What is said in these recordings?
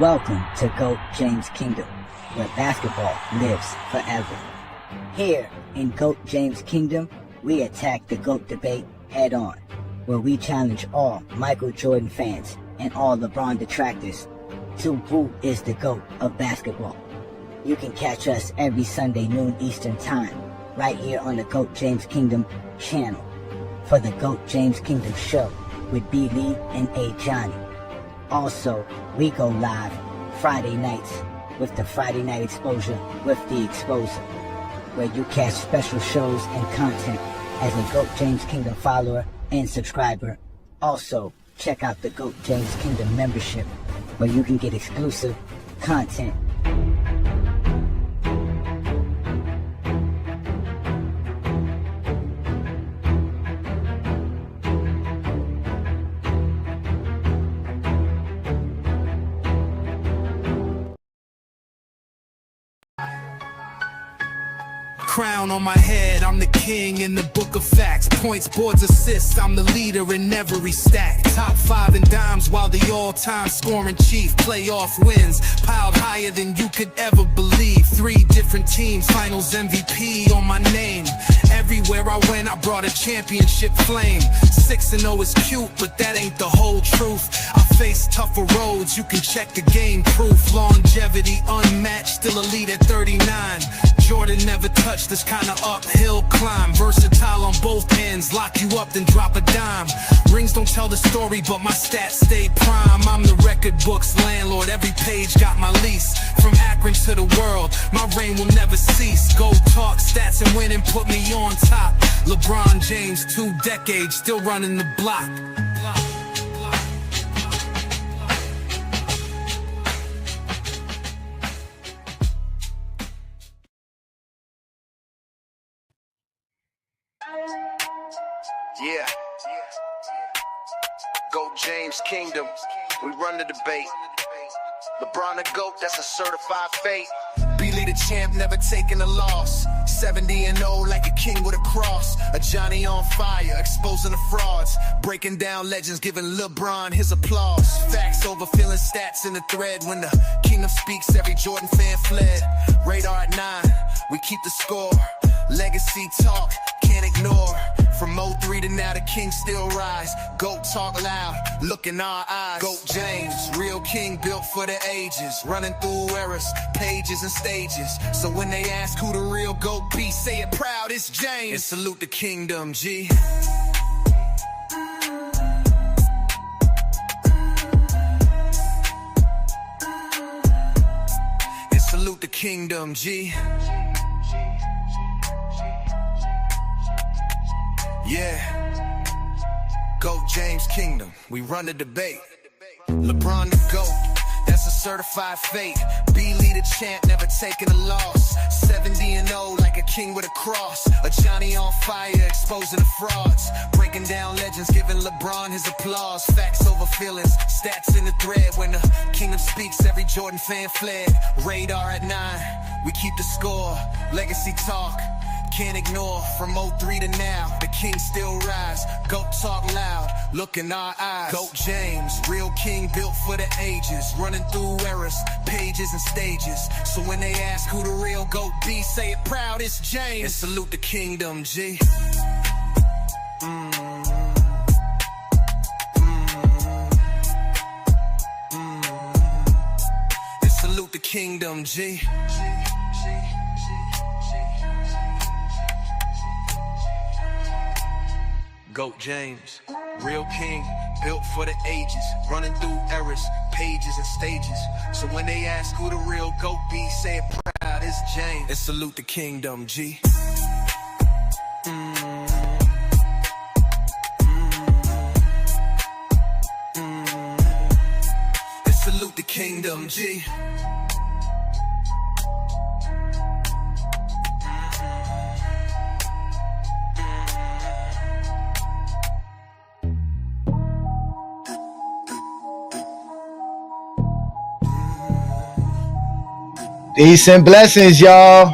Welcome to GOAT James Kingdom, where basketball lives forever. Here in GOAT James Kingdom, we attack the GOAT debate head on, where we challenge all Michael Jordan fans and all LeBron detractors to who is the GOAT of basketball. You can catch us every Sunday noon Eastern Time, right here on the GOAT James Kingdom channel, for the GOAT James Kingdom show with B. Lee and Ajani. Also, we go live Friday nights with the Friday Night Exposure with the Exposer, where you catch special shows and content as a GOAT James Kingdom follower and subscriber. Also, check out the GOAT James Kingdom membership, where you can get exclusive content. Crown on my head, I'm the king in the book of facts. Points, boards, assists, I'm the leader in every stack. Top 5 in dimes while the all-time scoring chief. Playoff wins, piled higher than you could ever believe. 3 different teams, finals MVP on my name. Everywhere I went, I brought a championship flame. 6-0 is cute, but that ain't the whole truth. I face tougher roads, you can check the game proof. Longevity unmatched, still elite at 39. Jordan never touched this kind of uphill climb. Versatile on both ends, lock you up then drop a dime. Rings don't tell the story, but my stats stay prime. I'm the record book's landlord, every page got my lease. From Akron to the world, my reign will never cease. Go talk stats and win and put me on top. LeBron James, 2 decades, still running the block. Yeah. GOAT James Kingdom, we run the debate. LeBron the GOAT, that's a certified fate. B-Lee the champ, never taking a loss. 70-0 like a king with a cross. Ajani on fire, exposing the frauds. Breaking down legends, giving LeBron his applause. Facts over feeling stats in the thread. When the kingdom speaks, every Jordan fan fled. Radar at 9, we keep the score. Legacy talk, can't ignore. From 03 to now, the king still rise. GOAT talk loud, look in our eyes. GOAT James, real king built for the ages. Running through eras, pages and stages. So when they ask who the real GOAT be, say it proud, it's James. And salute the kingdom, G. And salute the kingdom, G. Yeah, GOAT James Kingdom, we run the debate. LeBron the GOAT, that's a certified fate. B-Lee the champ, never taking a loss. 70-0 like a king with a cross. Ajani on fire, exposing the frauds. Breaking down legends, giving LeBron his applause. Facts over feelings, stats in the thread. When the kingdom speaks, every Jordan fan fled. Radar at 9, we keep the score. Legacy talk, can't ignore. From 03 to now, the king still rise. GOAT talk loud, look in our eyes. GOAT James, real king built for the ages. Running through eras, pages and stages. So when they ask who the real GOAT be, say it proud, it's James. And salute the kingdom, G. And salute the kingdom, G. GOAT James, real king, built for the ages. Running through eras, pages and stages. So when they ask who the real GOAT be, say it proud, it's James. And salute the kingdom, G. And salute the kingdom, G. Peace and blessings, y'all.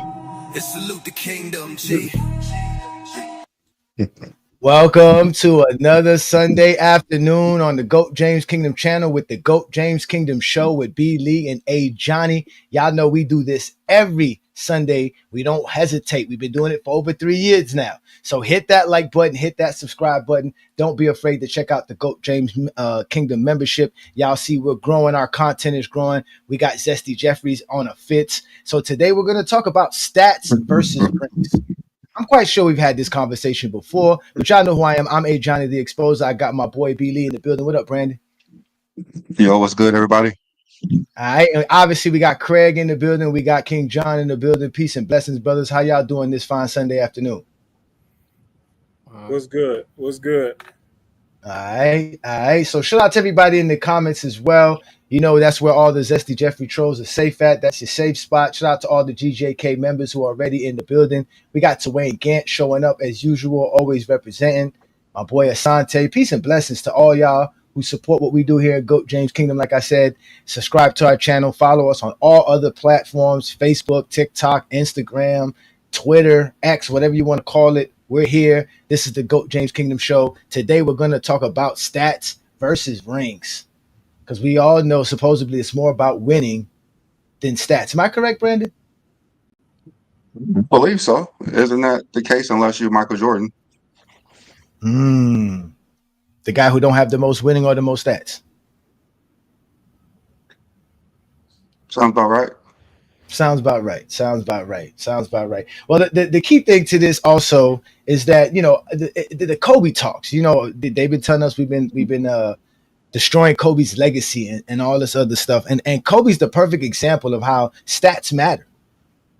And salute the kingdom, G. Welcome to another Sunday afternoon on the GOAT James Kingdom channel with the GOAT James Kingdom show with B. Lee and Ajani. Y'all know we do this every Sunday. We don't hesitate. We've been doing it for over 3 years now. So hit that like button, hit that subscribe button. Don't be afraid to check out the GOAT James Kingdom membership. Y'all see we're growing. Our content is growing. We got Zesty Jeffries on a fits. So today we're going to talk about stats versus ranks. I'm quite sure we've had this conversation before, but y'all know who I am. I'm Ajani the Exposer. I got my boy B. Lee in the building. What up, Brandon? Yo, what's good, everybody? All right. And obviously, we got Craig in the building. We got King John in the building. Peace and blessings, brothers. How y'all doing this fine Sunday afternoon? What's good? What's good? All right. All right. So shout out to everybody in the comments as well. You know, that's where all the Zesty Jeffrey trolls are safe at. That's your safe spot. Shout out to all the GJK members who are already in the building. We got Wayne Gant showing up as usual, always representing. My boy Asante. Peace and blessings to all y'all who support what we do here at GOAT James Kingdom. Like I said, subscribe to our channel. Follow us on all other platforms, Facebook, TikTok, Instagram, Twitter, X, whatever you want to call it. We're here. This is the GOAT James Kingdom show. Today, we're going to talk about stats versus rings. Because we all know supposedly it's more about winning than stats. Am I correct, Brandon? I believe so. Isn't that the case unless you're Michael Jordan? The guy who don't have the most winning or the most stats. Sounds about right. Sounds about right. Sounds about right. Sounds about right. Well, the key thing to this also is that, you know, the Kobe talks, you know, they've been telling us we've been destroying Kobe's legacy and all this other stuff. And Kobe's the perfect example of how stats matter,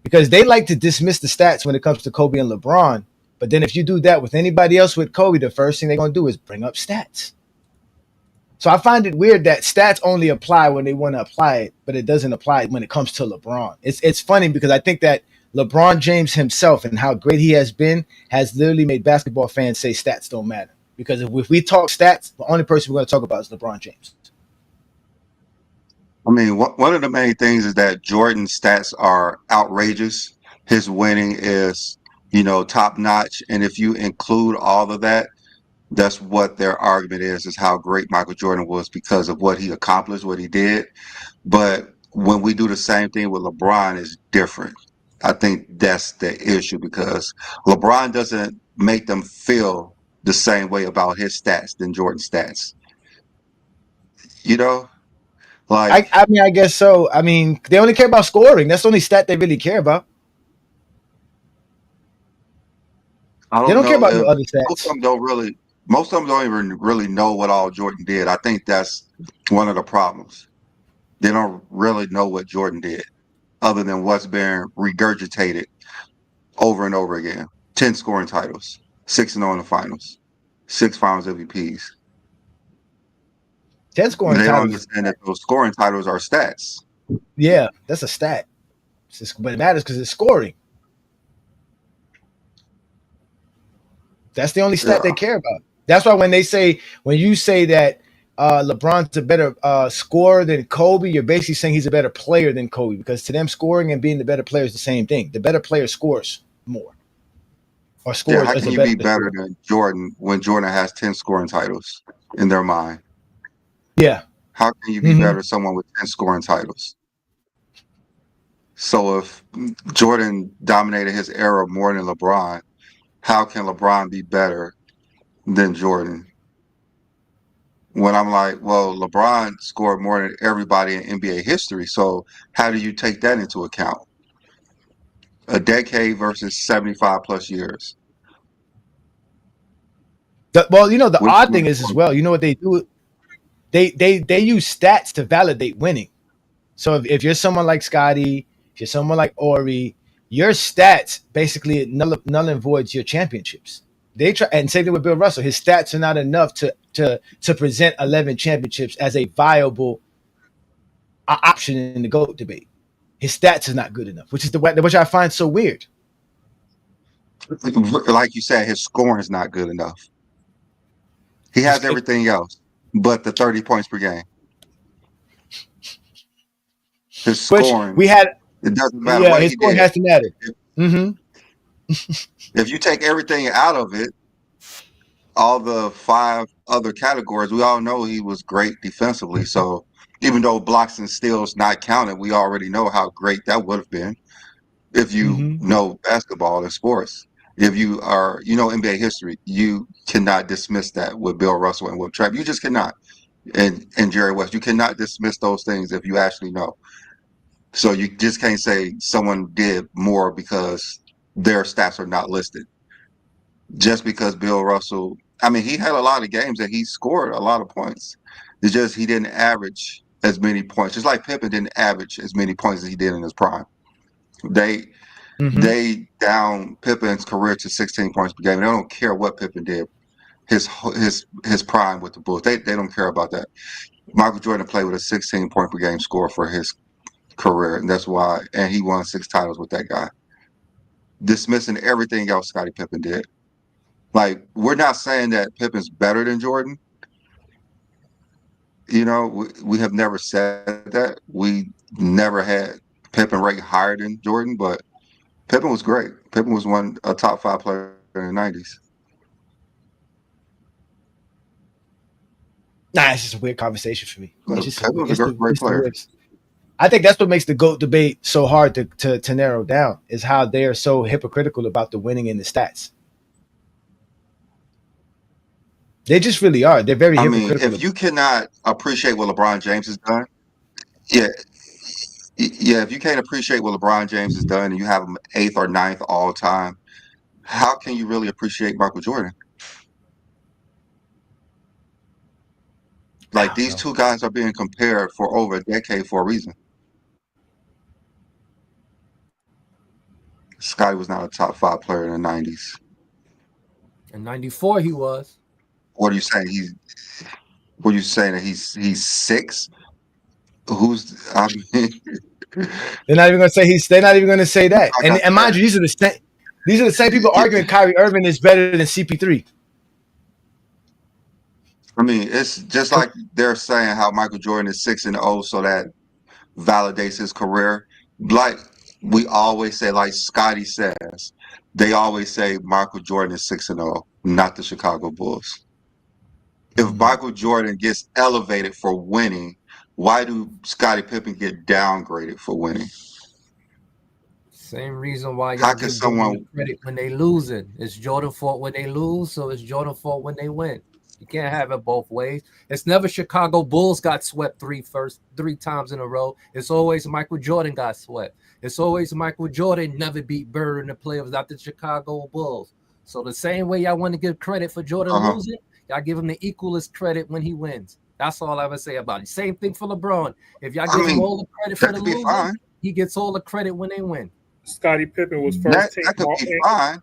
because they like to dismiss the stats when it comes to Kobe and LeBron. But then if you do that with anybody else with Kobe, the first thing they're going to do is bring up stats. So I find it weird that stats only apply when they want to apply it, but it doesn't apply when it comes to LeBron. It's funny because I think that LeBron James himself and how great he has been has literally made basketball fans say stats don't matter. Because if we talk stats, the only person we're going to talk about is LeBron James. I mean, one of the main things is that Jordan's stats are outrageous. His winning is, top notch. And if you include all of that, that's what their argument is how great Michael Jordan was because of what he accomplished, what he did. But when we do the same thing with LeBron, it's different. I think that's the issue because LeBron doesn't make them feel the same way about his stats than Jordan's stats. Like I mean, I guess so. I mean, they only care about scoring. That's the only stat they really care about. I They don't don't care know about no if other most of stats. them don't really, most of them don't even really know what all Jordan did. I think that's one of the problems. They don't really know what Jordan did, other than what's been regurgitated over and over again. 10 scoring titles, 6-0 in the finals, 6 finals MVPs. 10 scoring They don't titles. understand that those scoring titles are stats. Yeah, that's a stat. But it matters because it's scoring. That's the only stat Yeah. they care about. That's why when you say that LeBron's a better scorer than Kobe, you're basically saying he's a better player than Kobe, because to them, scoring and being the better player is the same thing. The better player scores more, or Yeah, scores how as can a you better be better scorer. than Jordan when Jordan has 10 scoring titles in their mind? Yeah. How can you be Mm-hmm. better than someone with 10 scoring titles? So if Jordan dominated his era more than LeBron, how can LeBron be better than Jordan? When I'm like, well, LeBron scored more than everybody in NBA history. So how do you take that into account? A decade versus 75 plus years. Well, you know, the Which odd one thing is is as more well, you know what they do? They use stats to validate winning. So if you're someone like Scotty, if you're someone like Ori, your stats basically null and voids your championships. They try, and same thing with Bill Russell. His stats are not enough to present 11 championships as a viable option in the GOAT debate. His stats are not good enough, which I find so weird. like you said, his scoring is not good enough. He His, has everything else but the 30 points per game. His which scoring, we had, it doesn't matter yeah, what his he scoring did. has to matter. Mm-hmm. If you take everything out of it, all the 5 other categories, we all know he was great defensively. So even though blocks and steals not counted, we already know how great that would have been if you Mm-hmm. know basketball and sports. If you are, NBA history, you cannot dismiss that with Bill Russell and with Trap. You just cannot. And Jerry West, you cannot dismiss those things if you actually know. So you just can't say someone did more because their stats are not listed. Just because Bill Russell, I mean, he had a lot of games that he scored a lot of points. It's just he didn't average as many points. Just like Pippen didn't average as many points as he did in his prime. They Mm-hmm. they down Pippen's career to 16 points per game. They don't care what Pippen did. His prime with the Bulls. They don't care about that. Michael Jordan played with a 16-point per game score for his career, and that's why. And he won 6 titles with that guy, dismissing everything else Scottie Pippen did. Like, we're not saying that Pippen's better than Jordan. We have never said that. We never had Pippen ranked higher than Jordan, but Pippen was great. Pippen was a top 5 player in the 90s. Nah, it's just a weird conversation for me. Pippen was a great player. I think that's what makes the GOAT debate so hard to narrow down, is how they are so hypocritical about the winning and the stats. They just really are. They're very hypocritical. If you cannot appreciate what LeBron James has done, yeah, if you can't appreciate what LeBron James has done and you have him 8th or 9th all time, how can you really appreciate Michael Jordan? Like, these two guys are being compared for over a decade for a reason. Scottie was not a top 5 player in the 90s. In 94, he was. What are you saying? What are you saying, that he's 6? I mean, they're not even going to say They're not even going to say that. And mind you, these are the same people arguing Kyrie Irving is better than CP3. I mean, it's just like they're saying how Michael Jordan is 6-0, so that validates his career. Like we always say, like Scotty says, they always say Michael Jordan is 6-0, not the Chicago Bulls. If Michael Jordan gets elevated for winning, why do Scottie Pippen get downgraded for winning? Same reason why y'all give Jordan credit when they lose it. It's Jordan fault when they lose, so it's Jordan fault when they win. You can't have it both ways. It's never Chicago Bulls got swept three times in a row. It's always Michael Jordan got swept. It's always Michael Jordan never beat Bird in the playoffs, not the Chicago Bulls. So the same way y'all want to give credit for Jordan losing, y'all give him the equalest credit when he wins. That's all I ever say about it. Same thing for LeBron. If y'all give him all the credit for the losing, he gets all the credit when they win. Scottie Pippen was first team. That could be fine.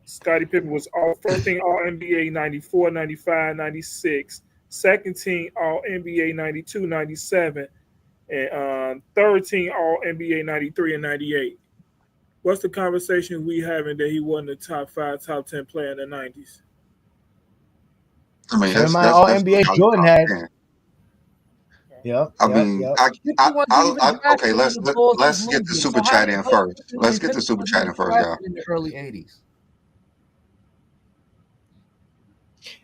Scottie Pippen was first team All NBA 94, 95, 96, second team All NBA 92, 97, and third team All NBA 93 and 98. What's the conversation we having that he wasn't a top 5, top 10 player in the 90s? I mean, that's All NBA Jordan had. Yep. Okay. Let's get the super chat in first. Let's get the super chat in first, y'all. In the early 80s.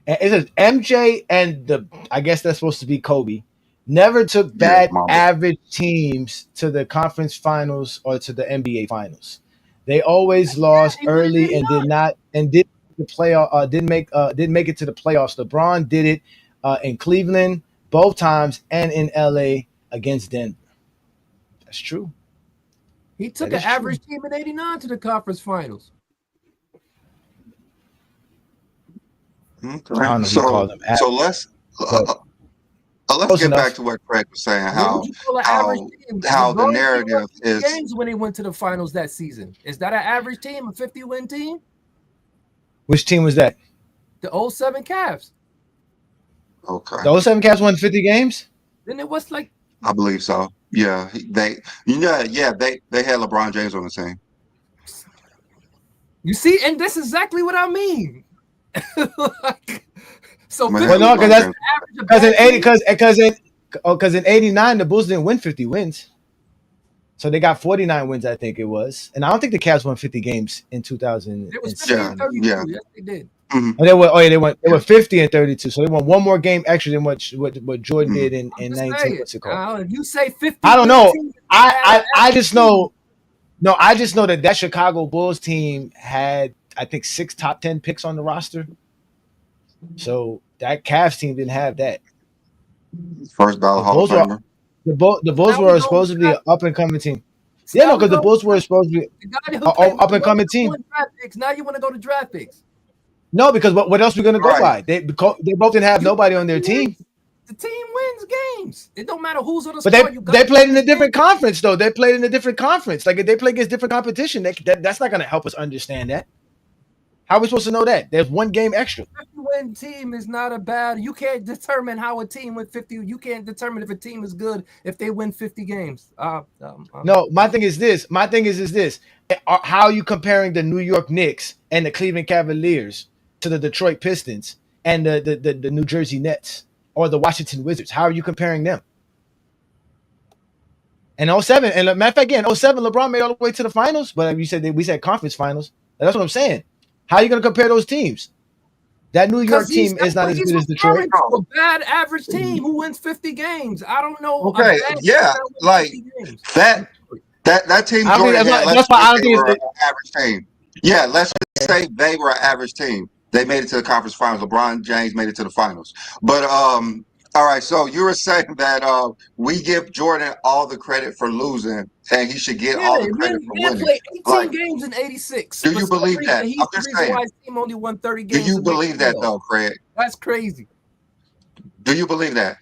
It says MJ and I guess that's supposed to be Kobe, never took bad average teams to the conference finals or to the NBA finals. They always lost early and didn't make it to the playoffs. LeBron did it in Cleveland both times and in LA against Denver. That's true. He took an average team in 89 to the conference finals. Okay. So let's get back to what Craig was saying. How the narrative is games when they went to the finals that season. Is that an average team, a 50-win team? Which team was that? The 07 Cavs. Okay. The 07 Cavs won 50 games? Then it was like, I believe so. Yeah, they had LeBron James on the team. You see, and that's exactly what I mean. So because in 89 the Bulls didn't win 50 wins. So they got 49 wins, I think it was. And I don't think the Cavs won 50 games in 2000. It was 50 32. Yes, they did. Mhm. And they went 50 and 32. So they won one more game extra than what Jordan did in 19. What's it called? If you say 50 I don't win know. team, I just know. No, I just know that Chicago Bulls team had, I think, 6 top 10 picks on the roster. So that Cavs team didn't have that. First ballot The Hall of Bulls were Famer. the Bulls now we were know supposed to be an up and coming team. so Yeah, now no, we because the know Bulls were supposed to be the guy who an played up and coming team. draft picks. Now you want to go to draft picks. No, because what else we gonna go Right. by? They both didn't have nobody on their team. The team wins games. It don't matter who's on the But squad. You got they played in a to different conference though. They played in a different conference. Like if they play against different competition, that's not gonna help us understand that. How are we supposed to know that? There's one game extra. 50-win team is not a bad. You can't determine how a team with 50. You can't determine if a team is good if they win 50 games. No, my thing is this. My thing is this. How are you comparing the New York Knicks and the Cleveland Cavaliers to the Detroit Pistons and the New Jersey Nets or the Washington Wizards? How are you comparing them? And 07, and matter of fact, again, 07, LeBron made all the way to the finals, but we said conference finals. That's what I'm saying. How are you going to compare those teams? That New York team is not as good as Detroit. A bad average team who wins 50 games. I don't know. Okay, yeah, like that team Jordan had. Let's that's why say I don't they think were an it's. average team. Yeah, let's just say they were an average team. They made it to the conference finals. LeBron James made it to the finals. But all right. So you were saying that we give Jordan all the credit for losing, and he should get all the credit for winning. Played 18 Like, games in 86. do you believe that? He's I'm the just reason saying. why his team only won 30 Do games. you believe that though, Craig? That's crazy. Do you believe that?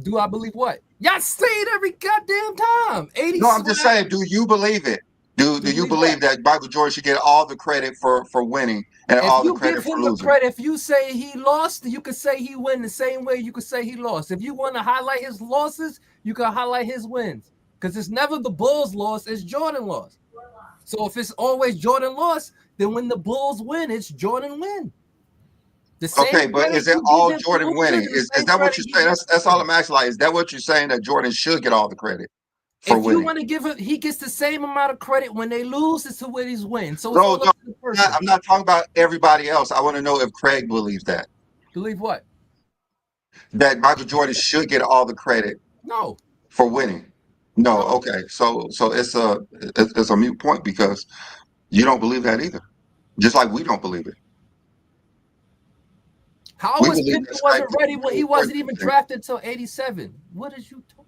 Do I believe what? Y'all say it every goddamn time. 80. No, I'm just saying. Do you believe it? Do you believe that Michael Jordan should get all the credit for winning and all the credit for losing? If you say he lost, you could say he win the same way you could say he lost. If you want to highlight his losses, you can highlight his wins. Because it's never the Bulls loss, it's Jordan loss. So if it's always Jordan loss, then when the Bulls win, it's Jordan win. Okay, but is it all Jordan winning? Is that what you're saying? That's all I'm asking. Like, is that what you're saying, that Jordan should get all the credit for winning? If you want to give him, he gets the same amount of credit when they lose as to when he's win. So no, I'm not talking about everybody else. I want to know if Craig believes that. Believe what? That Michael Jordan should get all the credit. No. For winning. No. Okay. So it's a moot point because you don't believe that either. Just like we don't believe it. How was Pippen wasn't ready when he wasn't even drafted until 87? What is you talking?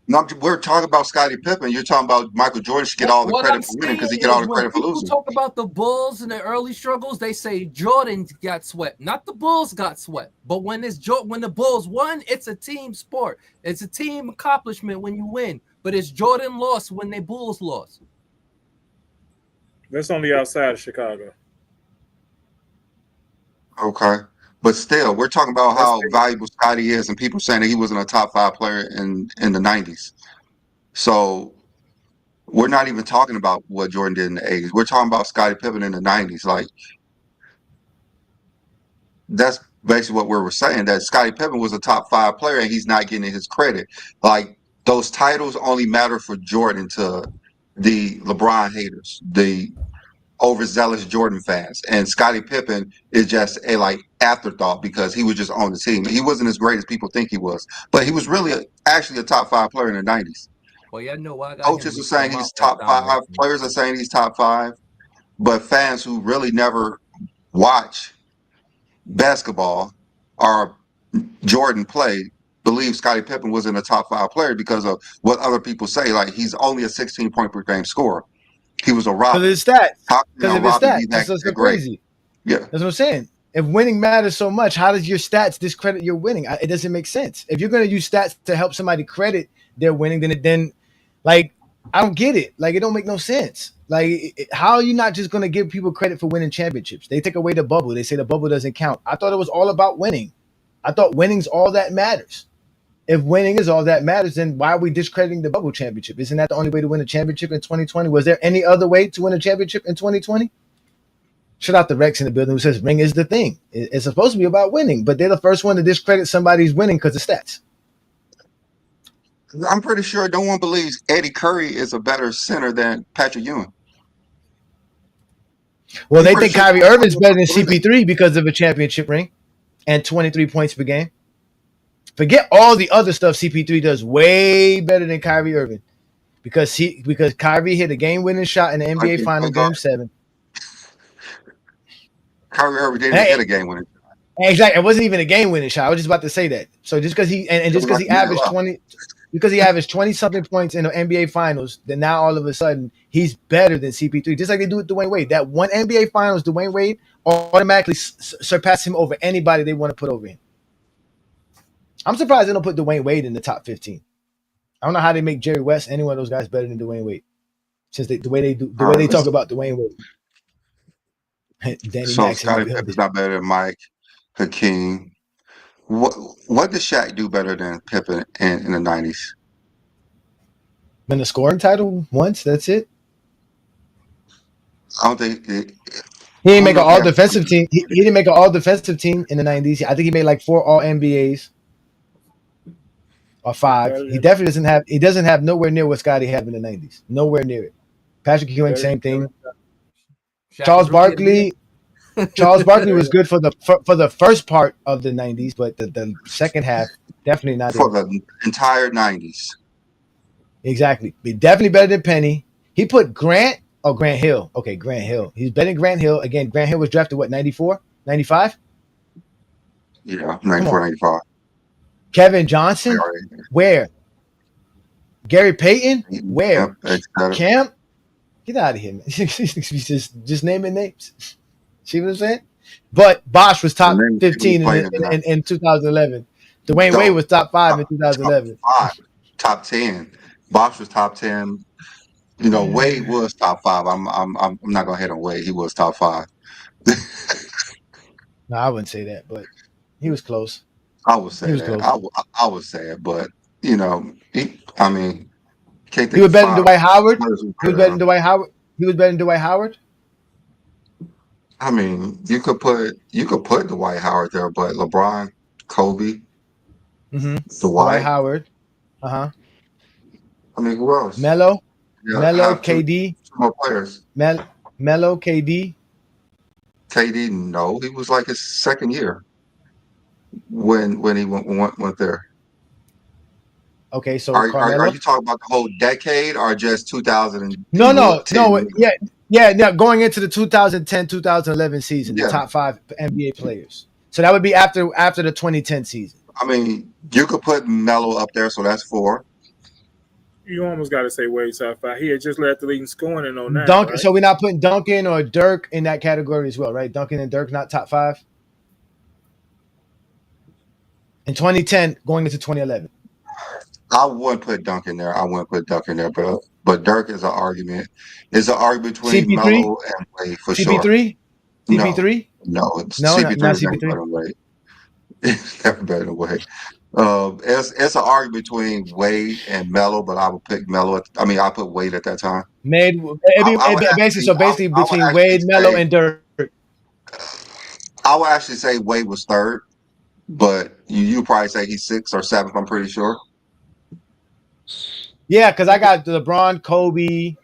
No, we're talking about Scottie Pippen. You're talking about Michael Jordan should get all the credit for winning because he get all the credit for losing. People talk about the Bulls and their early struggles. They say Jordan got swept, not the Bulls got swept. But when the Bulls won, it's a team sport. It's a team accomplishment when you win. But it's Jordan lost when the Bulls lost. That's on the outside of Chicago. Okay. But still, we're talking about how valuable Scottie is, and people saying that he wasn't a top 5 player in the 90s. So we're not even talking about what Jordan did in the 80s. We're talking about Scottie Pippen in the 90s. Like, that's basically what we were saying, that Scottie Pippen was a top 5 player and he's not getting his credit. Like, those titles only matter for Jordan to the LeBron haters, the overzealous Jordan fans, and Scottie Pippen is just a afterthought because he was just on the team. He wasn't as great as people think he was, but he was really actually a top 5 player in the 90s. Well, yeah, no, I got coaches are saying he's top 5. Players are saying he's top 5, but fans who really never watch basketball or Jordan play believe Scottie Pippen wasn't a top 5 player because of what other people say. Like, he's only a 16-point per game scorer. He was a Robin. Because of his stats. How can Robin be That's that great? crazy. Yeah. That's what I'm saying. If winning matters so much, how does your stats discredit your winning? It doesn't make sense. If you're going to use stats to help somebody credit their winning, then I don't get it. Like, it don't make no sense. Like, how are you not just going to give people credit for winning championships? They take away the bubble. They say the bubble doesn't count. I thought it was all about winning. I thought winning's all that matters. If winning is all that matters, then why are we discrediting the bubble championship? Isn't that the only way to win a championship in 2020? Was there any other way to win a championship in 2020? Shout out to Rex in the building who says ring is the thing. It's supposed to be about winning, but they're the first one to discredit somebody's winning because of stats. I'm pretty sure no one believes Eddie Curry is a better center than Patrick Ewing. Well, I'm they pretty think sure Kyrie Kyrie Irving's Irving better than believe that. CP3 because of a championship ring and 23 points per game. Forget all the other stuff CP3 does way better than Kyrie Irving because Kyrie hit a game-winning shot in the NBA Okay, Final Game 7. Kyrie Irving didn't even Hey, hit a game winning. exactly. It wasn't even a game-winning shot. I was just about to say that. So just because he and It just was because like he a minute averaged left 20, because he averaged 20 something points in the NBA Finals, then now all of a sudden he's better than CP3. Just like they do with Dwayne Wade. That one NBA Finals, Dwayne Wade automatically surpassed him over anybody they want to put over him. I'm surprised they don't put Dwayne Wade in the top 15. I don't know how they make Jerry West, any one of those guys, better than Dwayne Wade. Since the way they talk about Dwayne Wade, Danny So Max in the Scottie Pippen's building. not better than Mike, Hakeem. What did Shaq do better than Pippen in the 90s? Win the scoring title once. That's it. I don't think He I didn't don't make know an if he all ever. defensive team. He didn't make an all defensive team in the 90s. I think he made like 4 all NBAs or 5. Better He than definitely doesn't have. He doesn't have nowhere near what Scotty had in the 90s. Nowhere near it. Patrick Ewing, better same than thing. Shaq Charles was rookie of the year. Barkley was good for the first part of the 90s, but the second half definitely not For him. the entire 90s. Exactly. Be definitely better than Penny. He put Grant Hill. Okay, Grant Hill. He's better than Grant Hill. Again, Grant Hill was drafted what, 94? 95? Yeah, Come 94, on. 95. Kevin Johnson? Where? Gary Payton? Where? Yep, etc. Camp? Get out of here, man. just naming names. See what I'm saying? But Bosch was The top name of people who 15 played in the 90s. in 2011. Dwayne Wade No, was top 5 in top 2011. 5, top 10. Bosh was top 10. You know, Wade was top 5. I'm not gonna hit on Wade. He was top 5. No, I wouldn't say that, but he was close. I would He say was that. close. I would say it, but you know, I mean, can't He think was of better than 5 Dwight Howard. players who He was better better than than him. Dwight Howard. He was better than Dwight Howard. I mean, you could put Dwight Howard there, but LeBron, Kobe, Mm-hmm. Dwight Dwight. Howard. Uh-huh. I mean, who else? Melo. Yeah, Melo, have two KD. more players. Melo, KD. KD, no, he was like his second year when he went there. Okay, so Are Carmelo. you talking about the whole decade or just 2010 No. year? Yeah. Going into the 2010-2011 season, the Yeah, top 5 NBA players. So that would be after the 2010 season. I mean, you could put Melo up there, so that's 4. you almost got to say Wade top 5. He had just led the league in scoring in '09, Dunk. right? So we're not putting Duncan or Dirk in that category as well, right? Duncan and Dirk not top 5 in 2010, going into 2011. I wouldn't put Duncan there. I wouldn't put Duncan there, but Dirk is an argument. It's an argument between CP3, Melo and Wade for sure. CP3, No, CP3. no, No, CP3 not is never CP3. better than Wade. It's never better than Wade. It's an argument between Wade and Melo, but I would pick Melo. I mean, I put Wade at that time. Made I would basically I would between actually Wade, Melo, say and Dirk. I would actually say Wade was third, but you probably say he's 6th or 7th. I'm pretty sure. Yeah, because I got LeBron, Kobe,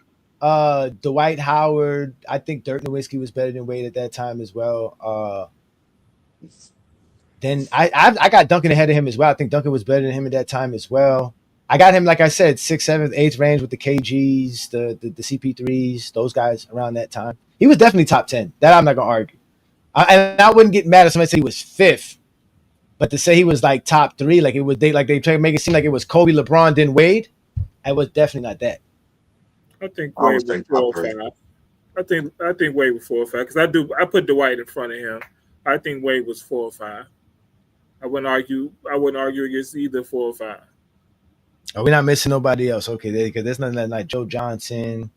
Dwight Howard. I think Dirk Nowitzki was better than Wade at that time as well. Then I got Duncan ahead of him as well. I think Duncan was better than him at that time as well. I got him, like I said, 6th, 7th, 8th range with the KGs, the CP3s, those guys around that time. He was definitely top 10. That I'm not gonna argue. And I wouldn't get mad if somebody said he was 5th, but to say he was like top 3, like they try to make it seem like it was Kobe, LeBron, then Wade. It was definitely not that. I think I would Wade say was top 4 or 3. 5. I think Wade was 4 or 5 because I put Dwight in front of him. I think Wade was 4 or 5. I wouldn't argue against either 4 or 5. Are we not missing nobody else? Okay, because there's nothing like Joe Johnson,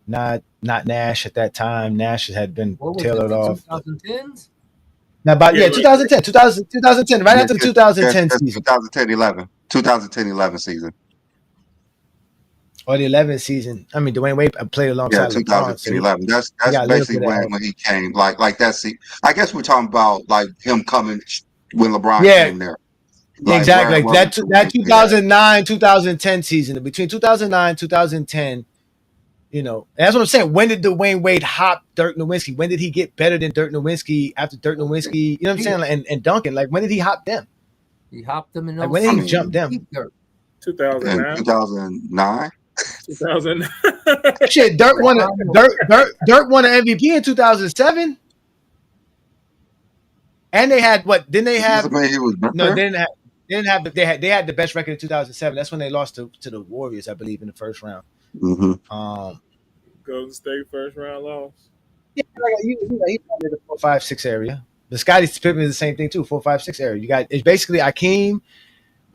not Nash at that time. Nash had been What was it? tailored The off. 2010s? Now, about Yeah, 2010, right after the 2010 Yes, season 2010-11 season. or the 11 season. I mean, Dwayne Wade played Yeah, alongside LeBron, so 2010-11. That's he got a little basically bit of help. when he came. Like that's. I guess we're talking about like him coming when LeBron Yeah, came there. exactly. Like that Where 2009 2010 season, between 2009 2010, You know, that's what I'm saying. When did Dwayne Wade hop Dirk Nowitzki? When did he get better than Dirk Nowitzki after Dirk Nowitzki? You know what I'm saying? Like, and Duncan, like when did he hop them? He hopped them in Like those. when did he jump them? In 2009. 2009. 2009. Shit, Dirk won an MVP in 2007. And they had what? Didn't they have? Doesn't mean he was No, better. they didn't have. They had the best record in 2007. That's when they lost to the Warriors, I believe, in the first round. Mm-hmm. Golden State first round loss. Yeah, like he played in the 4-5-6 area. The Scottie Pippen is the same thing too. 4-5-6 area. You got it's basically Akeem,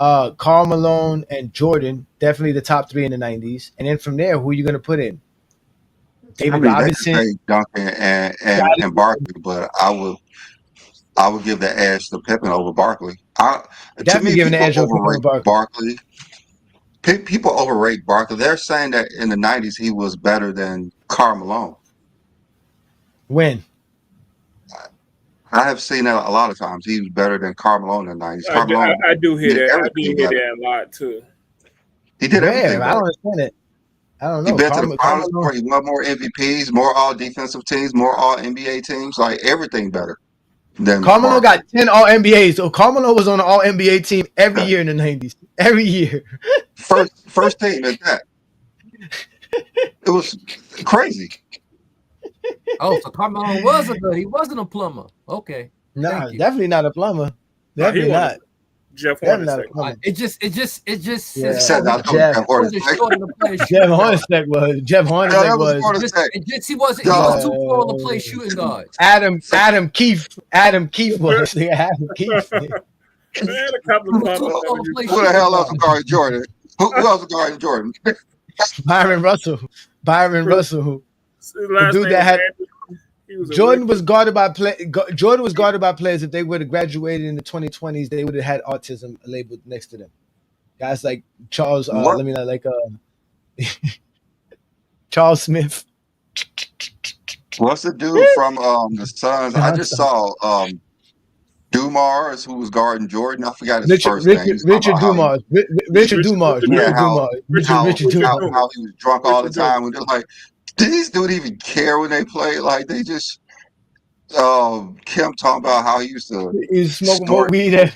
Karl Malone, and Jordan. Definitely the top three in the 90s. And then from there, who are you going to put in? David Robinson, they could say Duncan and Barkley, but I would give the edge to Pippen over Barkley. To me, giving the people edge over overrate Barkley. Barkley. People overrate Barkley. They're saying that in the 90s he was better than Karl Malone. When? I have seen that a lot of times. He was better than Karl Malone in the 90s. I do hear that. I do hear that a lot too. He did everything I don't better. understand it. I don't know. He been to the finals more. He won more MVPs, more all defensive teams, more all NBA teams. Like everything better than Karl Malone got 10 all NBAs. So Karl Malone was on the all NBA team every year in the 90s. Every year. First team at that. It was crazy. Oh, so Karl Malone he wasn't a plumber. Okay. No, definitely not a plumber. Definitely not. Jeff Hornacek. It just Yeah. Said that Jeff Hornacek was. Jeff Hornacek was. He was too tall to play shooting guard. Adam Keefe was. Adam Keefe. They had a couple of Who the hell else was guarding Jordan? Who else was guarding Jordan? Byron Russell. The dude that had Jordan was guarded by players. If they would have graduated in the 2020s, they would have had autism labeled next to them. Guys like Charles. Charles Smith. What's the dude from the Suns? I just saw Dumars, who was guarding Jordan. I forgot his first name. Richard Dumars. Richard Dumars. How he was drunk all the time. When they're like, did these dudes even care when they play? Like they just Kim talking about how he used to smoke more weed. Yeah.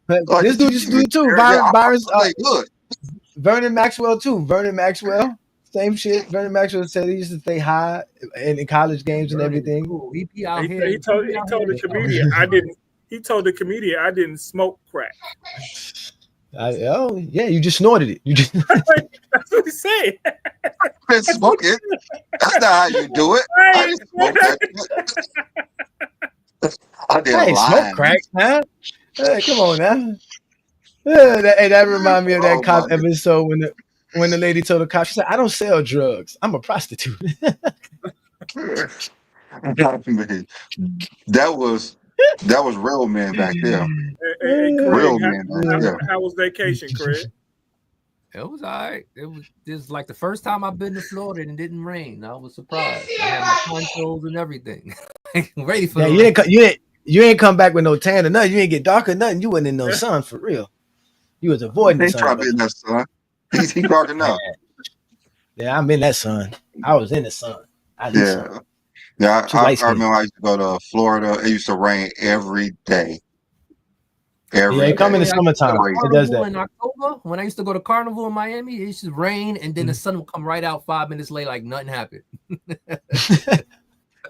Like, this dude used to do it too. Byron's good. Vernon Maxwell too. Same shit. Vernon Maxwell said he used to stay high in college games and everything. He told the comedian I didn't. He told the comedian I didn't smoke crack. You just snorted it. That's what he said. I didn't smoke it. That's not how you do it. I didn't smoke that. I didn't smoke crack, huh? Come on now. That remind me of that cop episode when the lady told the cop, she said, "I don't sell drugs. I'm a prostitute." That was real men back there. Real men back there. How was vacation, Craig? It was all right. This is like the first time I've been to Florida and it didn't rain. I was surprised. I had my ponchos and everything. Ready for you ain't come back with no tan or nothing. You ain't get dark or nothing. You wasn't in no sun for real. You was avoiding the sun. Trying to be in that sun. He's dark enough. Yeah, I'm in that sun. I was in the sun. I remember I used to go to Florida. It used to rain every day. It come in the summertime. It does that. In October, when I used to go to Carnival in Miami, it used to rain and then the sun would come right out 5 minutes later like nothing happened.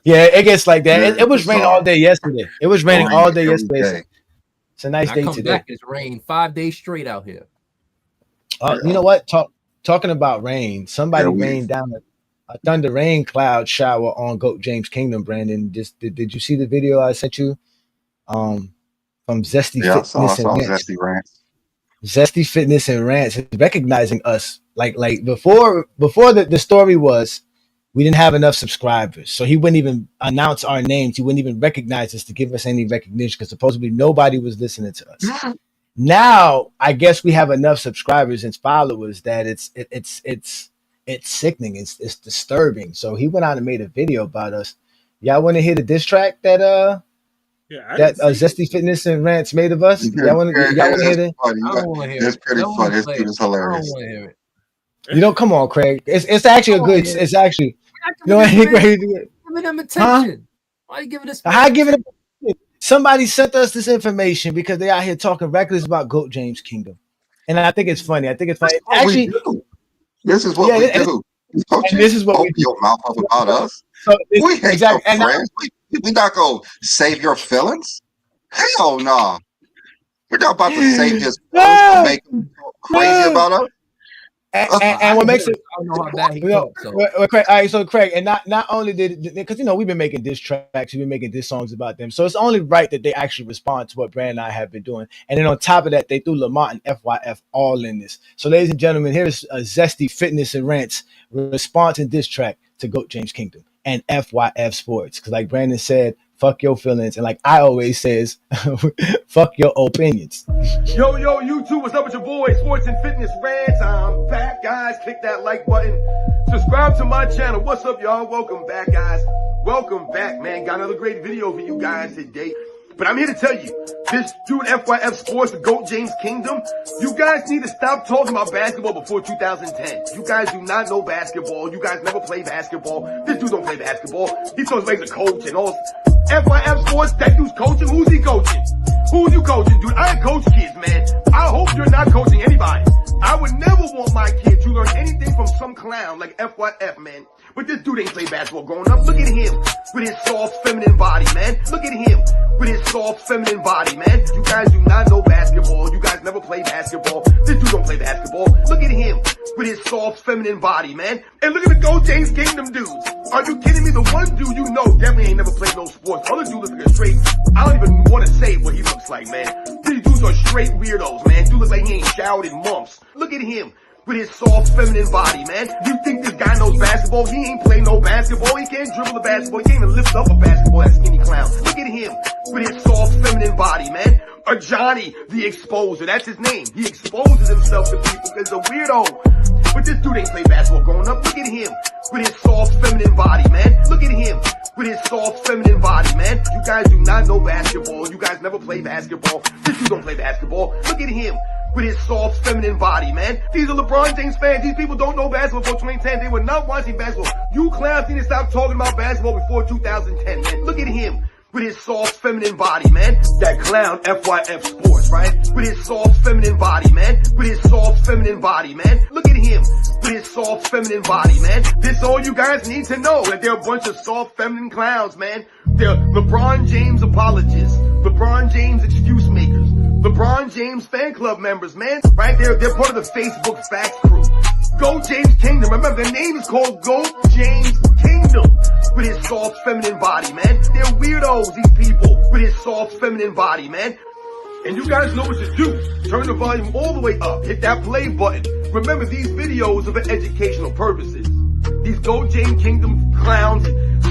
Yeah, it gets like that. It was raining all day yesterday. It was raining all day yesterday. It's a nice day today. Back, it's rained 5 days straight out here. You know what? Talking about rain, somebody rained down a thunder rain cloud shower on Goat James Kingdom, Brandon. Did you see the video I sent you? From Zesty Fitness and Rants. Zesty Fitness and Rants is recognizing us. Like before the story was we didn't have enough subscribers. So he wouldn't even announce our names. He wouldn't even recognize us to give us any recognition because supposedly nobody was listening to us. Now, I guess we have enough subscribers and followers that it's sickening. It's disturbing. So he went out and made a video about us. Y'all want to hear the diss track that Zesty Fitness and Rants made of us? Y'all want to hear it? It's pretty funny. It's hilarious. I don't want to hear it. You know, come on, Craig. It's actually a good. It's actually. You know, giving them attention. Why are you giving this? How giving it? Somebody sent us this information because they out here talking reckless about GOAT James Kingdom, and I think it's funny. I think it's funny. Actually, this is what we do. And this is what we open your mouth up about us. So we hate exactly, your friends. We're not gonna save your feelings. Hell no. We're not about to save his feelings to make him crazy about us. And what makes it, I don't know how bad he felt. So. Craig, all right, so Craig, and not only did, because we've been making diss tracks, we've been making diss songs about them, so it's only right that they actually respond to what Brand and I have been doing. And then on top of that, they threw Lamont and FYF all in this. So, ladies and gentlemen, here's a zesty fitness and rants response and diss track to GOAT James Kingdom and FYF Sports, because like Brandon said, fuck your feelings, and like I always says, fuck your opinions. Yo, YouTube, what's up with your boy? Sports and Fitness Rants. I'm back, guys. Click that like button. Subscribe to my channel. What's up, y'all? Welcome back, guys. Welcome back, man. Got another great video for you guys today. But I'm here to tell you, this dude, FYF Sports, the GOAT James Kingdom, you guys need to stop talking about basketball before 2010. You guys do not know basketball. You guys never play basketball. This dude don't play basketball. He talks like he's a coach and all. FYF Sports, that dude's coaching. Who's he coaching? Who's you coaching, dude? I coach kids, man. I hope you're not coaching anybody. I would never want my kid to learn anything from some clown like FYF, man. But this dude ain't played basketball growing up. Look at him with his soft, feminine body, man. Look at him with his soft, feminine body, man. You guys do not know basketball. You guys never play basketball. This dude don't play basketball. Look at him with his soft, feminine body, man. And look at the GOAT James Kingdom dudes. Are you kidding me? The one dude you know definitely ain't never played no sports. Other dude looks like a straight, I don't even want to say what he looks like, man. These dudes are straight weirdos, man. Dude looks like he ain't showered in months. Look at him with his soft, feminine body, man. You think this guy knows basketball? He ain't played no basketball. He can't dribble the basketball. He can't even lift up a basketball, that skinny clown. Look at him with his soft, feminine body, man. Ajani, the exposer. That's his name. He exposes himself to people because he's a weirdo. But this dude ain't played basketball growing up. Look at him with his soft, feminine body, man. Look at him with his soft, feminine body, man. You guys do not know basketball. You guys never play basketball. This dude don't play basketball. Look at him with his soft, feminine body, man. These are LeBron James fans. These people don't know basketball before 2010. They were not watching basketball. You clowns need to stop talking about basketball before 2010, man. Look at him with his soft, feminine body, man. That clown, FYF Sports, right? With his soft, feminine body, man. With his soft, feminine body, man. Look at him with his soft, feminine body, man. This all you guys need to know, that they're a bunch of soft, feminine clowns, man. They're LeBron James apologists, LeBron James excuse makers, LeBron James fan club members, man. Right? They're part of the Facebook facts crew. GOAT James Kingdom. Remember, their name is called GOAT James Kingdom. With his soft, feminine body, man. They're weirdos, these people. With his soft, feminine body, man. And you guys know what to do. Turn the volume all the way up. Hit that play button. Remember, these videos are for educational purposes. These GOAT James Kingdom clowns,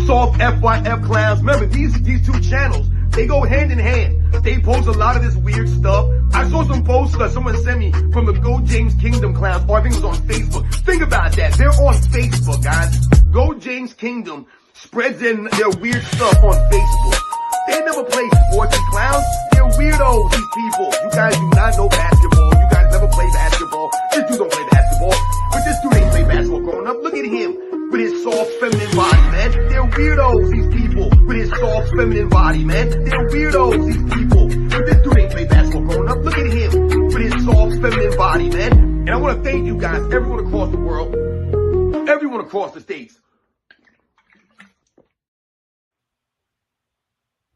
soft FYF clowns. Remember, these two channels, they go hand in hand. They post a lot of this weird stuff. I saw some posts that someone sent me from the GOAT James Kingdom clowns, or I think it was on Facebook. Think about that. They're on Facebook, guys. GOAT James Kingdom spreads in their weird stuff on Facebook. They never play sports, these clowns. They're weirdos, these people. You guys do not know basketball. You guys never play basketball. This dude don't play basketball. But this dude ain't play basketball growing up. Look at him with his soft, feminine body, man. They're weirdos, these people. With his soft, feminine body, man. They're weirdos, these people. But this dude ain't play basketball growing up. Look at him with his soft, feminine body, man. And I want to thank you guys, everyone across the world, everyone across the states.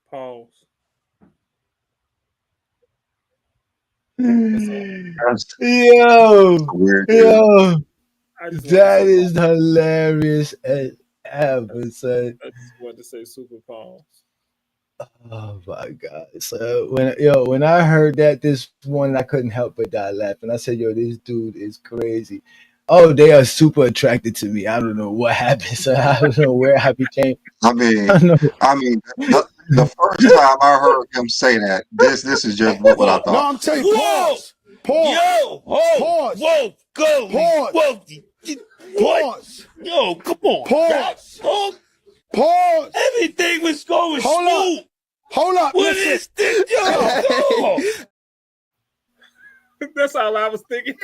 Pause. Yo, that is hilarious as ever, son. I just wanted to say super pause. Oh my God. So when I heard that this morning, I couldn't help but die laughing. I said, yo, this dude is crazy. Oh, they are super attracted to me. I don't know what happened. So I don't know where I became. I mean, the first time I heard him say that, this is just what I thought. No, I'm telling you, pause. Pause. Yo, pause. Whoa, go. Pause. Pause. Yo, come on. Pause. Pause. Everything was going smooth. Hold up. What is this? Yo, That's all I was thinking.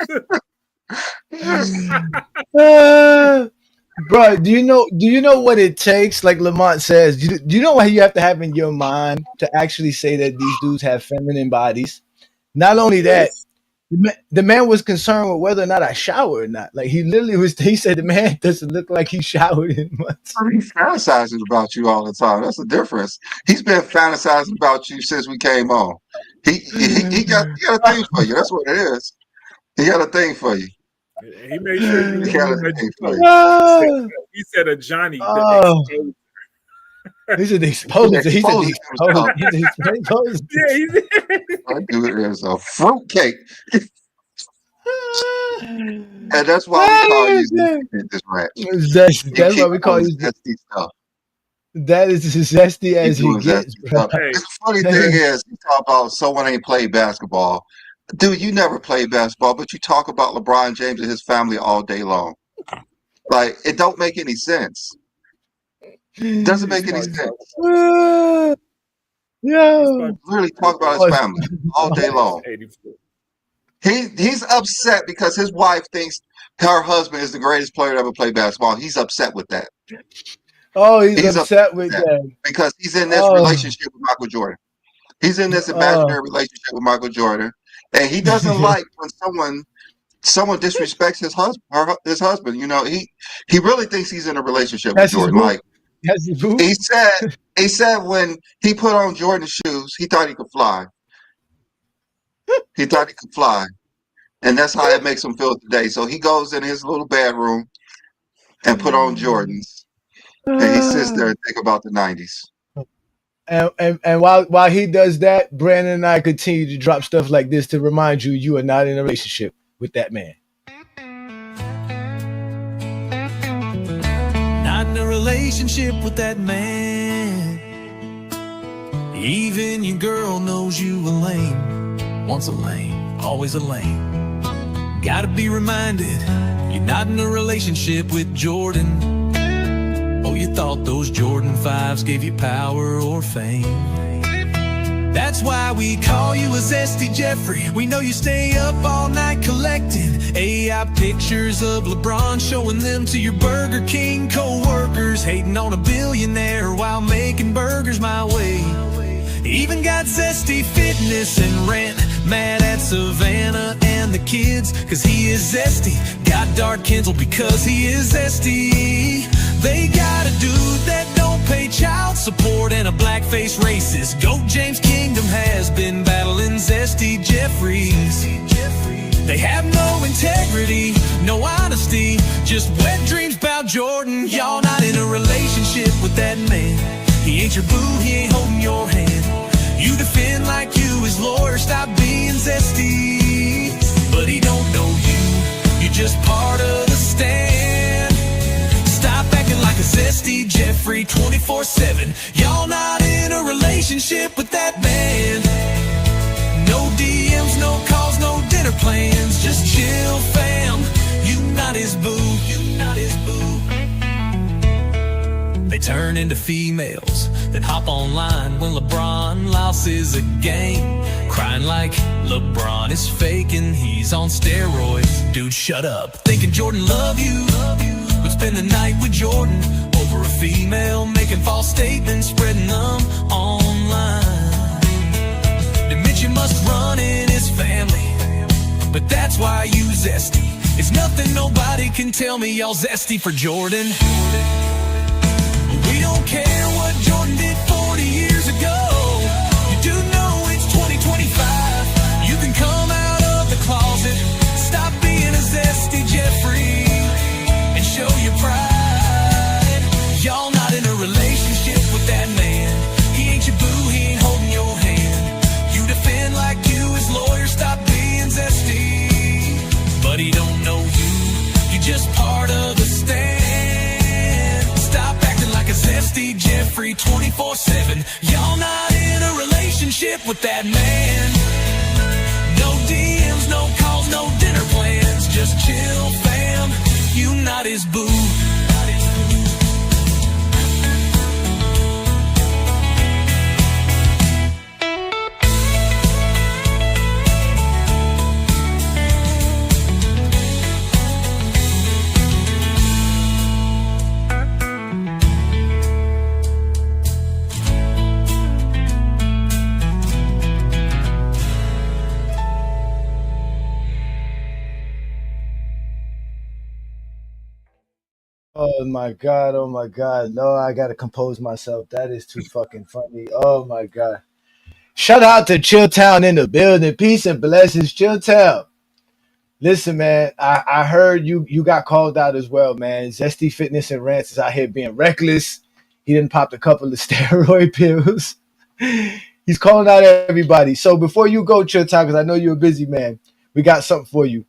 Bro, do you know what it takes? Like Lamont says, do you know what you have to have in your mind to actually say that these dudes have feminine bodies? Not only that, Yes. the man was concerned with whether or not I shower or not. Like he literally was. He said the man doesn't look like he showered in months. He fantasizes about you all the time. That's the difference. He's been fantasizing about you since we came on. He got a thing for you. That's what it is. He got a thing for you. He made sure you He got a that thing you for know. you. He said Ajani the Oh, exposed. he said the He exposer. He said the exposes exposed. himself. He said the exposed. Yeah, he did. That dude is a fruitcake. And that's why we call you this ranch. You That's why keep we call doing you. zesty stuff. That is as zesty Keep as he doing gets, zesty bro. stuff. And Hey, the funny thing is, you talk about someone ain't played basketball. Dude, you never played basketball, but you talk about LeBron James and his family all day long. Like, it don't make any sense. It doesn't he's make any smart. sense. He's smart. Yo. Really talk about his Oh, family all day long. 84. He's upset because his wife thinks her husband is the greatest player to ever play basketball. He's upset with that. oh, he's He's upset upset with with that that. because he's in this Oh, relationship with Michael Jordan. He's in this oh, imaginary relationship with Michael Jordan, and he doesn't like when someone disrespects his husband. You know, he really thinks he's in a relationship with that's his Jordan. boo. Like That's his boo. he said when he put on Jordan's shoes, he thought he could fly. He thought he could fly. And that's how it makes him feel today. So he goes in his little bedroom and put on Jordans, and he sits there and think about the 90s. And while he does that, Brandon and I continue to drop stuff like this to remind you you are not in a relationship with that man. Not in a relationship with that man. Even your girl knows you a lame. Once a lame, always a lame. Gotta be reminded, you're not in a relationship with Jordan. Oh, you thought those Jordan 5s gave you power or fame. That's why we call you a zesty Jeffrey. We know you stay up all night collecting AI pictures of LeBron, showing them to your Burger King co-workers, hating on a billionaire while making burgers my way. Even got zesty fitness and rent, mad at Savannah and the kids, cause he is zesty. Got Dark Kenzel because he is zesty. They got a dude that don't pay child support and a blackface racist. Goat James Kingdom has been battling zesty Jeffries. They have no integrity, no honesty, just wet dreams about Jordan. Y'all not in a relationship with that man. He ain't your boo, he ain't holding your hand. You defend like you his lawyer, stop being zesty. But he don't know you, you're just part of the stand. Stop acting like a zesty Jeffrey 24/7. Y'all not in a relationship with that man. No DMs, no calls, no dinner plans, just chill fam. You not his boo, you not his boo. They turn into females, then hop online when LeBron loses a game, crying like LeBron is faking, he's on steroids. Dude, shut up. Thinking Jordan love you, but spend the night with Jordan over a female, making false statements, spreading them online. Admit you must run in his family, but that's why you zesty. It's nothing nobody can tell me, y'all zesty for Jordan. We don't care what Jordan did 40 years ago. You do know it's 2025. You can come out of the closet, stop being a zesty Jeffrey, and show your pride. Y'all not in a relationship with that man. He ain't your boo, he ain't holding your hand. You defend like you his lawyer, stop being zesty. But he don't know you, you're just part of the stand. Stop acting like a zesty Jeffrey 24/7. Y'all not in a relationship with that man. No DMs, no calls, no dinner plans, just chill fam. You not his boo. Oh my God. Oh my God. No, I gotta compose myself. That is too fucking funny. Oh my God. Shout out to Chilltown in the building. Peace and blessings, Chilltown. Listen, man, I heard you got called out as well, man. Zesty Fitness and Rants is out here being reckless. He didn't pop a couple of steroid pills. He's calling out everybody. So before you go, Chilltown, because I know you're a busy man, we got something for you.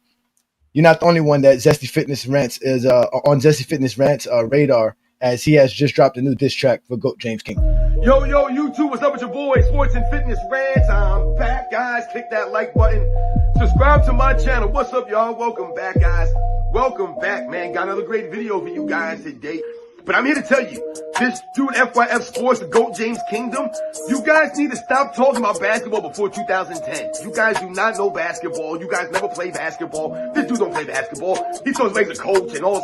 You're not the only one that Zesty Fitness Rants is on Zesty Fitness Rants radar, as he has just dropped a new diss track for GOAT James King. Yo, YouTube, what's up with your boy? Sports and Fitness Rants. I'm back, guys. Click that like button. Subscribe to my channel. What's up, y'all? Welcome back, guys. Welcome back, man. Got another great video for you guys today. But I'm here to tell you, this dude, FYF Sports, the GOAT James Kingdom, you guys need to stop talking about basketball before 2010. You guys do not know basketball. You guys never play basketball. This dude don't play basketball. He thought he was a coach and all.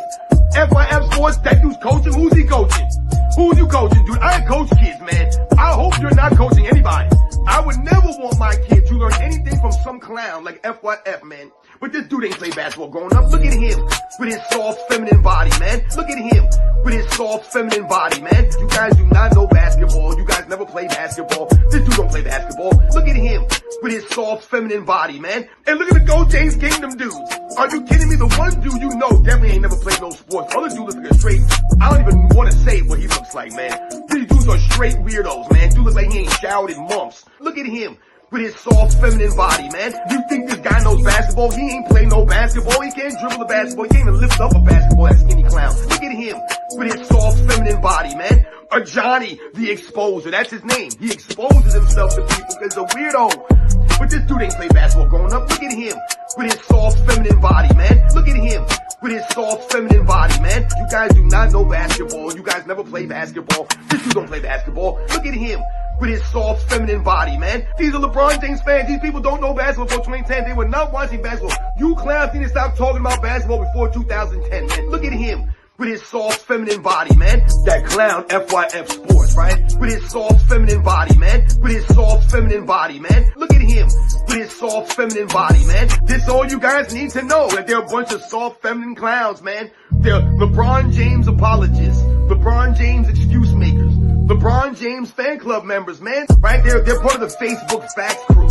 FYF Sports, that dude's coaching. Who's he coaching? Who's you coaching, dude? I coach kids, man. I hope you're not coaching anybody. I would never want my kid to learn anything from some clown like FYF, man. But this dude ain't played basketball growing up. Look at him with his soft feminine body, man. Look at him with his soft feminine body, man. You guys do not know basketball. You guys never play basketball. This dude don't play basketball. Look at him with his soft feminine body, man. And look at the GOAT James Kingdom dudes. Are you kidding me? The one dude you know definitely ain't never played no sports. The other dude looks like a straight, I don't even want to say what he looks like, man. These dudes are straight weirdos, man. Dude looks like he ain't showered in months. Look at him with his soft feminine body, man. You think this guy knows basketball? He ain't played no basketball. He can't dribble the basketball. He can't even lift up a basketball, that skinny clown. Look at him with his soft feminine body, man. Ajani, the exposer. That's his name. He exposes himself to people because he's a weirdo. But this dude ain't played basketball growing up. Look at him with his soft feminine body, man. Look at him with his soft feminine body, man. You guys do not know basketball. You guys never play basketball. This dude don't play basketball. Look at him with his soft feminine body, man. These are LeBron James fans. These people don't know basketball before 2010. They were not watching basketball. You clowns need to stop talking about basketball before 2010, man. Look at him with his soft feminine body, man. That clown, FYF Sports, right? With his soft feminine body, man. With his soft feminine body, man. Look at him with his soft feminine body, man. This all you guys need to know, that they're a bunch of soft feminine clowns, man. They're LeBron James apologists, LeBron James excuse makers, LeBron James fan club members, man. Right there, they're part of the Facebook facts crew.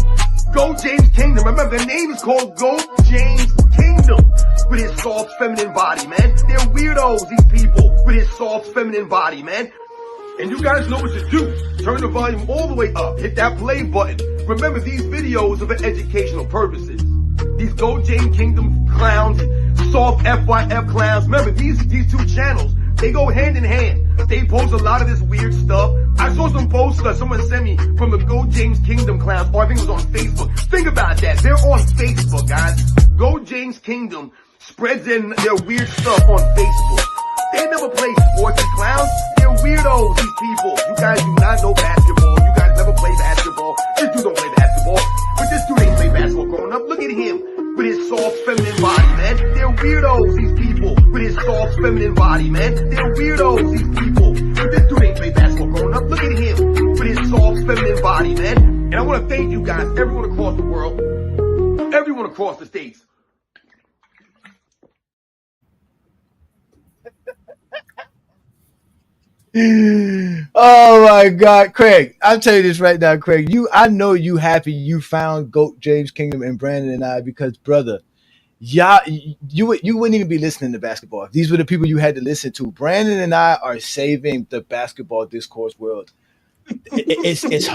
GOAT James Kingdom. Remember, their name is called GOAT James Kingdom. With his soft feminine body, man. They're weirdos, these people, with his soft feminine body, man. And you guys know what to do. Turn the volume all the way up. Hit that play button. Remember, these videos are for educational purposes. These GOAT James Kingdom clowns, soft FYF clowns. Remember, these two channels, they go hand in hand. They post a lot of this weird stuff. I saw some posts that someone sent me from the GOAT James Kingdom clowns, or I think it was on Facebook. Think about that. They're on Facebook, guys. GOAT James Kingdom spreads in their weird stuff on Facebook. They never play sports, these clowns. They're weirdos, these people. You guys do not know basketball. You guys never play basketball. This dude don't play basketball. But this dude ain't play basketball growing up. Look at him with his soft feminine body, man. They're weirdos, these people. With his soft feminine body, man. They're weirdos, these people. But this dude ain't play basketball growing up. Look at him with his soft feminine body, man. And I want to thank you guys, everyone across the world, everyone across the states. Oh my God, Craig! I'll tell you this right now, Craig. I know you happy you found GOAT James Kingdom and Brandon and I, because brother, you wouldn't even be listening to basketball if these were the people you had to listen to. Brandon and I are saving the basketball discourse world. It's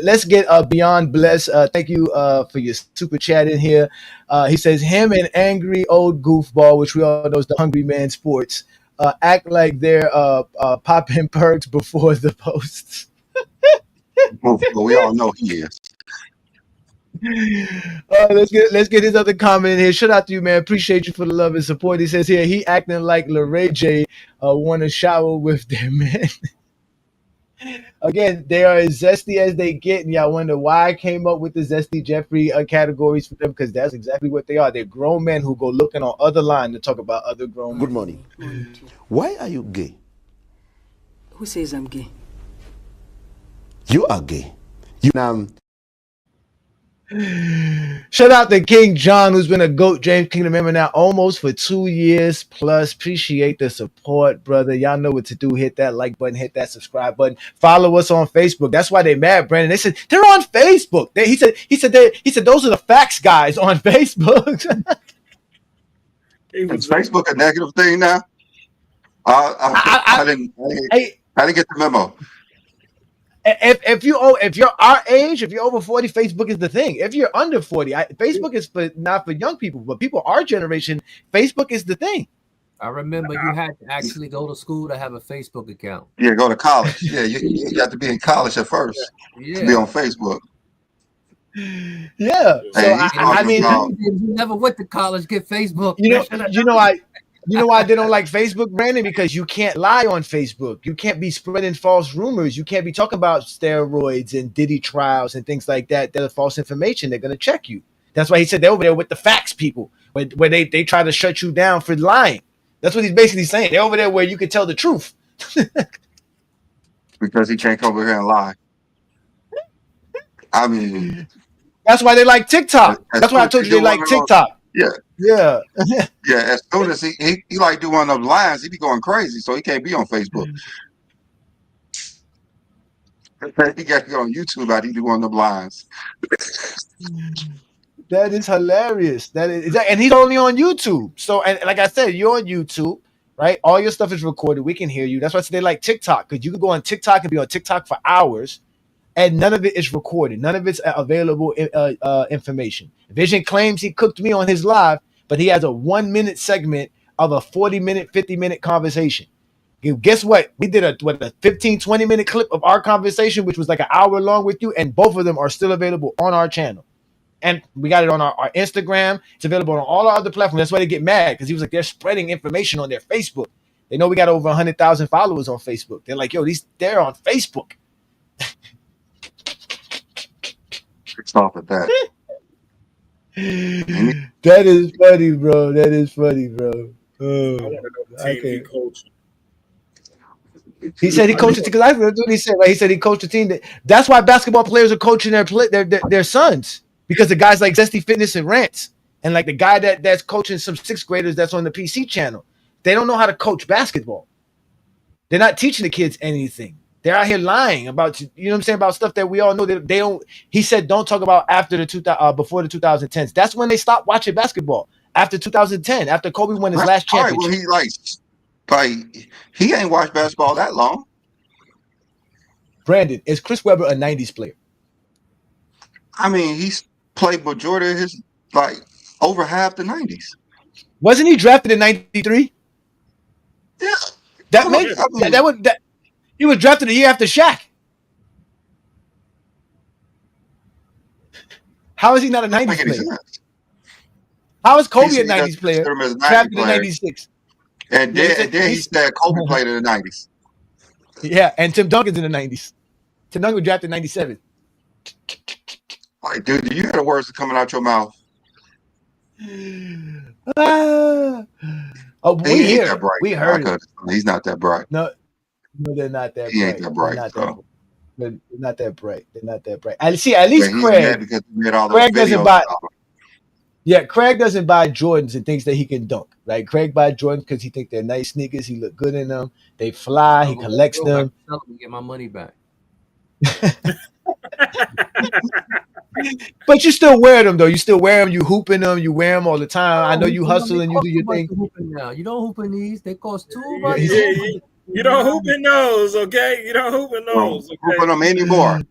let's get Beyond Bless. Thank you for your super chat in here. He says him and angry old goofball, which we all know is the Hungry Man Sports, act like they're popping perks before the posts. Well, we all know he is. Let's get his other comment in here. Shout out to you, man. Appreciate you for the love and support. He says here he acting like LeRae J want to shower with their men. Again, they are as zesty as they get, and y'all wonder why I came up with the Zesty Jeffrey categories for them, because that's exactly what they are. They're grown men who go looking on other line to talk about other grown men. Good morning. Why are you gay? Who says I'm gay? You are gay. Shout out to King John, who's been a GOAT James Kingdom member now almost for 2 years plus. Appreciate the support, brother. Y'all know what to do. Hit that like button, hit that subscribe button. Follow us on Facebook. That's why they mad, Brandon. They said they're on Facebook. He said those are the facts guys on Facebook. Is Facebook a negative thing now? I didn't get the memo. If you're our age, if you're over 40, Facebook is the thing. If you're under 40, Facebook is not for young people, but people our generation, Facebook is the thing. I remember you had to actually go to school to have a Facebook account. Yeah, go to college. Yeah, you got to be in college at first to be on Facebook. Yeah. So I mean, you never went to college, get Facebook. You know why they don't like Facebook, Brandon? Because you can't lie on Facebook. You can't be spreading false rumors. You can't be talking about steroids and Diddy trials and things like that. That are false information. They're going to check you. That's why he said they're over there with the facts people, where they try to shut you down for lying. That's what he's basically saying. They're over there where you can tell the truth. Because he can't come over here and lie. I mean, that's why they like TikTok. That's why I told you they like TikTok. Yeah. As soon as he like do one of those lines, he be going crazy, so he can't be on Facebook. He got to go on YouTube out. He do one of them lines. That is hilarious. And he's only on YouTube. So, and like I said, you're on YouTube, right? All your stuff is recorded. We can hear you. That's why I say they like TikTok, because you can go on TikTok and be on TikTok for hours, and none of it is recorded. None of it's available information. Vision claims he cooked me on his live, but he has a 1-minute segment of a 40-minute, 50-minute conversation. Guess what? We did a 15, 20-minute clip of our conversation, which was like an hour long with you, and both of them are still available on our channel. And we got it on our Instagram. It's available on all our other platforms. That's why they get mad, because he was like, they're spreading information on their Facebook. They know we got over 100,000 followers on Facebook. They're like, yo, they're on Facebook. Stop at that. That is funny, bro. That is funny, bro. Oh, I want to know the team he coached. He said he coached it because that's what he said. Right? He said he coached a team. That's why basketball players are coaching their sons, because the guys like Zesty Fitness and Rants, and like the guy that's coaching some 6th graders that's on the PC channel. They don't know how to coach basketball. They're not teaching the kids anything. They're out here lying about, you know what I'm saying, about stuff that we all know. They don't. He said don't talk about before the 2010s. That's when they stopped watching basketball. After 2010, after Kobe won his last championship. When he ain't watched basketball that long. Brandon, is Chris Webber a 90s player? I mean, he's played majority of his, over half the 90s. Wasn't he drafted in 93? Yeah. He was drafted a year after Shaq. How is he not a 90s player? How is Kobe a 90s player? Drafted in 96. And then he said Kobe played in the 90s. Yeah, and Tim Duncan's in the 90s. Tim Duncan was drafted in 97. Like, dude, do you hear the words coming out your mouth? We hear. We heard it. He's not that bright. No, they're not that bright. He ain't that bright. They're not that bright. They're not that bright. I see. At least Craig doesn't buy. Yeah, Craig doesn't buy Jordans and thinks that he can dunk. Right? Craig buys Jordans because he thinks they're nice sneakers. He look good in them. They fly. He collects them. Get my money back. But you still wear them though. You still wear them. You hooping them. You wear them all the time. I know you hustle and you do your thing. Now you don't hoop in these. They cost $2. You don't hoop in those, okay? You don't hoop in those. Okay? Hoop in them anymore.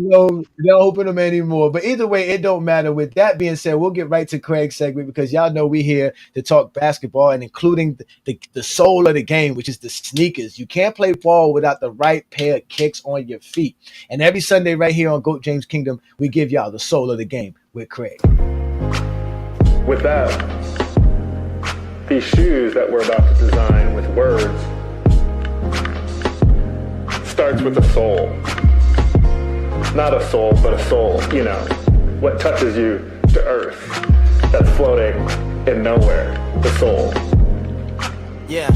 No, you don't hoop in them anymore. But either way, it don't matter. With that being said, we'll get right to Craig's segment, because y'all know we here to talk basketball, and including the soul of the game, which is the sneakers. You can't play ball without the right pair of kicks on your feet. And every Sunday right here on GOAT James Kingdom, we give y'all the soul of the game with Craig. With that, these shoes that we're about to design with words starts with a soul. Not a soul, but a soul, what touches you to earth, that's floating in nowhere, the soul. Yeah,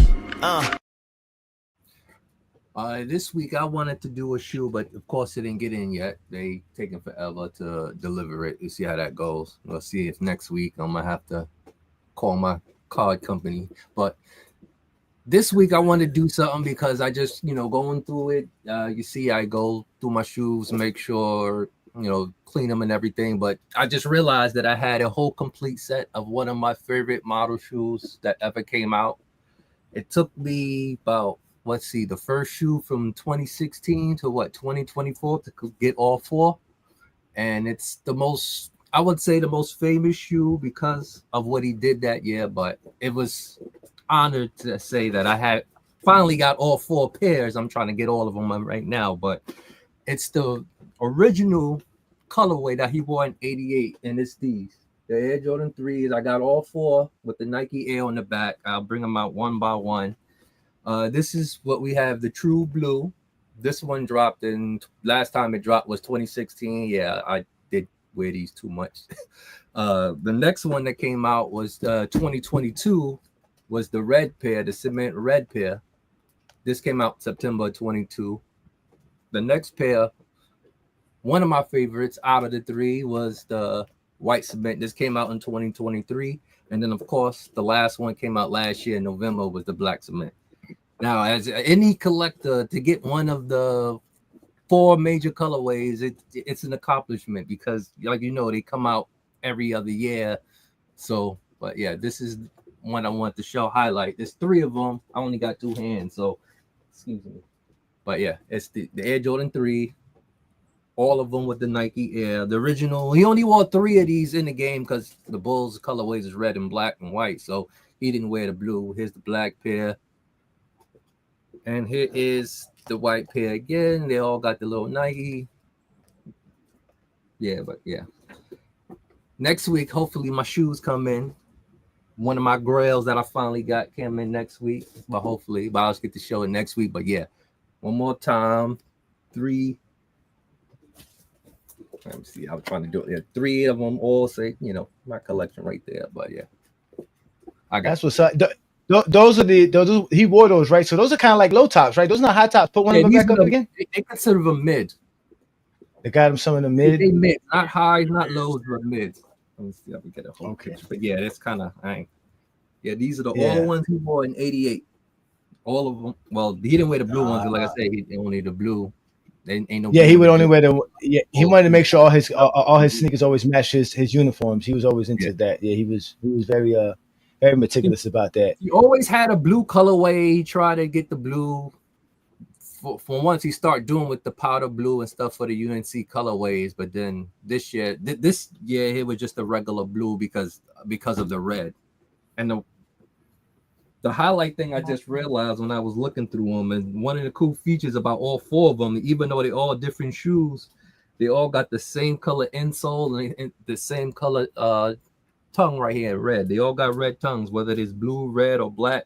This week I wanted to do a shoe, but of course it didn't get in yet. They taking forever to deliver it. You see how that goes. We'll see if next week I'm gonna have to call my card company. But this week I wanted to do something because I just, going through it. You see, I go through my shoes, make sure, clean them and everything. But I just realized that I had a whole complete set of one of my favorite model shoes that ever came out. It took me about, let's see, the first shoe from 2016 to 2024 to get all four. And it's the most, I would say, the most famous shoe because of what he did that year. But it was honored to say that I had finally got all four pairs. I'm trying to get all of them right now, but it's the original colorway that he wore in '88, and it's these. The Air Jordan 3s. I got all four with the Nike Air on the back. I'll bring them out one by one. This is what we have, the True Blue. This one dropped in, last time it dropped was 2016. Yeah, I did wear these too much. The next one that came out was 2022, was the red pair, the cement red pair. This came out September 22. The next pair, one of my favorites out of the three, was the white cement. This came out in 2023. And then, of course, the last one came out last year in November, was the black cement. Now, as any collector, to get one of the four major colorways, it's an accomplishment because, like they come out every other year. So, but yeah, this is one I want to show highlight. There's three of them. I only got two hands, so excuse me. But yeah, it's the Air Jordan 3, all of them with the Nike Air. The original, he only wore three of these in the game because the Bulls colorways is red and black and white, so he didn't wear the blue. Here's the black pair. And here is the white pair again. They all got the little Nike. Yeah, but yeah. Next week, hopefully my shoes come in. One of my grails that I finally got came in next week. But hopefully, but I'll just get to show it next week. But yeah, one more time. Three. Let me see. I was trying to do it. Yeah, three of them all say, my collection right there. But yeah. That's what's up. Those he wore those, right? So those are kind of like low tops, right? Those are not high tops. Put one of them back up again. They consider them mid. They got them some in the mid. They mid, not high, not lows, but mid. Let me see if we get a whole picture. But yeah, that's kind of yeah. These are all the ones he wore in '88. All of them. Well, he didn't wear the blue ones. Like I said, he only the blue. Ain't no. Yeah, he would only wear the. Yeah, he wanted to make sure all his sneakers always match his uniforms. He was always into that. Yeah, he was very very meticulous about that. He always had a blue colorway. He tried to get the blue. For once, he started doing with the powder blue and stuff for the UNC colorways. But then this year, it was just a regular blue because of the red. And the highlight thing I just realized when I was looking through them, and one of the cool features about all four of them, even though they're all different shoes, they all got the same color insole and the same color tongue right here, red. They all got red tongues, whether it is blue, red, or black.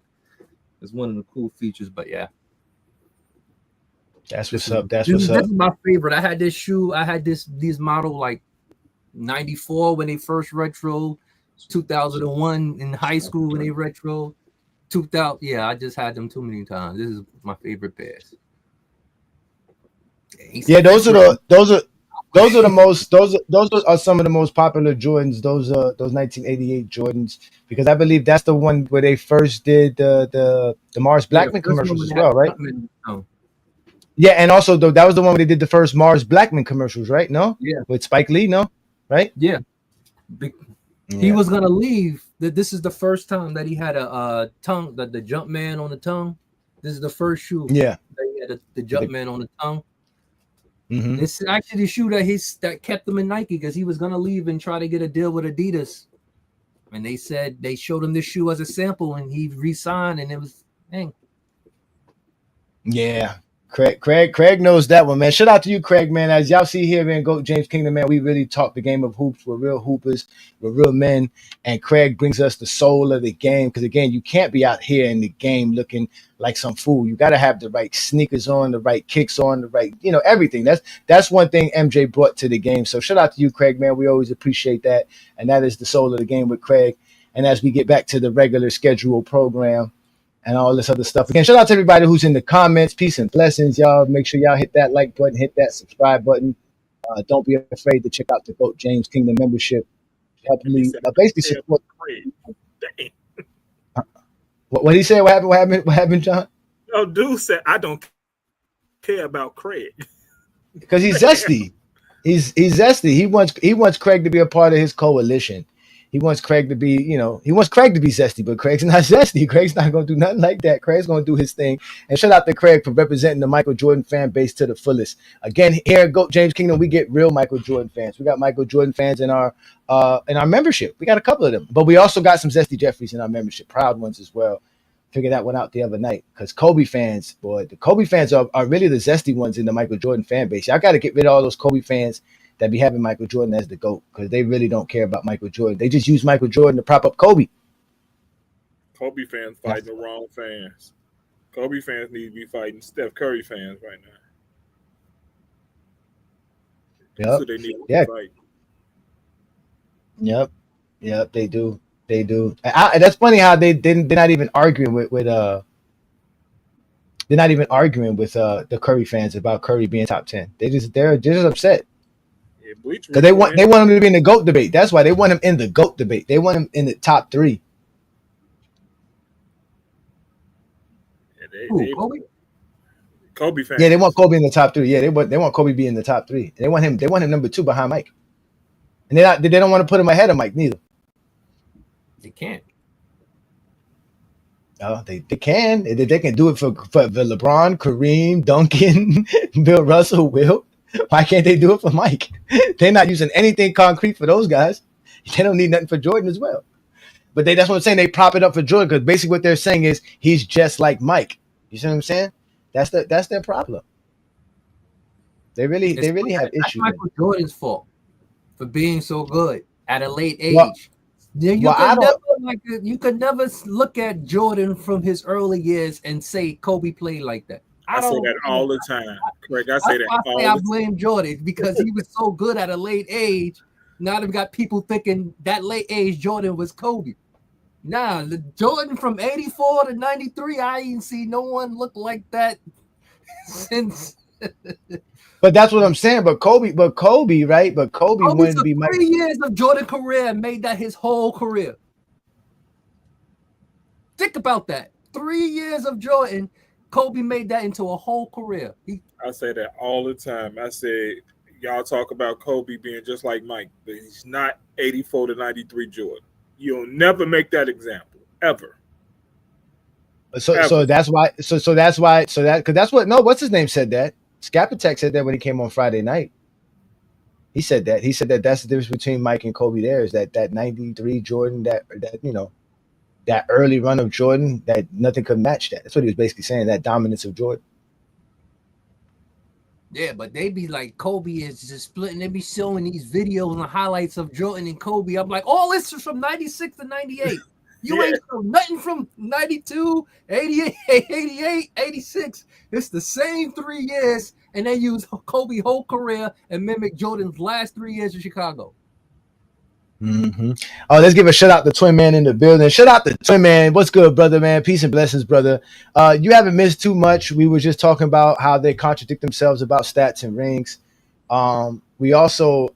It's one of the cool features, but yeah. That's what's up. This is my favorite. I had this shoe. I had these model like 94 when they first retro, 2001 in high school when they retro, 2000. Yeah, I just had them too many times. This is my favorite pairs. Yeah, those are the most. Those are some of the most popular Jordans. Those 1988 Jordans, because I believe that's the one where they first did the Mars Blackman commercials as well, right? Yeah, and also that was the one where they did the first Mars Blackman commercials, right? No, yeah, with Spike Lee, no, right? Yeah, he was gonna leave. This is the first time that he had a tongue, the jump man on the tongue. This is the first shoe. Yeah, that he had the jump man on the tongue. Mm-hmm. This is actually the shoe that kept him in Nike because he was gonna leave and try to get a deal with Adidas, and they said they showed him this shoe as a sample, and he re-signed, and it was dang. Yeah. Craig knows that one, man. Shout out to you, Craig, man. As y'all see here in GOAT James Kingdom, man, we really talk the game of hoops. We're real hoopers. We're real men. And Craig brings us the soul of the game. Because, again, you can't be out here in the game looking like some fool. You got to have the right sneakers on, the right kicks on, the right, everything. That's one thing MJ brought to the game. So shout out to you, Craig, man. We always appreciate that. And that is the soul of the game with Craig. And as we get back to the regular scheduled program, and all this other stuff. Again, shout out to everybody who's in the comments. Peace and blessings, y'all. Make sure y'all hit that like button, hit that subscribe button. Don't be afraid to check out the GOAT James Kingdom membership. Helping And he me said, basically "Tell support. Craig." Damn. What he said? What happened? What happened? What happened, John? No, dude said, I don't care about Craig. Because he's zesty. He's zesty. He wants Craig to be a part of his coalition. He wants Craig to be, he wants Craig to be zesty, but Craig's not zesty. Craig's not going to do nothing like that. Craig's going to do his thing. And shout out to Craig for representing the Michael Jordan fan base to the fullest. Again, here at GOAT James Kingdom, we get real Michael Jordan fans. We got Michael Jordan fans in our membership. We got a couple of them, but we also got some zesty Jeffries in our membership, proud ones as well. Figured that one out the other night because Kobe fans, boy, the Kobe fans are really the zesty ones in the Michael Jordan fan base. Y'all got to get rid of all those Kobe fans that be having Michael Jordan as the GOAT because they really don't care about Michael Jordan. They just use Michael Jordan to prop up Kobe. Kobe fans fighting the wrong fans. Kobe fans need to be fighting Steph Curry fans right now. Yep. So they need to fight. Yep. They do. And that's funny how they're not even arguing with they're not even arguing with the Curry fans about Curry being top 10. They're just upset. Yeah, because they want him to be in the GOAT debate. That's why they want him in the GOAT debate. They want him in the top 3. Yeah, Kobe fans. Yeah, they want Kobe in the top 3. Yeah, they want Kobe be in the top 3. They want him number 2 behind Mike. And they don't want to put him ahead of Mike neither. They can't. Oh, they can. They can do it for LeBron, Kareem, Duncan, Bill Russell, Will. Why can't they do it for Mike? They're not using anything concrete for those guys. They don't need nothing for Jordan as well. But that's what I'm saying. They prop it up for Jordan because basically what they're saying is he's just like Mike. You see what I'm saying? That's their problem. They really have issues. That's Michael Jordan's fault for being so good at a late age. Well, you could never look at Jordan from his early years and say Kobe played like that. I say that all the time. Craig, I say that all the time. I blame Jordan because he was so good at a late age. Now they've got people thinking that late age Jordan was Kobe. Nah, the Jordan from 84 to 93, I ain't see no one look like that since. But that's what I'm saying. But Kobe, right? But Kobe wouldn't be Mike. 3 years of Jordan career and made that his whole career. Think about that. 3 years of Jordan, Kobe made that into a whole career. I say that all the time. I say y'all talk about Kobe being just like Mike, but he's not 84 to 93 Jordan. You'll never make that example ever. So that's why. What's his name said that. Skapatek said that when he came on Friday night. He said that. He said that that's the difference between Mike and Kobe. There is that 93 Jordan, that early run of Jordan, that nothing could match that. That's what he was basically saying. That dominance of Jordan. Yeah, but they be like Kobe is just splitting. They be showing these videos and highlights of Jordan and Kobe. I'm like, all this is from 96 to 98. You ain't shown nothing from 92, 88, 88, 86. It's the same 3 years, and they use Kobe's whole career and mimic Jordan's last 3 years in Chicago. Mm-hmm. Oh, let's give a shout out to Twin Man in the building. Shout out to Twin Man. What's good, brother, man? Peace and blessings, brother. You haven't missed too much. We were just talking about how they contradict themselves about stats and rings. We also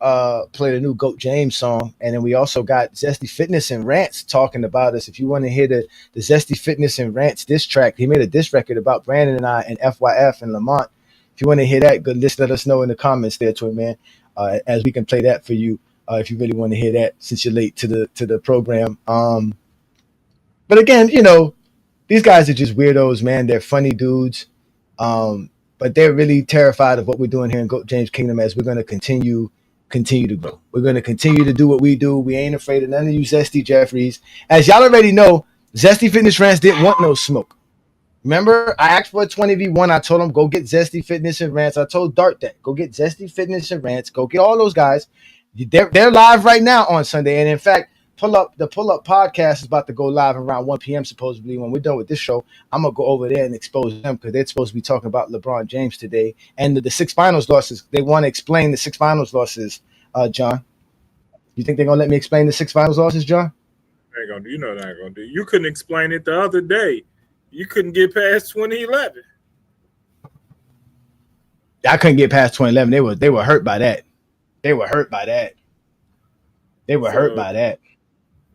played a new GOAT James song, and then we also got Zesty Fitness and Rants talking about us. If you want to hear the Zesty Fitness and Rants diss track, he made a diss record about Brandon and I and FYF and Lamont. If you want to hear that, good, let us know in the comments there, Twin Man, as we can play that for you. If you really want to hear that, since you're late to the program. But again, these guys are just weirdos, man. They're funny dudes, but they're really terrified of what we're doing here in GOAT James Kingdom as we're going to continue to grow. We're going to continue to do what we do. We ain't afraid of none of you Zesty Jeffries. As y'all already know, Zesty Fitness Rants didn't want no smoke. Remember, I asked for a 20v1. I told them, go get Zesty Fitness and Rants. I told Dart that. Go get Zesty Fitness and Rants. Go get all those guys. They're live right now on Sunday, and in fact, the Pull Up podcast is about to go live around 1 p.m. supposedly. When we're done with this show, I'm gonna go over there and expose them because they're supposed to be talking about LeBron James today and the 6 finals losses. They want to explain the 6 finals losses. John, you think they're gonna let me explain the 6 finals losses, John? They ain't gonna do. You know they're not gonna do. You couldn't explain it the other day. You couldn't get past 2011. I couldn't get past 2011. They were hurt by that. They were hurt by that.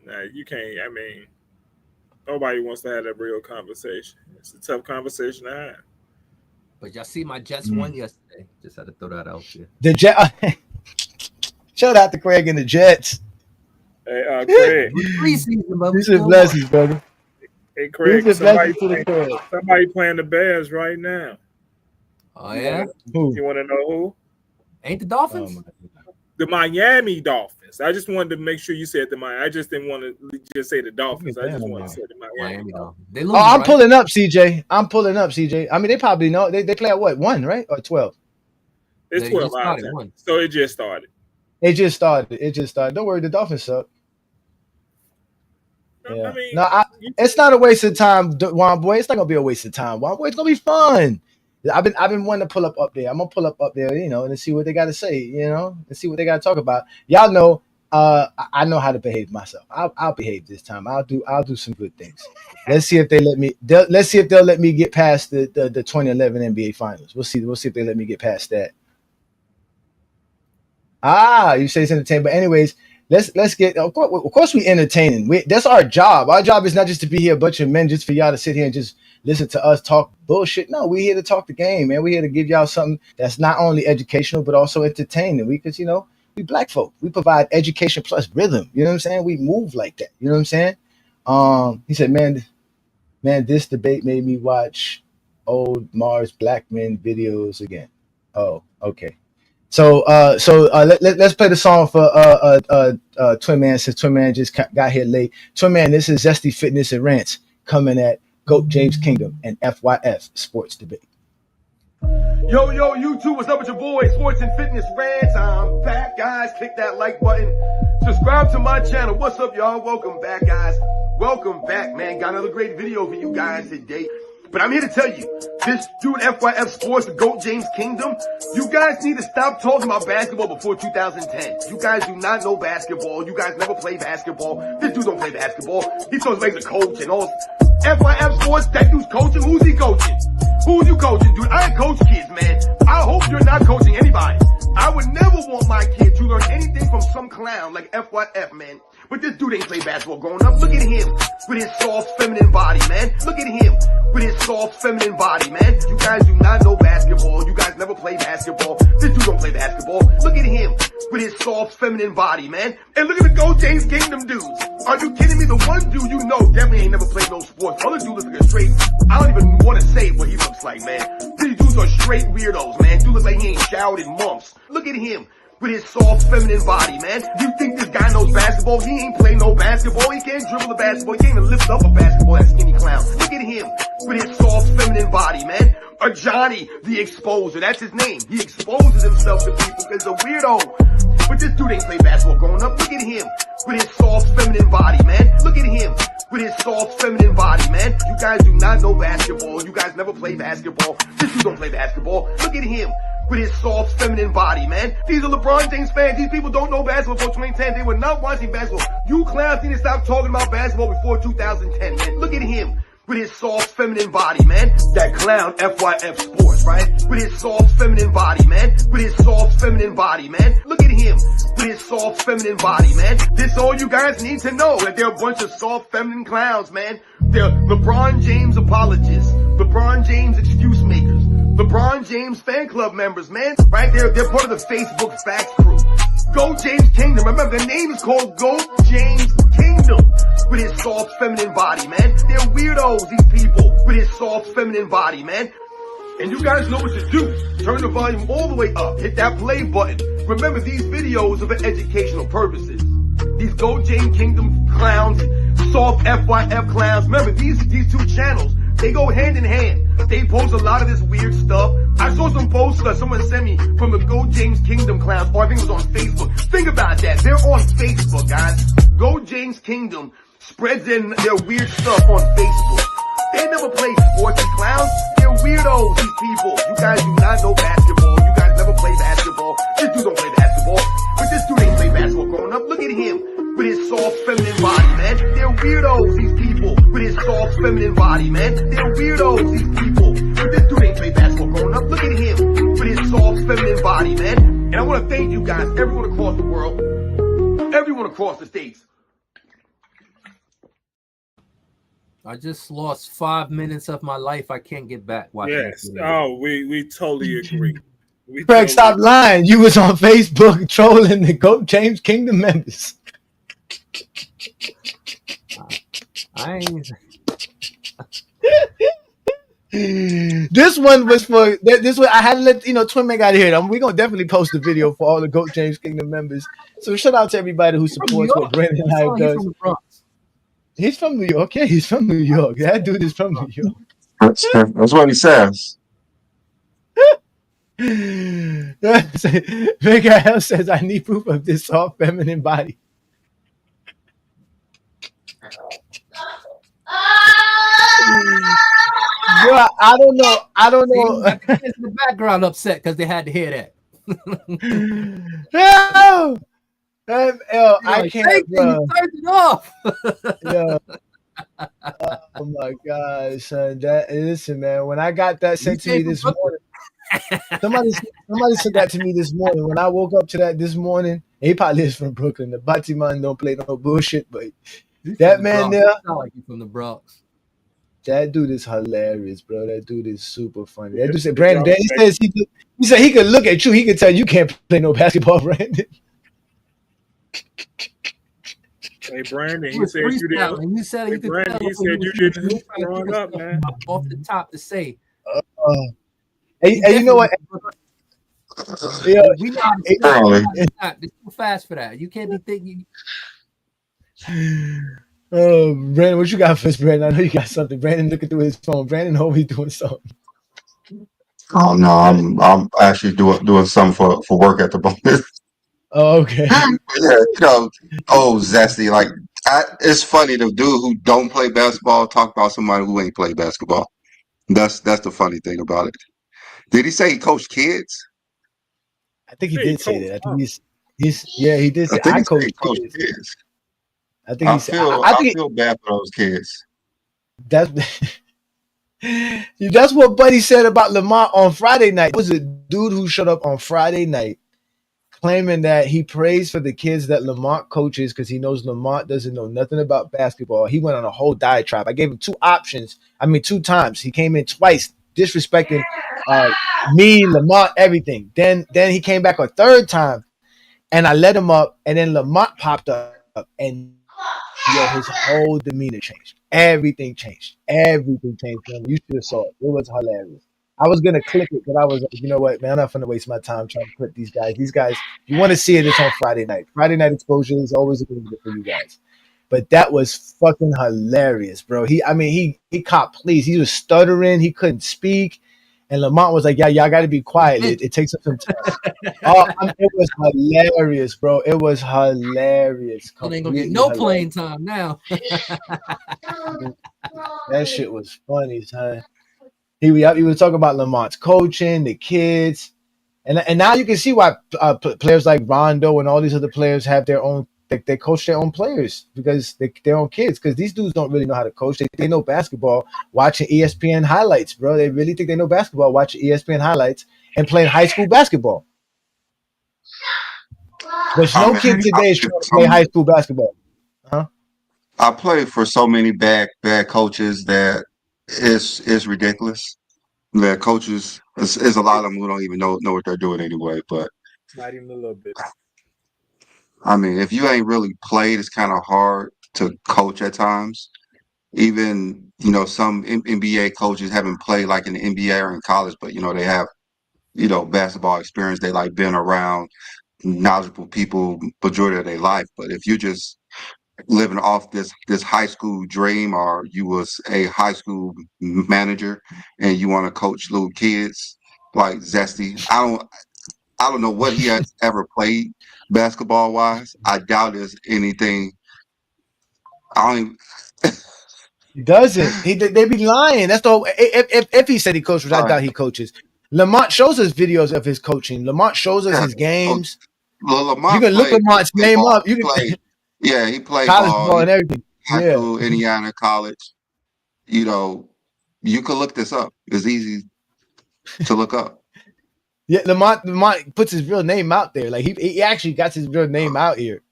Nah, you can't. I mean, nobody wants to have that real conversation. It's a tough conversation to have. But y'all see my Jets won yesterday. Just had to throw that out there. The Jet. Shout out to Craig and the Jets. Hey, Craig. Preseason, but These are blessings, brother. Hey, Craig. These are blessings to the Craig. Somebody playing the Bears right now. Oh yeah. You want to know who? Ain't the Dolphins? The Miami Dolphins. I just wanted to make sure you said the Miami. I just didn't want to just say the Dolphins. I just wanted to say the Miami Dolphins. They lose, I'm right? pulling up, CJ. I mean, they probably know. They play at what, 1, right? Or 12? It's 12 hours. So it just started. It just started. Don't worry, the Dolphins suck. Yeah. I mean, it's not a waste of time, Juan Boy. It's not gonna be a waste of time. Juan Boy, it's gonna be fun. I've been wanting to pull up there. I'm gonna pull up there, and see what they got to say, and see what they got to talk about. Y'all know, I know how to behave myself. I'll behave this time. I'll do some good things. Let's see if they let me. Let's see if they'll let me get past the 2011 NBA Finals. We'll see if they let me get past that. You say it's entertaining, but anyways. Let's get. Of course, we entertaining. That's our job. Our job is not just to be here a bunch of men just for y'all to sit here and just listen to us talk bullshit. No, we're here to talk the game, man. We're here to give y'all something that's not only educational but also entertaining. Because we black folk. We provide education plus rhythm. You know what I'm saying? We move like that. You know what I'm saying? He said, man, this debate made me watch old Mars Black Men videos again. Oh, okay. So let's play the song for Twin Man, since Twin Man just got here late. Twin Man, this is Zesty Fitness and Rants coming at GOAT James Kingdom and FYF Sports Debate. Yo, YouTube, what's up with your boy? Sports and Fitness Rants. I'm back, guys. Click that like button. Subscribe to my channel. What's up, y'all? Welcome back, guys. Welcome back, man. Got another great video for you guys today. But I'm here to tell you, this dude FYF Sports, the GOAT James Kingdom, you guys need to stop talking about basketball before 2010. You guys do not know basketball. You guys never play basketball. This dude don't play basketball. He throws like a coach and all. FYF Sports, that dude's coaching. Who's he coaching? Who's you coaching, dude? I ain't coach kids, man. I hope you're not coaching anybody. I would never want my kid to learn anything from some clown like FYF, man. But this dude ain't played basketball growing up. Look at him with his soft feminine body, man. Look at him with his soft feminine body, man. You guys do not know basketball. You guys never play basketball. This dude don't play basketball. Look at him with his soft feminine body, man. And look at the GOAT James Kingdom dudes. Are you kidding me? The one dude you know definitely ain't never played no sports. Other dude looks like a straight, I don't even want to say what he looks like, man. These dudes are straight weirdos, man. Dude looks like he ain't showered in months. Look at him with his soft feminine body, man. You think this guy knows basketball? He ain't play no basketball. He can't dribble the basketball. He can't even lift up a basketball, that skinny clown. Look at him with his soft feminine body, man. Ajani, the exposer. That's his name. He exposes himself to people because he's a weirdo. But this dude ain't played basketball growing up. Look at him with his soft feminine body, man. Look at him with his soft feminine body, man. You guys do not know basketball. You guys never play basketball. This dude don't play basketball. Look at him with his soft feminine body, man. These are LeBron James fans. These people don't know basketball before 2010. They were not watching basketball. You clowns need to stop talking about basketball before 2010, man. Look at him with his soft feminine body, man. That clown FYF Sports, right? With his soft feminine body, man. With his soft feminine body, man. Look at him with his soft feminine body, man. This all you guys need to know, that they're a bunch of soft feminine clowns, man. They're LeBron James apologists, LeBron James excuse makers, LeBron James fan club members, man. Right there, they're part of the Facebook Facts crew. GOAT James Kingdom. Remember, the name is called GOAT James Kingdom. With his soft feminine body, man. They're weirdos, these people, with his soft feminine body, man. And you guys know what to do. Turn the volume all the way up. Hit that play button. Remember, these videos are for educational purposes. These GOAT James Kingdom clowns, soft FYF clowns. Remember, these two channels, they go hand in hand. They post a lot of this weird stuff. I saw some posts that someone sent me from the GOAT James Kingdom clowns, or I think it was on Facebook. Think about that. They're on Facebook, guys. GOAT James Kingdom spreads in their weird stuff on Facebook. They never play sports, these clowns. They're weirdos, these people. You guys do not know basketball. You guys never play basketball. This dude don't play basketball. But this dude ain't play basketball growing up. Look at him with his soft feminine body, man. They're weirdos, these people, with his soft feminine body, man. They're weirdos, these people. This dude ain't played basketball growing up. Look at him with his soft, feminine body, man. And I want to thank you guys, everyone across the world, everyone across the states. I just lost 5 minutes of my life. I can't get back watching Yes. this video. Oh, we totally agree. Craig, stop lying. You was on Facebook trolling the GOAT James Kingdom members. I ain't. This one was for this one. I had to let Twin Meg out of here. We're gonna definitely post the video for all the GOAT James Kingdom members. So shout out to everybody who supports what Brandon Hype does. From the Bronx. He's from New York. Yeah, he's from New York. That dude is from New York. That's what he says. Miguel says, I need proof of this soft feminine body. Bro, I don't know. In the background upset because they had to hear that. No! I can't, bro. Turn it off. Yeah. Oh my God, son. Listen, man. When I got that sent to me this morning, somebody sent that to me this morning. When I woke up to that this morning, he probably is from Brooklyn. The Batiman don't play no bullshit, but that man there, sound like he's from the Bronx. that dude is hilarious, bro. That dude is super funny. That dude said, Brandon, he says he said he could look at you. He could tell you can't play no basketball, Brandon. Hey, Brandon, he said you didn't. You said you Brandon, he said you didn't hoop growing up, man. Off the top to say. Hey, you know what? Yeah, we know how to stop. It's too fast for that. You can't be thinking. Oh, Brandon, what you got for us, Brandon? I know you got something. Brandon looking through his phone. Brandon always doing something. Oh no, I'm actually doing something for work at the moment. Oh, okay. Yeah, zesty. Like it's funny the dude who don't play basketball talk about somebody who ain't played basketball. That's the funny thing about it. Did he say he coached kids? I think he did say that. I think he did say I coach kids. I think he said I feel bad for those kids. That's what Buddy said about Lamont on Friday night. It was a dude who showed up on Friday night claiming that he prays for the kids that Lamont coaches because he knows Lamont doesn't know nothing about basketball. He went on a whole diatribe. I gave him two times. He came in twice disrespecting me, Lamont, everything. Then he came back a third time and I let him up and then Lamont popped up and his whole demeanor changed. Everything changed. Everything changed. Man. You should have saw it. It was hilarious. I was gonna click it, but I was like, you know what, man, I'm not gonna waste my time trying to clip these guys. These guys, you want to see it, it's on Friday night. Friday night exposure is always a good for you guys. But that was fucking hilarious, bro. He copped please. He was stuttering, he couldn't speak. And Lamont was like, yeah, y'all got to be quiet. It takes up some time. It was hilarious, bro. It was hilarious. You ain't gonna get no playing time now. That shit was funny, son. He was talking about Lamont's coaching, the kids, and now you can see why players like Rondo and all these other players have their own. They coach their own players because their own kids. Because these dudes don't really know how to coach. They know basketball watching ESPN highlights, bro. They really think they know basketball watching ESPN highlights and playing high school basketball. There's no kid today is trying to play high school basketball. Huh? I played for so many bad coaches that it's ridiculous. The coaches, there's a lot of them who don't even know what they're doing anyway. But not even a little bit. I mean, if you ain't really played, it's kind of hard to coach at times. Even some NBA coaches haven't played like in the NBA or in college, but they have basketball experience. They like been around knowledgeable people majority of their life. But if you just living off this high school dream, or you was a high school manager and you want to coach little kids like Zesty, I don't know what he has ever played basketball wise. I doubt there's anything. I don't even. He doesn't. They be lying. That's the whole. If he said he coaches, I doubt he coaches. Lamont shows us videos of his coaching. Lamont shows us his games. Well, Lamont you can look Lamont's name ball. up. You can play. Yeah, he played college ball and everything. High school, Indiana college. You could look this up. It's easy to look up. Yeah, Lamont puts his real name out there. Like he actually got his real name out here.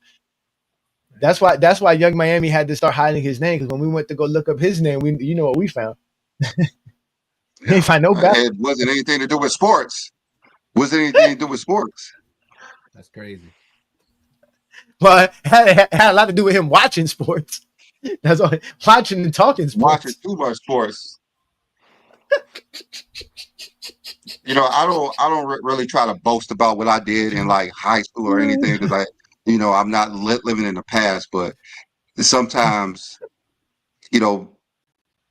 That's why Young Miami had to start hiding his name, because when we went to go look up his name, you know what we found. We ain't find no basketball. It wasn't anything to do with sports. Wasn't anything to do with sports. That's crazy. But it had a lot to do with him watching sports. That's all. Watching and talking sports. Watching too much sports. I don't really try to boast about what I did in like high school or anything, because I'm not living in the past. But sometimes,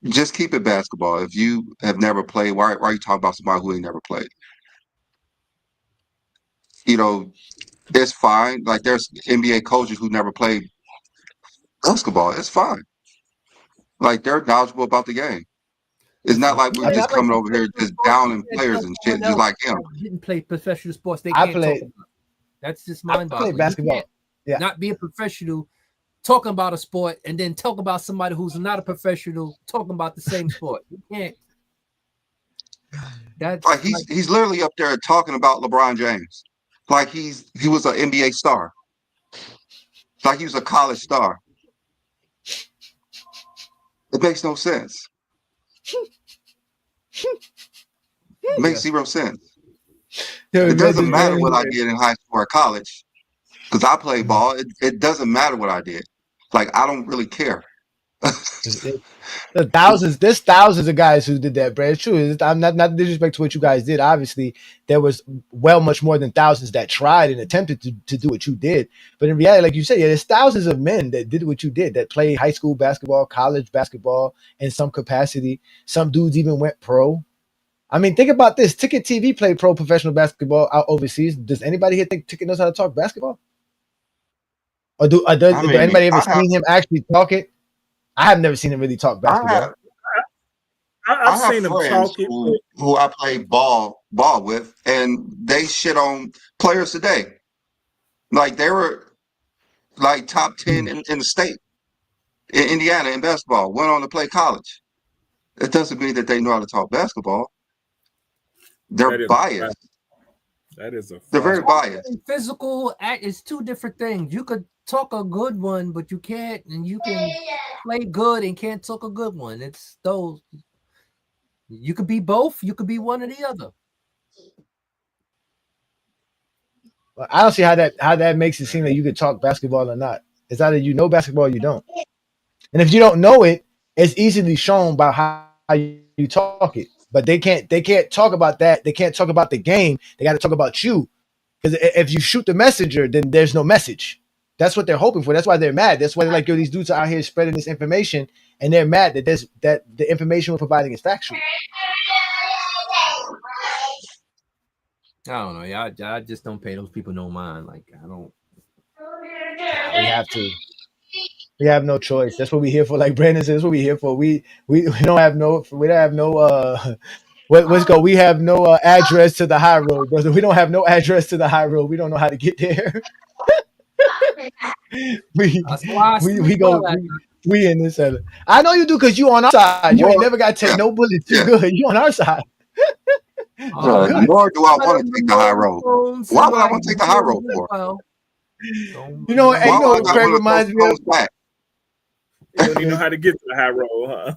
just keep it basketball. If you have never played, why are you talking about somebody who ain't never played? It's fine. Like there's NBA coaches who never played basketball. It's fine. Like they're knowledgeable about the game. It's not like we're just coming over here just downing players and shit, just like him. Didn't play professional sports. They can't talk about it. That's just mind-boggling. I played basketball. Yeah. Not be a professional, talking about a sport, and then talk about somebody who's not a professional talking about the same sport. You can't. That's like he's literally up there talking about LeBron James, like he was an NBA star, like he was a college star. It makes no sense. It makes zero sense. It doesn't matter what I did in high school or college, because I played ball. It doesn't matter what I did. Like I don't really care. There's thousands of guys who did that, bro. It's true. I'm not disrespect to what you guys did. Obviously, there was much more than thousands that tried and attempted to do what you did. But in reality, like you said, there's thousands of men that did what you did, that played high school basketball, college basketball in some capacity. Some dudes even went pro. I mean, think about this. Ticket TV played pro professional basketball out overseas. Does anybody here think Ticket knows how to talk basketball? Or does anybody ever seen him actually talk it? I have never seen him really talk basketball. I've seen him talk it. Who I played ball with, and they shit on players today. Like they were like top 10 in the state in Indiana in basketball. Went on to play college. It doesn't mean that they know how to talk basketball. They're biased. That is a fact. They're very biased. Physical act is two different things. You could talk a good one, but you can't, and you can play good and can't talk a good one. It's those. You could be both. You could be one or the other. I don't see how that makes it seem that you could talk basketball or not. It's either you know basketball or you don't. And if you don't know it, it's easily shown by how you talk it. But they can't talk about that. They can't talk about the game. They got to talk about you. Because if you shoot the messenger, then there's no message. That's what they're hoping for. That's why they're mad. That's why they're like, yo, these dudes are out here spreading this information, and they're mad that the information we're providing is factual. I don't know. Yeah, I just don't pay those people no mind. Like I don't. We have to. We have no choice. That's what we're here for. Like Brandon says, that's what we're here for. We don't have no. We don't have no. Let's go. We have no address to the high road, brother. We don't have no address to the high road. We don't know how to get there. we in this other. I know you do, because you on our side. You ain't never got to take no bullets. You good. You on our side. Nor do I want to take the high road. Why would I want to take the high road for? You know what Craig reminds me of? You don't even know how to get to the high road, huh?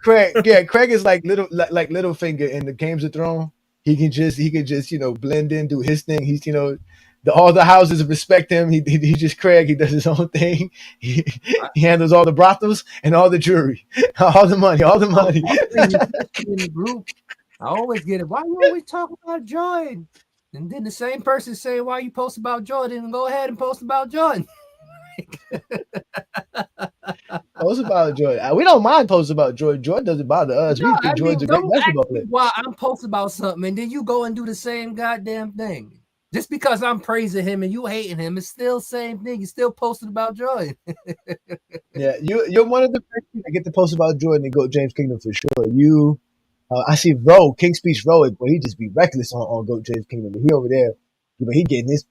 Craig is like Littlefinger in the Games of Thrones. He can just blend in, do his thing. He's all the houses respect him. He just Craig. He does his own thing. He handles all the brothels and all the jewelry, all the money. In the group, I always get it. Why you always talk about Jordan? And then the same person say, "Why you post about Jordan?" And go ahead and post about Jordan. Post about Jordan. We don't mind posts about Jordan. Jordan doesn't bother us. We think Jordan's a great basketball player. Why I'm posting about something and then you go and do the same goddamn thing. Just because I'm praising him and you hating him, it's still the same thing. You still posting about Jordan. Yeah, you're one of the first people that get to post about Jordan and go James Kingdom for sure. I see King Speech Rowe, but he just be reckless on Goat James Kingdom. He over there, he getting his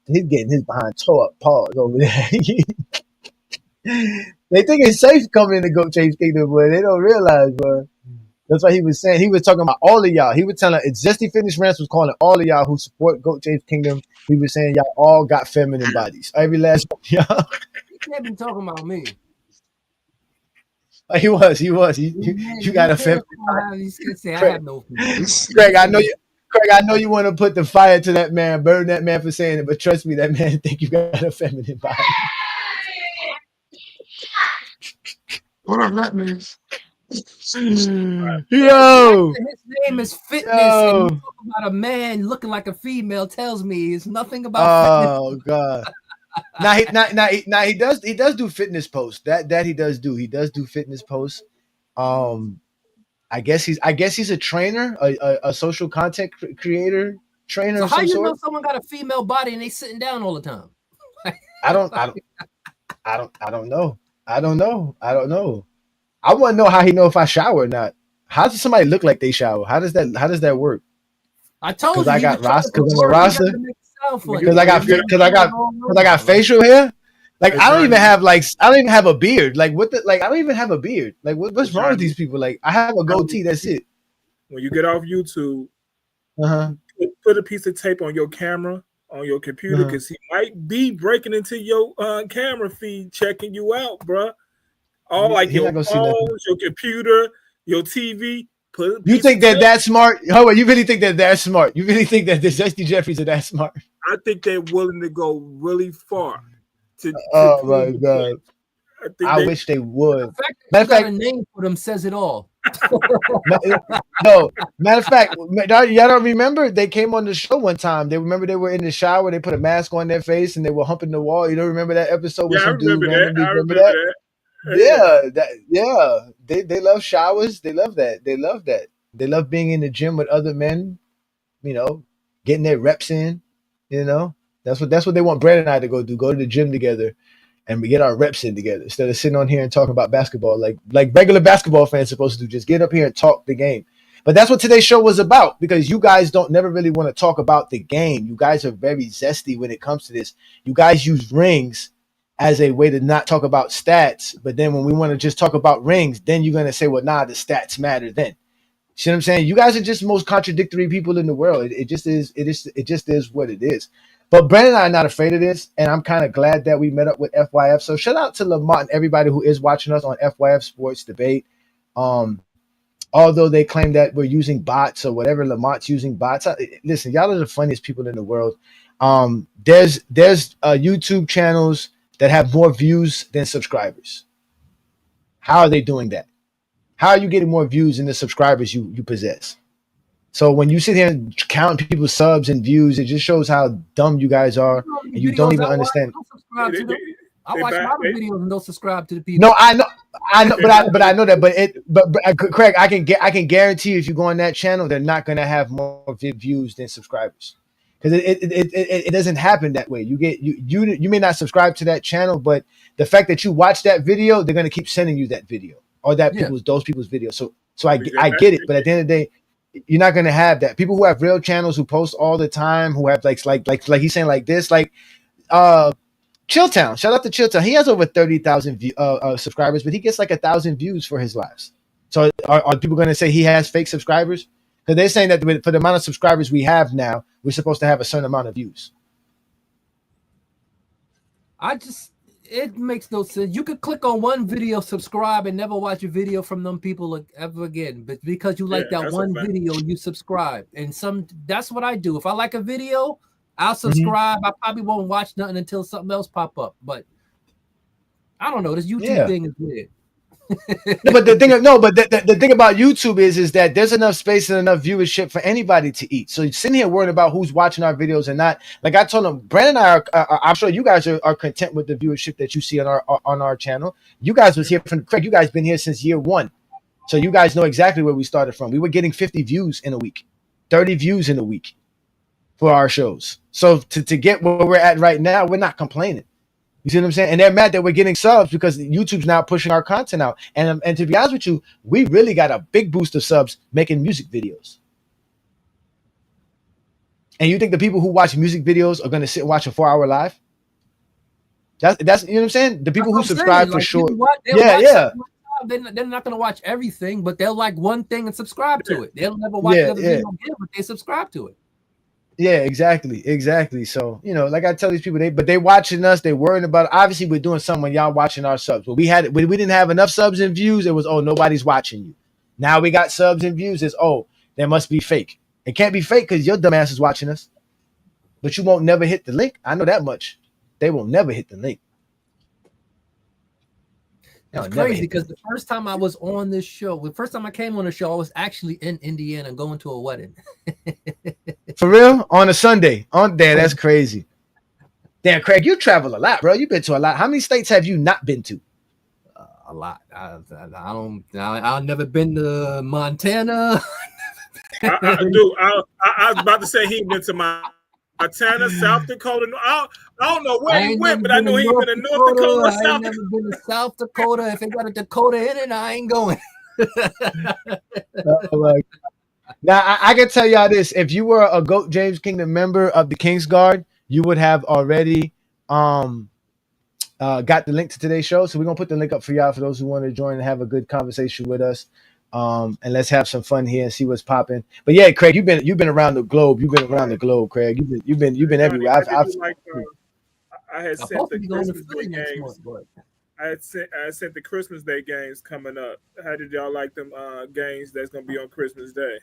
behind toe up paws over there. They think it's safe coming in the Goat James Kingdom, but they don't realize, bro. That's what he was saying. He was talking about all of y'all. He was telling Zesty Fitness Rants was calling all of y'all who support Goat James Kingdom. He was saying y'all all got feminine bodies. Every last one of y'all. He can't be talking about me. He was. You got a feminine. He can say I Craig, have no feelings. Craig, I know you. Craig, I know you want to put the fire to that man, burn that man for saying it, but trust me, that man think you got a feminine body. What up, that means? Yo, His name is Fitness, and you yo. talk about a man looking like a female tells me it's nothing about fitness. Oh God. Now he does do fitness posts. That he does do. He does do fitness posts. I guess he's a trainer, a social content creator, trainer So of how some you know sort. someone got a female body and they sitting down all the time? I don't know. I don't know. I want to know how he know if I shower or not. How does somebody look like they shower? How does that work? I told Because you I he was got trying roster. to put Because I'm a words roster. together to make it sound funny. Because I got facial hair. Like I don't even have a beard. Like what the like I don't even have a beard. Like what's wrong with these people? Like I have a goatee. That's it. When you get off YouTube, put a piece of tape on your camera on your computer because he might be breaking into your camera feed, checking you out, bruh. All like your phones, your computer, your TV. You think they're that smart? Hold on, you really think they're that smart? You really think that the Zesty Jeffries are that smart? I think they're willing to go really far. Oh my God! I wish they would. The fact that you got a name for them says it all. No, matter of fact, y'all don't remember? They came on the show one time. They were in the shower. They put a mask on their face and they were humping the wall. You don't remember that episode with some dude randomly? Remember that? Yeah. They love showers. They love that. They love being in the gym with other men. You know, getting their reps in. You know, that's what they want Brad and I to go do. Go to the gym together. And we get our reps in together instead of sitting on here and talking about basketball like regular basketball fans supposed to do. Just get up here and talk the game. But that's what today's show was about because you guys don't never really want to talk about the game. You guys are very zesty when it comes to this. You guys use rings as a way to not talk about stats. But then when we want to just talk about rings, then you're going to say, well, nah, the stats matter then. See what I'm saying? You guys are just the most contradictory people in the world. It just is what it is. But Brandon and I are not afraid of this, and I'm kind of glad that we met up with FYF. So shout out to Lamont and everybody who is watching us on FYF Sports Debate. Although they claim that we're using bots or whatever, Lamont's using bots. Listen, y'all are the funniest people in the world. There's YouTube channels that have more views than subscribers. How are they doing that? How are you getting more views than the subscribers you possess? So when you sit here and count people's subs and views, it just shows how dumb you guys are, and you don't even understand. I watch a lot of videos and don't subscribe to the people. No, I know, but I know that. But Craig, I can guarantee if you go on that channel, they're not going to have more views than subscribers, because it doesn't happen that way. You may not subscribe to that channel, but the fact that you watch that video, they're going to keep sending you that video or those people's videos. So I get it, but at the end of the day, you're not going to have that. People who have real channels who post all the time, who have like he's saying like this, like Chilltown. Shout out to Chilltown. He has over 30,000 subscribers, but he gets like 1,000 views for his lives. So are people going to say he has fake subscribers? Because they're saying that for the amount of subscribers we have now, we're supposed to have a certain amount of views. It makes no sense. You could click on one video, subscribe, and never watch a video from them people ever again. But because you like that one video, you subscribe. And that's what I do. If I like a video, I'll subscribe. I probably won't watch nothing until something else pop up. But I don't know. This YouTube thing is weird. But the thing about YouTube is that there's enough space and enough viewership for anybody to eat. So you're sitting here worrying about who's watching our videos and not. Like I told them, Brandon and I are I'm sure you guys are content with the viewership that you see on our channel. You guys was here from Craig. You guys been here since year one, so you guys know exactly where we started from. We were getting 50 views in a week, 30 views in a week for our shows. So to get where we're at right now, we're not complaining. You see what I'm saying? And they're mad that we're getting subs because YouTube's now pushing our content out. And to be honest with you, we really got a big boost of subs making music videos. And you think the people who watch music videos are going to sit and watch a 4-hour live? That's you know what I'm saying? The people who subscribe for sure. they're not going to watch everything, but they'll like one thing and subscribe to it. They'll never watch another video again, but they subscribe to it. Yeah, exactly. So, like I tell these people, they watching us, they worrying about it. Obviously, we're doing something when y'all watching our subs. But we didn't have enough subs and views. It was, nobody's watching you. Now we got subs and views. It's, that must be fake. It can't be fake because your dumb ass is watching us. But you won't never hit the link. I know that much. They will never hit the link. It's crazy because the first time I was on this show, the first time I came on the show, I was actually in Indiana going to a wedding. For real? On a Sunday? On there, that's crazy. Damn, Craig, you travel a lot, bro. You've been to a lot. How many states have you not been to? A lot. I've never been to Montana. I was about to say he'd been to Montana, South Dakota. I don't know where he went, but I know he's been to North Dakota. I ain't never been to South Dakota. If it got a Dakota in it, I ain't going. Now, I can tell y'all this. If you were a GOAT James Kingdom member of the King's Guard, you would have already got the link to today's show. So we're going to put the link up for y'all for those who want to join and have a good conversation with us. And let's have some fun here and see what's popping. But yeah, Craig, you've been around the globe. You've been around the globe, Craig. You've been everywhere. I had sent the Christmas Day games. I sent the Christmas Day games coming up. How did y'all like them games that's gonna be on Christmas Day?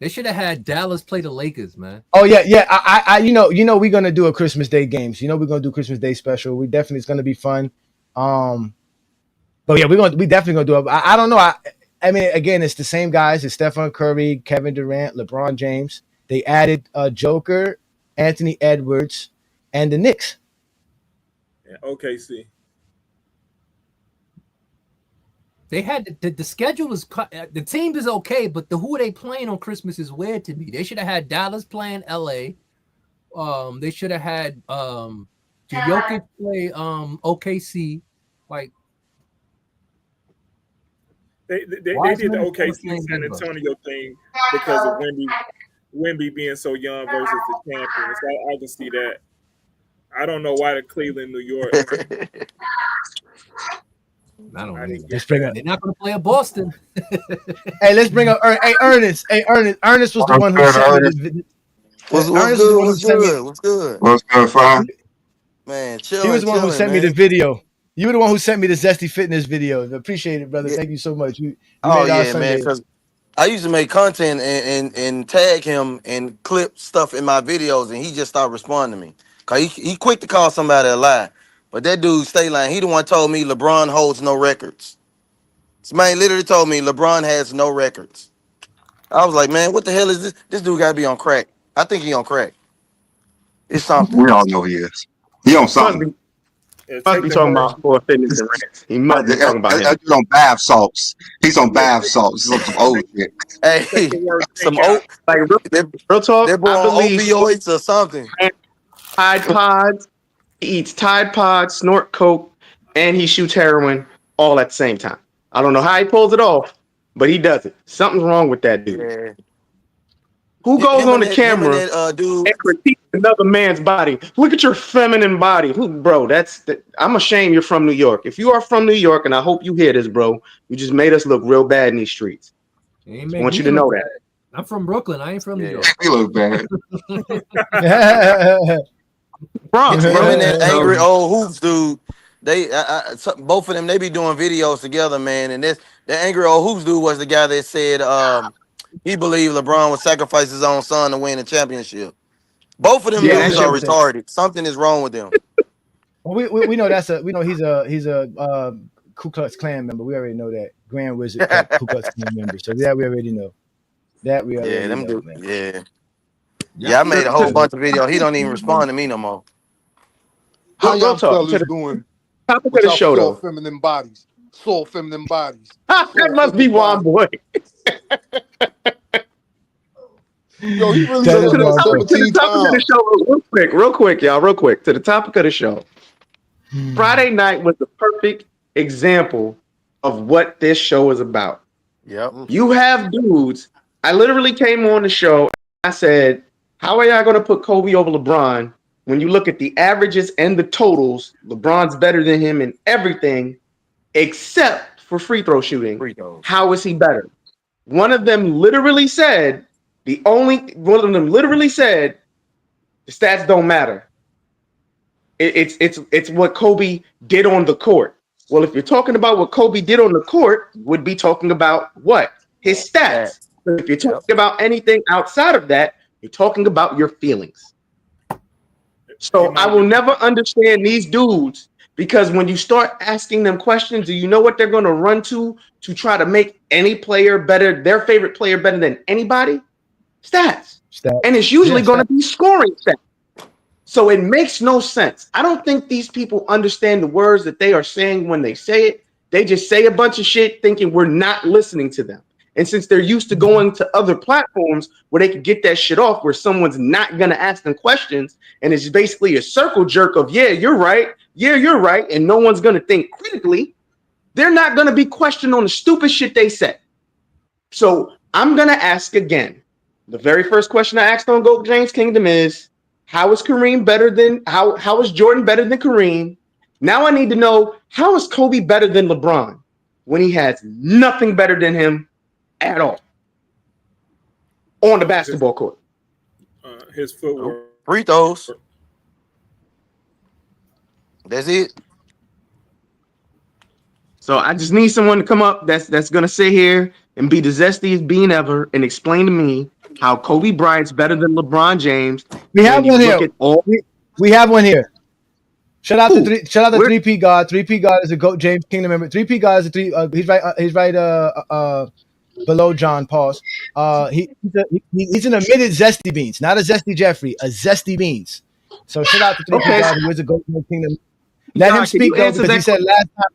They should have had Dallas play the Lakers, man. Oh yeah. I we're gonna do a Christmas Day games. We're gonna do Christmas Day special. It's gonna be fun. But yeah, we definitely gonna do it. I don't know. I mean, again, it's the same guys. It's Stephen Curry, Kevin Durant, LeBron James. They added Joker, Anthony Edwards, and the Knicks. Yeah, OKC. They had the schedule is the team is okay, but who are they playing on Christmas is weird to me. They should have had Dallas playing LA. They should have had Jokic play OKC. Like they did the OKC San Antonio thing because of Wemby being so young versus the champions. I can see that. I don't know why the Cleveland, New York. I don't know. They're not going to play at Boston. Hey, let's bring up Ernest. Hey, Ernest was the one who sent me the video. What's good, fine? Man, chill. He was the one who sent me the video. You were the one who sent me the Zesty Fitness video. Appreciate it, brother. Yeah. Thank you so much. You made our Sunday. Man. Because I used to make content and tag him and clip stuff in my videos, and he just started responding to me. Cause he quick to call somebody a lie, but that dude stay lying. He the one told me LeBron holds no records. This man literally told me LeBron has no records. I was like, man, what the hell is this? This dude got to be on crack. I think he on crack. It's something. We all know he is. He on something. He must be talking about for fitness and rants. He must be talking about him. He's on bath salts. He's on bath salts. Some old shit. Hey, some old like real talk. They're on opioids or something. Tide Pods. He eats Tide Pods, snort coke, and he shoots heroin all at the same time. I don't know how he pulls it off, but he does it. Something's wrong with that dude. Yeah. Who goes on the camera and critiques another man's body? Look at your feminine body. Bro, I'm ashamed you're from New York. If you are from New York, and I hope you hear this, bro, you just made us look real bad in these streets. I want you to know that. I'm from Brooklyn. I ain't from New York. You look bad. Bronx, bro. And that angry old hoops dude. They both of them, they be doing videos together, man. And the angry old hoops dude was the guy that said he believed LeBron would sacrifice his own son to win the championship. Both of them dudes are retarded. Something is wrong with them. Well, we know he's a Ku Klux Klan member. We already know that. Grand Wizard Ku Klux Klan member. So that we already know. Yeah, I made a whole bunch of videos. He don't even respond to me no more. How y'all fellas doing? Topic of the show, though. Feminine bodies. Soul feminine bodies. That must be one boy. Yo, he really said it 17 times. Real quick, y'all. Real quick. To the topic of the show. Friday night was the perfect example of what this show is about. Yep. You have dudes. I literally came on the show. I said, how are y'all going to put Kobe over LeBron? When you look at the averages and the totals, LeBron's better than him in everything except for free throw shooting. Free throws. How is he better? One of them literally said the stats don't matter. It's what Kobe did on the court. Well, if you're talking about what Kobe did on the court, you would be talking about what? His stats. But if you're talking about anything outside of that, you're talking about your feelings. So I will never understand these dudes, because when you start asking them questions, do you know what they're going to run to try to make any player better, their favorite player better than anybody? Stats. And it's usually going to be scoring stats. So it makes no sense. I don't think these people understand the words that they are saying when they say it. They just say a bunch of shit thinking we're not listening to them. And since they're used to going to other platforms where they can get that shit off, where someone's not going to ask them questions, and it's basically a circle jerk of, yeah, you're right. Yeah, you're right. And no one's going to think critically. They're not going to be questioned on the stupid shit they said. So I'm going to ask again. The very first question I asked on GOAT James Kingdom is, how is Jordan better than Kareem? Now I need to know, how is Kobe better than LeBron when he has nothing better than him at all on the basketball court? His footwork. Free throws. That's it. So I just need someone to come up that's gonna sit here and be the zestiest being ever and explain to me how Kobe Bryant's better than LeBron James. We have one here. We have one here. Shout out to 3P God. 3P God is a GOAT James Kingdom member. 3P God is a three. He's right below John. Pause. He's an admitted zesty beans, not a zesty Jeffrey, a zesty beans. So shout out to 3P God, who is a GOAT James Kingdom. Let him speak though, because he said last time.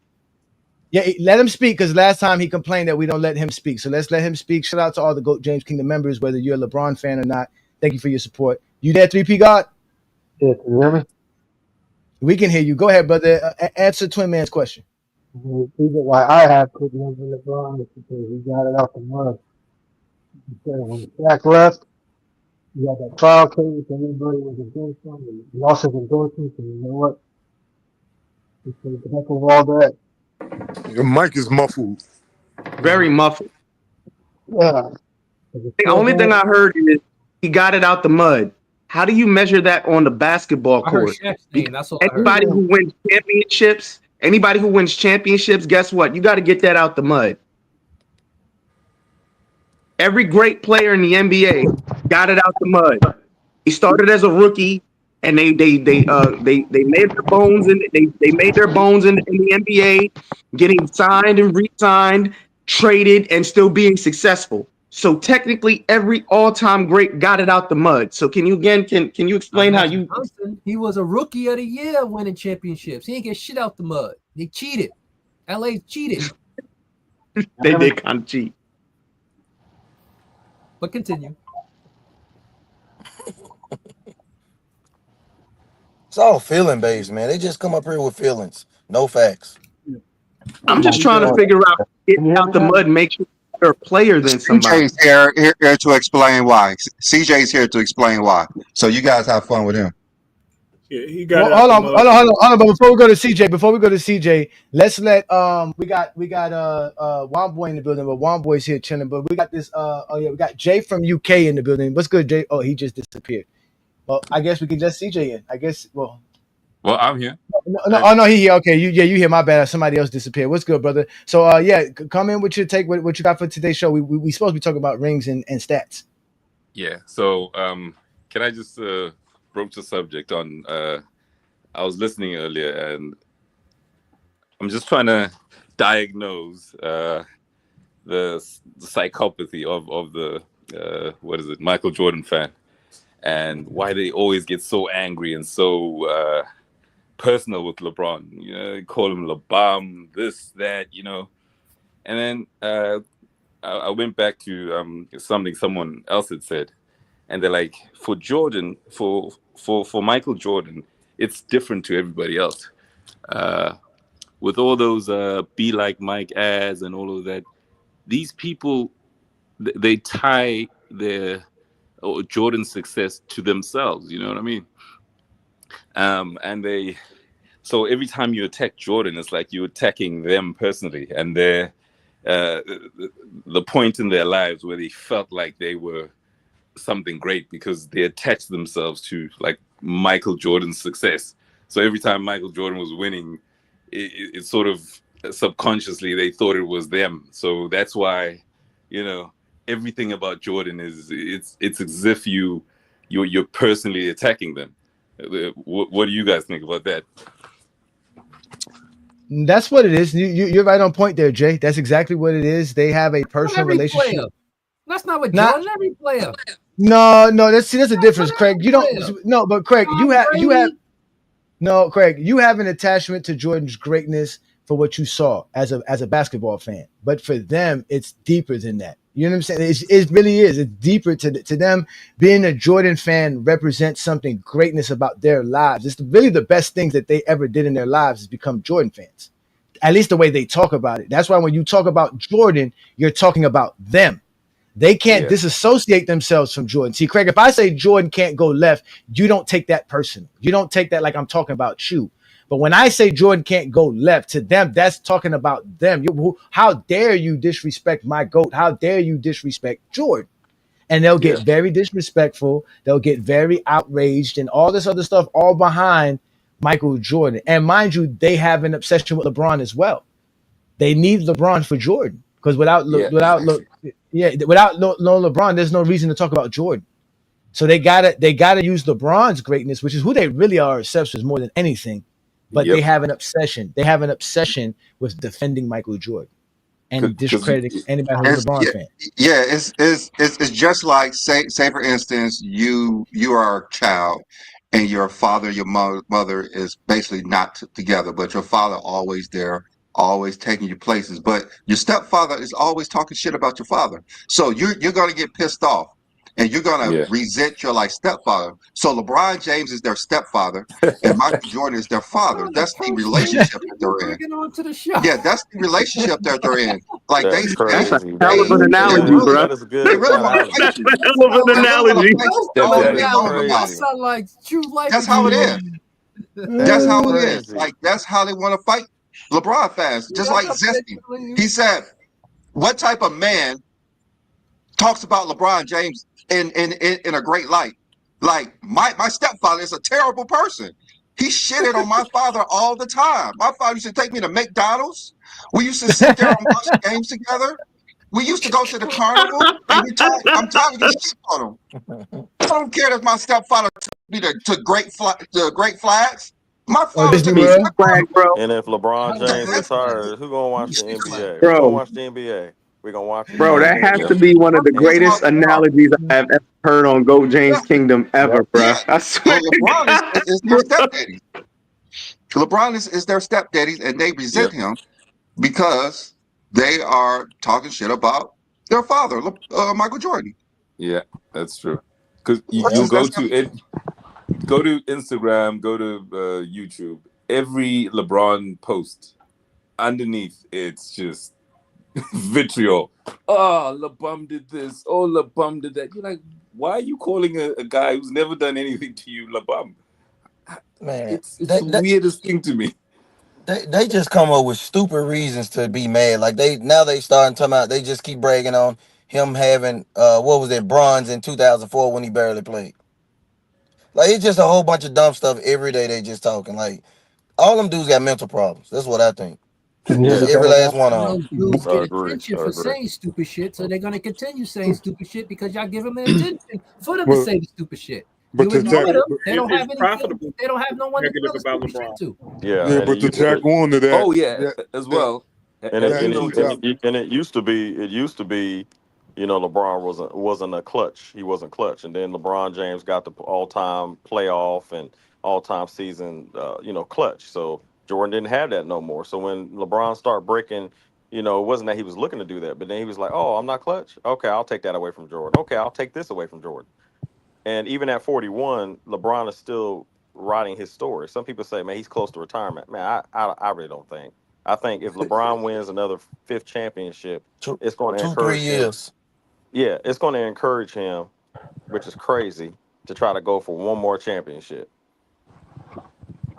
Yeah, let him speak, because last time he complained that we don't let him speak. So let's let him speak. Shout out to all the GOAT James Kingdom members, whether you're a LeBron fan or not. Thank you for your support. You there, 3P God? Yeah, can you hear me? We can hear you. Go ahead, brother. Answer Twin Man's question. The reason why I have Kobe over LeBron is because he got it out the mud. He said when Shaq left, he had that trial case, everybody was against him, and he lost his endorsement, and you know what? He said, the heck of all that. Your mic is muffled. Very muffled. Yeah. The only thing I heard is he got it out the mud. How do you measure that on the basketball court? That's all anybody who wins championships, guess what? You got to get that out the mud. Every great player in the NBA got it out the mud. He started as a rookie, and they made their bones in the NBA, getting signed and re-signed, traded, and still being successful. So technically, every all-time great got it out the mud. So can you explain how you? He was a rookie of the year winning championships. He didn't get shit out the mud. They cheated. LA cheated. They did kind of cheat. But continue. It's all feeling based, man. They just come up here with feelings, no facts. I'm just trying to figure out, getting out the mud makes you a better player than somebody. CJ's here to explain why. CJ's here to explain why. So you guys have fun with him. Yeah, he got. Hold on. But before we go to CJ, let's let we got Womboy in the building, but Womboy's here chilling. But we got this we got Jay from UK in the building. What's good, Jay? Oh, he just disappeared. Well, I guess we can let CJ in. I guess. Well, I'm here. No, he here. Okay, you here. My bad. Somebody else disappeared. What's good, brother? So come in with your take. What you got for today's show? We supposed to be talking about rings and stats. Yeah. So can I just broach the subject on? I was listening earlier, and I'm just trying to diagnose the psychopathy of the Michael Jordan fan, and why they always get so angry and so personal with LeBron. You know, they call him LeBum, this, that, you know. And then I went back to something someone else had said, and they're like, for Jordan, for Michael Jordan, it's different to everybody else. With all those be like Mike ads and all of that, these people, they tie their Jordan's success to themselves. You know what I mean? And So every time you attack Jordan, it's like you're attacking them personally, and the point in their lives where they felt like they were something great because they attached themselves to like Michael Jordan's success. So every time Michael Jordan was winning, it sort of subconsciously they thought it was them. So that's why, everything about Jordan is it's as if you're personally attacking them. What do you guys think about that? That's what it is. You're right on point there, Jay. That's exactly what it is. They have a Not personal every relationship. player. That's not what Not Jordan. Every player. no. That's a difference, Not every Craig. You don't player. no, but Craig, Tom you have Brady. no, Craig. You have an attachment to Jordan's greatness for what you saw as a basketball fan, but for them, it's deeper than that. You know what I'm saying? It really is. It's deeper to them. Being a Jordan fan represents something greatness about their lives. It's really the best things that they ever did in their lives is become Jordan fans. At least the way they talk about it. That's why when you talk about Jordan, you're talking about them. They can't Yeah, disassociate themselves from Jordan. See, Craig, if I say Jordan can't go left, you don't take that personal. You don't take that like I'm talking about you. But when I say Jordan can't go left, to them, that's talking about them. How dare you disrespect my GOAT? How dare you disrespect Jordan? And they'll get yeah, very disrespectful. They'll get very outraged and all this other stuff all behind Michael Jordan. And mind you, they have an obsession with LeBron as well. They need LeBron for Jordan because yeah, exactly. without no LeBron, there's no reason to talk about Jordan. So they gotta use LeBron's greatness, which is who they really are as Sixers more than anything. But they Yep. have an obsession. They have an obsession with defending Michael Jordan and Because discrediting anybody who's a It's LeBron yeah, fan. yeah. It's just like say for instance, you are a child, and your father, your mother is basically not together, but your father always there, always taking you places. But your stepfather is always talking shit about your father, so you're gonna get pissed off, and you're gonna yeah, resent your like stepfather. So LeBron James is their stepfather, and Michael Jordan is their father. What a That's the personal relationship shit that you they're in. bringing on to the show. Yeah, that's the relationship that they're in. Like That's That's a crazy. hell they of an they analogy, That, really bro. that is a they good really want to fight analogy. That's you. a hell of an They really want to analogy. fight you all stepdad day is long That about it. crazy. sound like true life That's how it example. is. That's That's how it is. crazy. Like that's how they want to fight LeBron fans. Just Right like up there Zesty. telling you. He said, "What type of man talks about LeBron James in a great light? Like my stepfather is a terrible person. He shitted on my father all the time. My father used to take me to McDonald's. We used to sit there and watch games together. We used to go to the carnival, and I'm tired of getting shit on him. I don't care if my stepfather took me to Great Flags. My Oh, father Disney took me to World. the Flag, carnival. bro. And if LeBron Hell James Six Flags. retires, who gonna watch the Six Flags. NBA? Who gonna Bro, watch the NBA? We're gonna watch it bro, together that then, has Yep. to Jay. be one of the That's what I'm greatest talking about. analogies I have ever heard on Goat James Yeah, Kingdom ever, Yep. bro. yeah. I Well, swear to LeBron God, is their bro. stepdaddy. LeBron is their stepdaddy, and they resent Yep. him because they are talking shit about their father, Michael Jordan. Yeah, that's true. Because you Yep. go That's to it, go to Instagram, go to YouTube. Every LeBron post underneath, it's just vitriol. Oh, LeBum did this. Oh, LeBum did that. You're like, why are you calling a guy who's never done anything to you LeBum? Man, It's the weirdest thing to me. they just come up with stupid reasons to be mad. Like they starting talking about they just keep bragging on him having what was it, bronze in 2004 when he barely played. Like it's just a whole bunch of dumb stuff every day. They just talking like all them dudes got mental problems. That's what I think. Can you hear Yeah, me Every better now? last one And of those them. dudes I get agree. attention I for agree. saying stupid shit, so they're gonna continue saying stupid shit because y'all give them the attention for them to But say the stupid shit. but You to No, ignore tack them, but, they don't have it's anything. profitable They don't have no one to negative tell the about stupid shit LeBron. to. Yeah, yeah, and it but to u- tack on to Oh yeah, that as that well. and Have it that you and it, tweet and noticed? out. it, and it used to be, LeBron wasn't a clutch. He wasn't clutch, and then LeBron James got the all-time playoff and all-time season, clutch. So Jordan didn't have that no more. So when LeBron started breaking, it wasn't that he was looking to do that, but then he was like, "Oh, I'm not clutch. Okay, I'll take that away from Jordan. Okay, I'll take this away from Jordan." And even at 41, LeBron is still writing his story. Some people say, man, he's close to retirement. Man, I really don't think. I think if LeBron wins another fifth championship, two, It's going to two, three encourage him. years. Yeah, it's going to encourage him, which is crazy, to try to go for one more championship.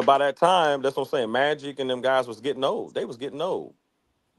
But by that time, that's what I'm saying. Magic and them guys was getting old. They was getting old.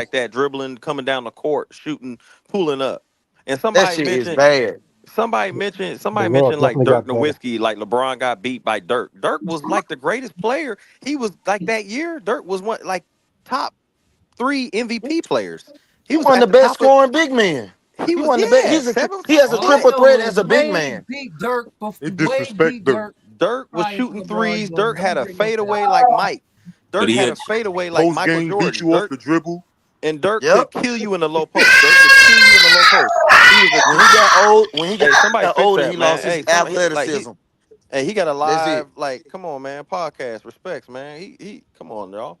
like that, dribbling, coming down the court, shooting, pulling up. And That shit is bad. The somebody Lord mentioned like definitely Dirk got better. Nowitzki, like LeBron got beat by Dirk. Dirk was like the greatest player. He was like that year. Dirk was one like top 3 MVP players. He He was won the at the best top of. scoring big man. He He was won the best. yeah, seven He has a fucking All I triple rings. know threat is as a big Wade man. beat Dirk. He Wade disrespect beat Dirk. Dirk Dirk was prior to shooting LeBron threes. Jordan. Dirk had Don't a bring up that. fadeaway like Mike. But Dirk he had a had fadeaway like Post Michael game, beat Jordan. you off Dirk the dribble. and Dirk could Yep. kill you in the low post. Dirk could kill you in the low post. He was a When he got old, when he hey, somebody got fix older, that, he man. lost his Hey, somebody like athleticism. he got a That's it. live like come on, man, podcast respects, man. He come on, y'all.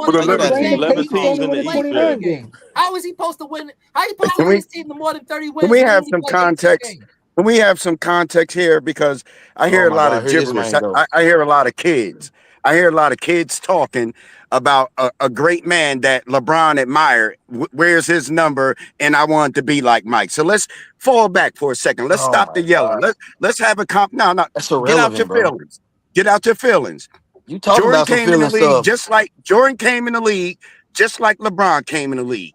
more But than Like you 30 got games. 11 He teams only in the played East 30 there. games. How is he supposed to win? How you supposed to can lead we his team to more than 30 can wins we when he have only some played 18 context? games? Can we have some context here? Because I Oh hear a my lot God, of here this gibberish. man go. I hear a lot of kids. I hear a lot of kids talking about a great man that LeBron admired. Where's his number? And I want to be like Mike. So let's fall back for a second. Let's Oh stop my the yelling. God, Let's have a comp. No, no. that's Get out your irrelevant, bro. feelings. Get out your feelings. You talk Jordan about some came in the feeling league stuff. just like Jordan came in the league, just like LeBron came in the league.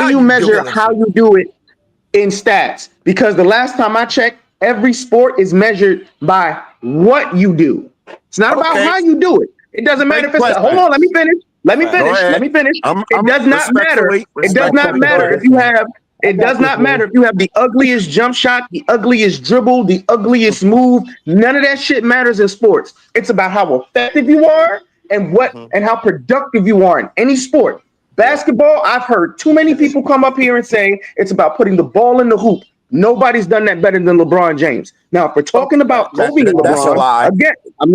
do you measure how you do it in stats? Because the last time I checked, every sport is measured by what you do. It's not about how you do it. It doesn't matter if it's hold on, let me finish. Let me finish. It does not matter. It does not matter if you have it does not matter if you have the ugliest jump shot, the ugliest dribble, the ugliest move. None of that shit matters in sports. It's about how effective you are and and how productive you are in any sport. Basketball, I've heard too many people come up here and say it's about putting the ball in the hoop. Nobody's done that better than LeBron James. Now, if we're talking about Kobe and That's a LeBron, lie. again, I'm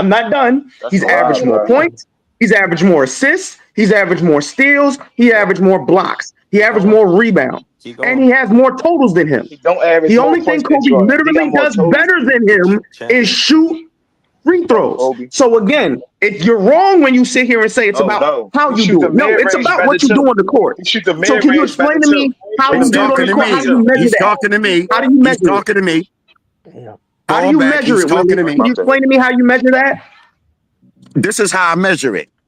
not done. He's averaged more points. He's averaged more assists. He's averaged more steals. He averaged more blocks. He averaged more rebounds. And he has more totals than him. The only thing Kobe literally does better than him is shoot free throws. So again, if you're wrong when you sit here and say it's about how you do it. No, it's about what you do on the court. So can you explain to me how you do it on the court? How do you measure that? He's talking to me. How do you measure He's talking to me. How do you measure it, Willie? Can you explain to me how you measure that? This is how I measure it.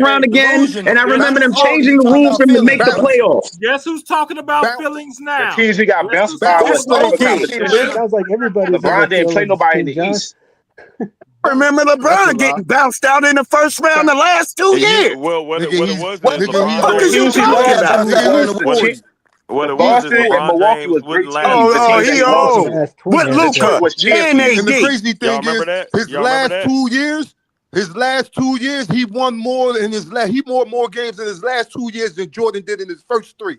first round again, and I remember them Delusional. changing the rules for them to make the Bounce. playoffs. Guess who's talking about Bounce. feelings The now? teams we got Guess bounced who's by talking was That's what up they for did. competition. Sounds like everybody's in LeBron their didn't play feelings, nobody in King the John. East. Remember That's a LeBron lie. getting bounced out in the first round the last 2 years. What Nigga, it he's was What is the nigga, he's LeBron fuck The is winning. you teams James. we talking lost about? to Nigga, he was winning the awards. What it was is Boston and LeBron Milwaukee James was wouldn't great last. teams. The Oh, teams that he he lost old. to Last What 20 Luca was and champions. And the AD? crazy Y'all thing remember is, that? his Y'all remember last that? 2 years, he won more in his last. He won more games in his last 2 years than Jordan did in his first 3.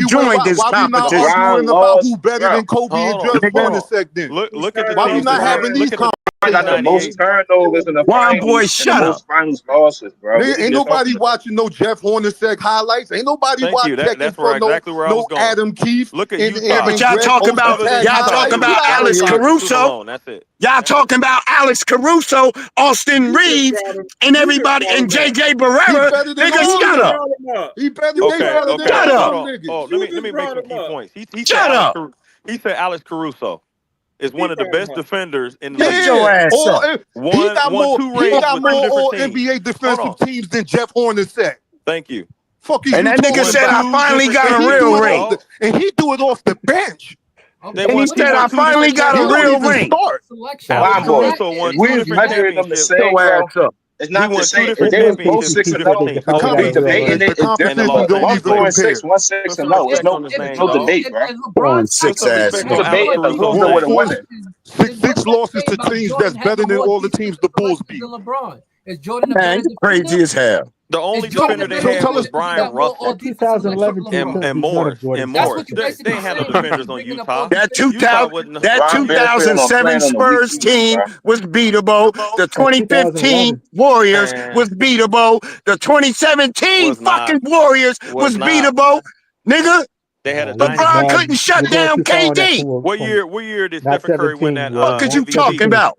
LeBron joined this why we not competition. arguing LeBron about who lost, better bro. than Kobe and Hold on, Jeff hold on. Hornacek then? Look at the Why we teams not that went. having these Look at the LeBron teams in got the most '98. turnovers in the One boy, finals and the shut up. most finals losses, bro. What Nigga, are ain't you nobody talking about? watching no Jeff Hornacek highlights. Ain't nobody Thank you. checking That's for where exactly where I was no going. Adam Keefe Look at and, Yeah, Utah. but and y'all Greg talk about Other than Ostertag Utah, it was highlights. Get out of Alex Allen here. Iverson Caruso. alone. That's it. Y'all talking about Alex Caruso, Austin You just Reeves, brought him. and You just everybody, brought and him up. JJ He Barrera. better than Nigga, You all of shut just them. up. brought him up. They You just Okay, brought him okay. Shut up. Hold up. on. Oh, niggas. let You me just break brought some him key up. points. He said Shut up. He said Alex Caruso is He one of the brought him best up. defenders in the Shut league. your Yeah, ass up. Won two he rings got with two more different all teams. NBA Hold defensive on. teams than Jeff Hornacek. Thank you. Fuck is And you that nigga talking Won said, I about? two finally different got a And he real do it championships, off ring. the dog. bench. They And he won. He said, won I two finally different got He a don't real even championships. ring. start. Selection. Alex Blind boy. Caruso won We two was different measuring them the championships. same, Your bro. ass up. It's He not the won two same. If different they was both championships with two 6-0, different teams. Finally could got be a real debating ring. The it. It's And they different. competition lost. don't Thank you, One's even Blake. 4-6, compare. one's Put 6 some and no. It's respect no, on his it's name, no dog. debate, bro. Throwing LeBron's Put six some defensive ass respect No on niggas. debate, Alex and the capabilities Caruso's loser that would name. have won nobody it. can. Six There's no six such losses thing to about teams that's Jordan better having than more all the defensive teams the Bulls selections beat. than LeBron. Is Jordan a better Man, you defender? crazy as hell. The Is only Jordan a defender they better So had tell was defender us, because he Brian got more Russell all That defense selections 2011 from team LeBron? couldn't and beat none of Morris. Jordan's And That's Morris. what you're defensive. They basically ain't had no saying. You're defenders basically on bringing up all Utah. That defensive 2000, Utah selections. wasn't. that Ron benefiting on 2007 playing on the weak Spurs teams, team bro. was beatable. The That 2015 2011. Warriors And was beatable. The 2017 was not. fucking Warriors Was was not. beatable. Nigga, They had a LeBron dynasty. couldn't shut You're going down too far on that KD. from What year? What year did not Stephen Curry win 17, that Fuck is not you talking MVP? 17. about?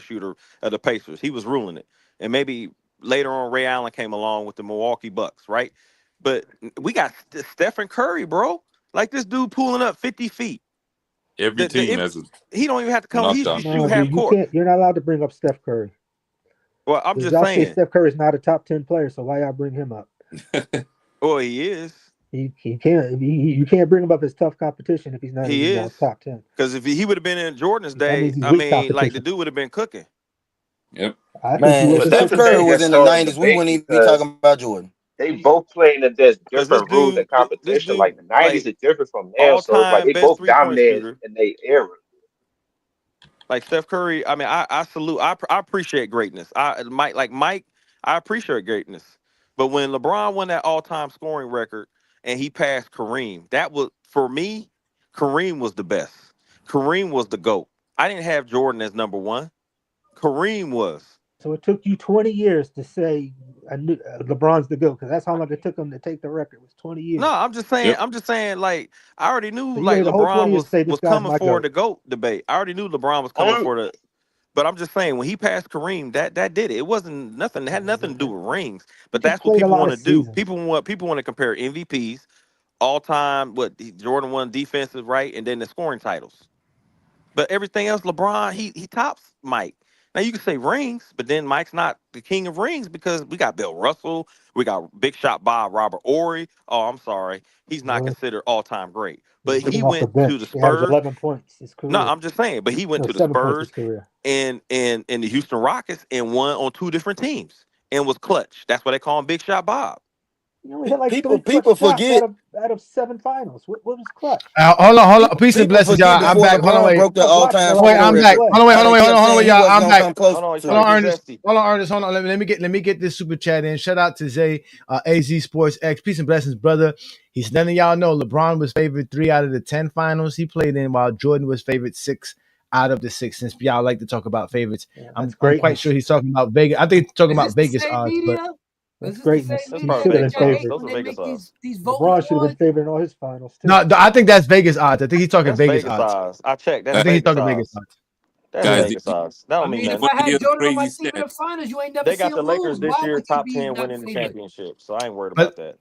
3-point shooter of the Pacers. He was ruling it. And maybe later on, Ray Allen came along with the Milwaukee Bucks, right? But we got Stephen Curry, bro. Like this dude pulling up 50 feet. Every team has a He don't even have to come. He should knockdown. shoot No, but half you court. can't. You're not allowed to bring up Steph Curry. Well, I'm Because just y'all say saying. Steph Curry is not a top 10 player, so why y'all bring him up? Well, he is. He can't. You can't bring him up as tough competition if he's not He in is. top 10. Because if he would have been in Jordan's That day, means he's I weak mean, like the competition. dude would have been cooking. Yep. I think he Man, would if But have been that's Steph the cooking. Curry thing was that in the started the '90s, we debate wouldn't even be because talking about Jordan. they both playing against Because this different rules and this competition. Like dude, the '90s like is different from now, all so it's like time they best both 3-point dominated shooter. in their era. Like Steph Curry, I mean, I salute. I appreciate greatness. Mike, I appreciate greatness. But when LeBron won that all time scoring record and he passed Kareem, that was for me. Kareem was the best. Kareem was the GOAT. I didn't have Jordan as number one. Kareem was. So it took you 20 years to say I knew LeBron's the GOAT, because that's how long it took him to take the record. It was 20 No, years. I'm just saying. Yep. I'm just saying. Like I already knew. So you Like waited a whole LeBron 20 years to say this was guy's coming my for GOAT. the GOAT debate. I already knew LeBron was coming Only for the. But I'm just saying, when he passed Kareem, that did it. It wasn't nothing. It had nothing to do with rings. He But just that's what played a people lot want of to do. seasons. People want to compare MVPs, all time. Jordan won defensive, right, and then the scoring titles. But everything else, LeBron, he tops Mike. Now you can say rings, but then Mike's not the king of rings because we got Bill Russell, we got Big Shot Bob, Robert Ory. Oh, I'm sorry, he's not Really? considered all time great. He But was he sitting off the went to the bench. He averaged Spurs. 11 points his No, career. I'm just saying. But he went No, to the 7 points his Spurs career. and the Houston Rockets and won on two different teams and was clutch. That's why they call him Big Shot Bob. He only hit like People 3 clutch people shots forget. out of 7 finals. What was clutch? Hold on. People, Peace and people blessings, forget y'all. I'm before back. Hold on, LeBron wait. broke the I watched a all-time lot Wait, of scoring I'm games back. record. play. Hold on, wait, How hold on, they wait, hold kept on, hold on, wait, saying he y'all. wasn't I'm gonna back. come close Hold on, he's to Hold trying on, to it. get Ernest. zesty. Hold on, Ernest. Hold on. Let me get this super chat in. Shout out to Zay, AZ Sports X. Peace and blessings, brother. He's letting y'all know LeBron was favored 3 out of the 10 finals he played in, while Jordan was favored 6 out of the 6. Since y'all like to talk about favorites, Yeah, that's I'm quite sure greatness. he's talking about Vegas. I think he's talking Is this about the Vegas same odds, but media? Is That's this the same greatness. That's He media probably should have that been Vegas y'all odds. favored. hate Those when are they Vegas make odds. these voting LeBron should have been awards? favored in all his finals too. no, I think that's Vegas odds. I think he's talking That's Vegas Vegas odds. odds. I checked. That's I Uh, think he's Vegas talking Vegas odds. odds. That's guys, Yeah. did Vegas odds. That I don't mean mean, if nothing. want I to hear had the Jordan on my crazy team in stat? the finals, you ain't never They see got the him Lakers lose. this Why year would he top be 10 not winning the favored? championship. So I ain't worried But about that.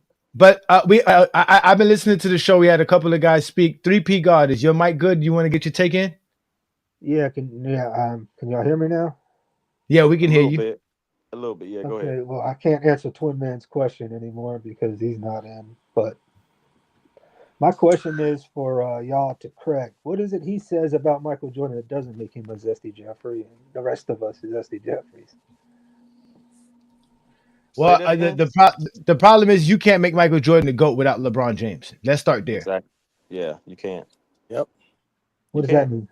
I've been listening to the show. We had a couple of guys speak. 3P God, is your mic good? You want to get your take in? Can y'all hear me now? Yeah, we A can hear little you. bit. A little bit. Yeah, go ahead. Okay, well, I can't answer Twin Man's question anymore because he's not in. But my question is for y'all to correct. What is it he says about Michael Jordan that doesn't make him a Zesty Jeffrey and the rest of us Zesty Jeffries? Say Well, that again. the problem is you can't make Michael Jordan the GOAT without LeBron James. Let's start there. Exactly. Yeah, you can't. Yep. What You does that can't. mean?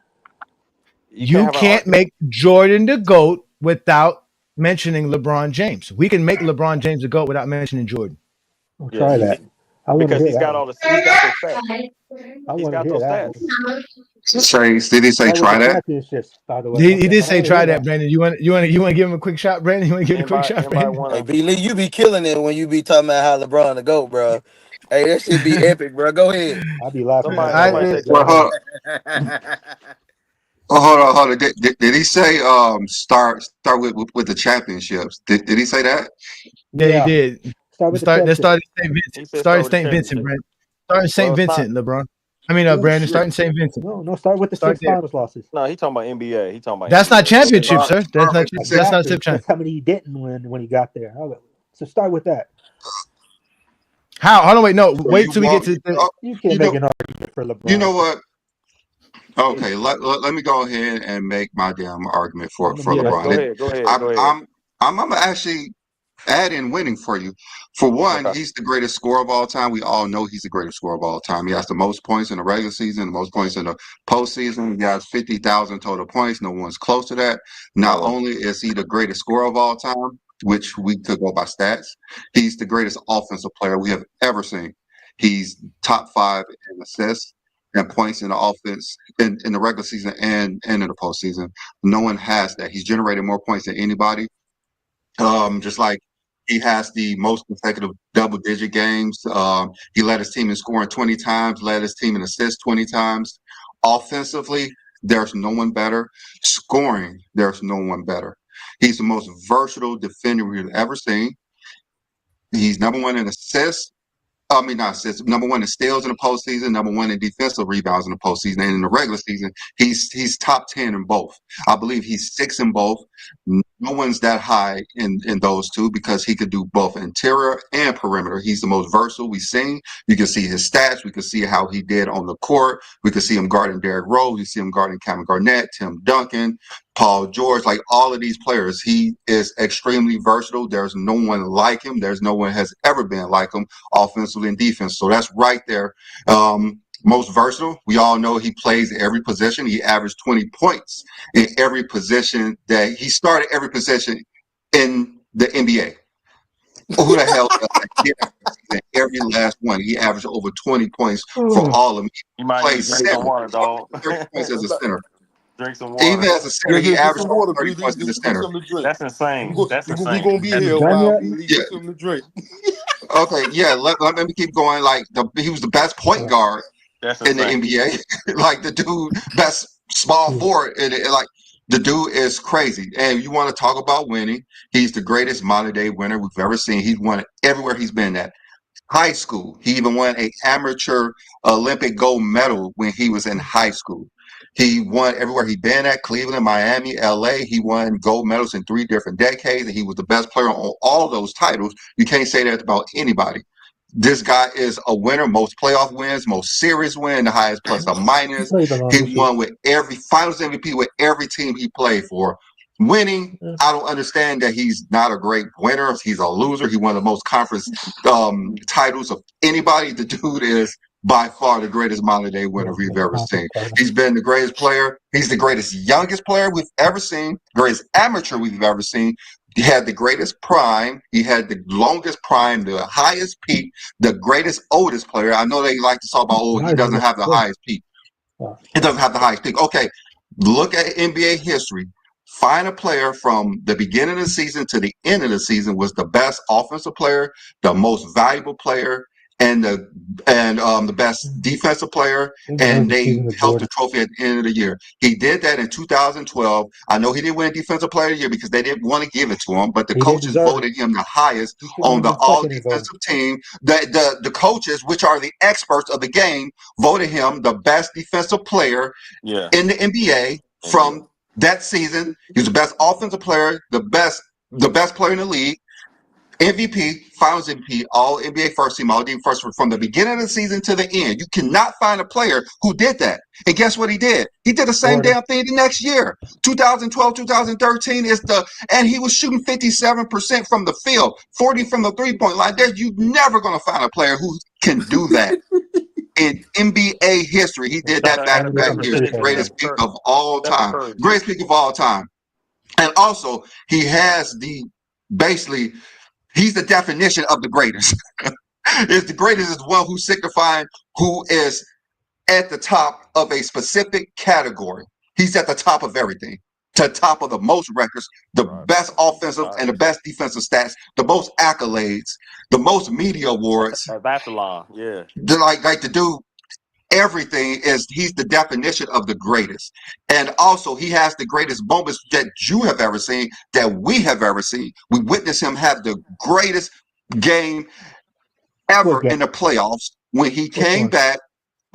You can't You have an can't argument. make Jordan the GOAT without mentioning LeBron James. We can make LeBron James the GOAT without mentioning Jordan. I'll Yeah, try that. I want to because hear he's that got one. all the he's got those stats. I He's want to got hear those that stats. one. Did he say Start with the try that? championships, by the way. He Okay, did I say want to hear try that, that. Brandon. You want to give him a quick shot, Brandon? You want to give him a quick shot, Anybody Brandon? Hey, wanna B Lee, you be killing it when you be talking about how LeBron the GOAT, bro. Hey, that shit be epic, bro. Go ahead. I'll be laughing my I, somebody ass say off. it, Go Well, try ahead. it. hold on. Did he say start with the championships? Did he say that? yeah, he Yeah, did. start with Let's the start. Let's championship. start at St. He Vincent. said Start start at with the St. Vincent, championship. Brandon. Start at Well, St. it's not. Vincent, LeBron. I mean, Yeah. Brandon. Shit. Start in St. Vincent. No, start with the Start 6 there. finals losses. No, he talking about NBA. He talking about That's not NBA. Go ahead. championship, Start sir. with the That's six. not Exactly. tip time. That's how many he didn't win when he got there. Okay. So start with that. How? Hold on, wait. No, So wait till we get to the. You can't you make know, an argument for you LeBron. know what? Okay, let me go ahead and make my damn argument I'm for gonna for mute Yeah, up. LeBron. go ahead. Go ahead. Go I'm ahead. I'm I'm gonna actually add in winning for you. For one, Okay. he's the greatest scorer of all time. We all know he's the greatest scorer of all time. He has the most points in the regular season, the most points in the postseason. He has 50,000 total points. No one's close to that. Not No one. only is he the greatest scorer of all time, which we could go by stats, he's the greatest offensive player we have ever seen. He's top 5 in assists and points in the offense in the regular season and in the postseason. No one has that. He's generated more points than anybody. Just like he has the most consecutive double-digit games. He led his team in scoring 20 times, led his team in assists 20 times. Offensively, there's no one better. Scoring, there's no one better. He's the most versatile defender we've ever seen. He's number one in assists. I mean, not assists. Number one in steals in the postseason. Number one in defensive rebounds in the postseason. And in the regular season, he's top 10 in both. I believe he's 6 in both. no one's that high in those two because he could do both interior and perimeter. He's the most versatile we've seen. You can see his stats. We can see how he did on the court. We can see him guarding Derrick Rose. You see him guarding Kevin Garnett, Tim Duncan, Paul George, like all of these players. He is extremely versatile. There's no one like him. There's no one has ever been like him offensively and defense. So that's right there. Most versatile. We all know he plays every position. He averaged 20 points in every position that he started every position in the NBA. Who the hell does that? He averaged every last one. He averaged over 20 points for all of them. You might need to drink some water, dog. 30 points as a center. Drink some Even water. as a center, he Get averaged some over water, 30 BD. points as a Get center. something to drink. That's insane. That's We insane. gonna be That's here a done while, yet? BD. Yeah. Get something to drink. Okay, yeah. Let me keep going. Like he was the best point guard That's in the insane. NBA. Like the dude, best small forward, and like the dude is crazy. And you want to talk about winning? He's the greatest modern day winner we've ever seen. He's won everywhere he's been at. High school, he even won an amateur Olympic gold medal when he was in high school. He won everywhere he'd been at, Cleveland, Miami, LA. He won gold medals in 3 different decades, and he was the best player on all those titles. You can't say that about anybody. This guy is a winner, most playoff wins, most series win, the highest plus or He minus. played a lot He this year. won with every finals MVP with every team he played for. Winning, Yeah. I don't understand that he's not a great winner. He's a loser. He won the most conference titles of anybody. The dude is by far the greatest modern day winner we've ever seen. He's been the greatest player. He's the greatest youngest player we've ever seen, greatest amateur we've ever seen. He had the greatest prime. He had the longest prime, the highest peak, the greatest oldest player. I know they like to talk about, oh, he doesn't have the highest peak. He doesn't have the highest peak. Okay, look at NBA history. Find a player from the beginning of the season to the end of the season was the best offensive player, the most valuable player, and the best defensive player, and they held the trophy at the end of the year. He did that in 2012. I know he didn't win Defensive Player of the Year because they didn't want to give it to him, but the coaches voted him the highest on the all defensive team. The coaches, which are the experts of the game, voted him the best defensive player in the NBA from that season. He was the best offensive player, the best player in the league, MVP, Finals MVP, All NBA First Team, All NBA First from the beginning of the season to the end. You cannot find a player who did that. And guess what he did? He did the same damn thing the next year. 2012, 2013 and he was shooting 57% from the field, 40 from the 3-point line. You're never going to find a player who can do that. In NBA history, he did that back-to-back years. The greatest peak of all time. Greatest peak of all time. And also, he has basically, he's the definition of the greatest. Is the greatest is one who signifying who is at the top of a specific category. He's at the top of everything. To the top of the most records, the best offensive and the best defensive stats, the most accolades, the most media awards. That's a lie. Yeah. Like the dude, everything is, he's the definition of the greatest. And also he has the greatest moments that you have ever seen, that we have ever seen. We witnessed him have the greatest game ever in the playoffs when he came back.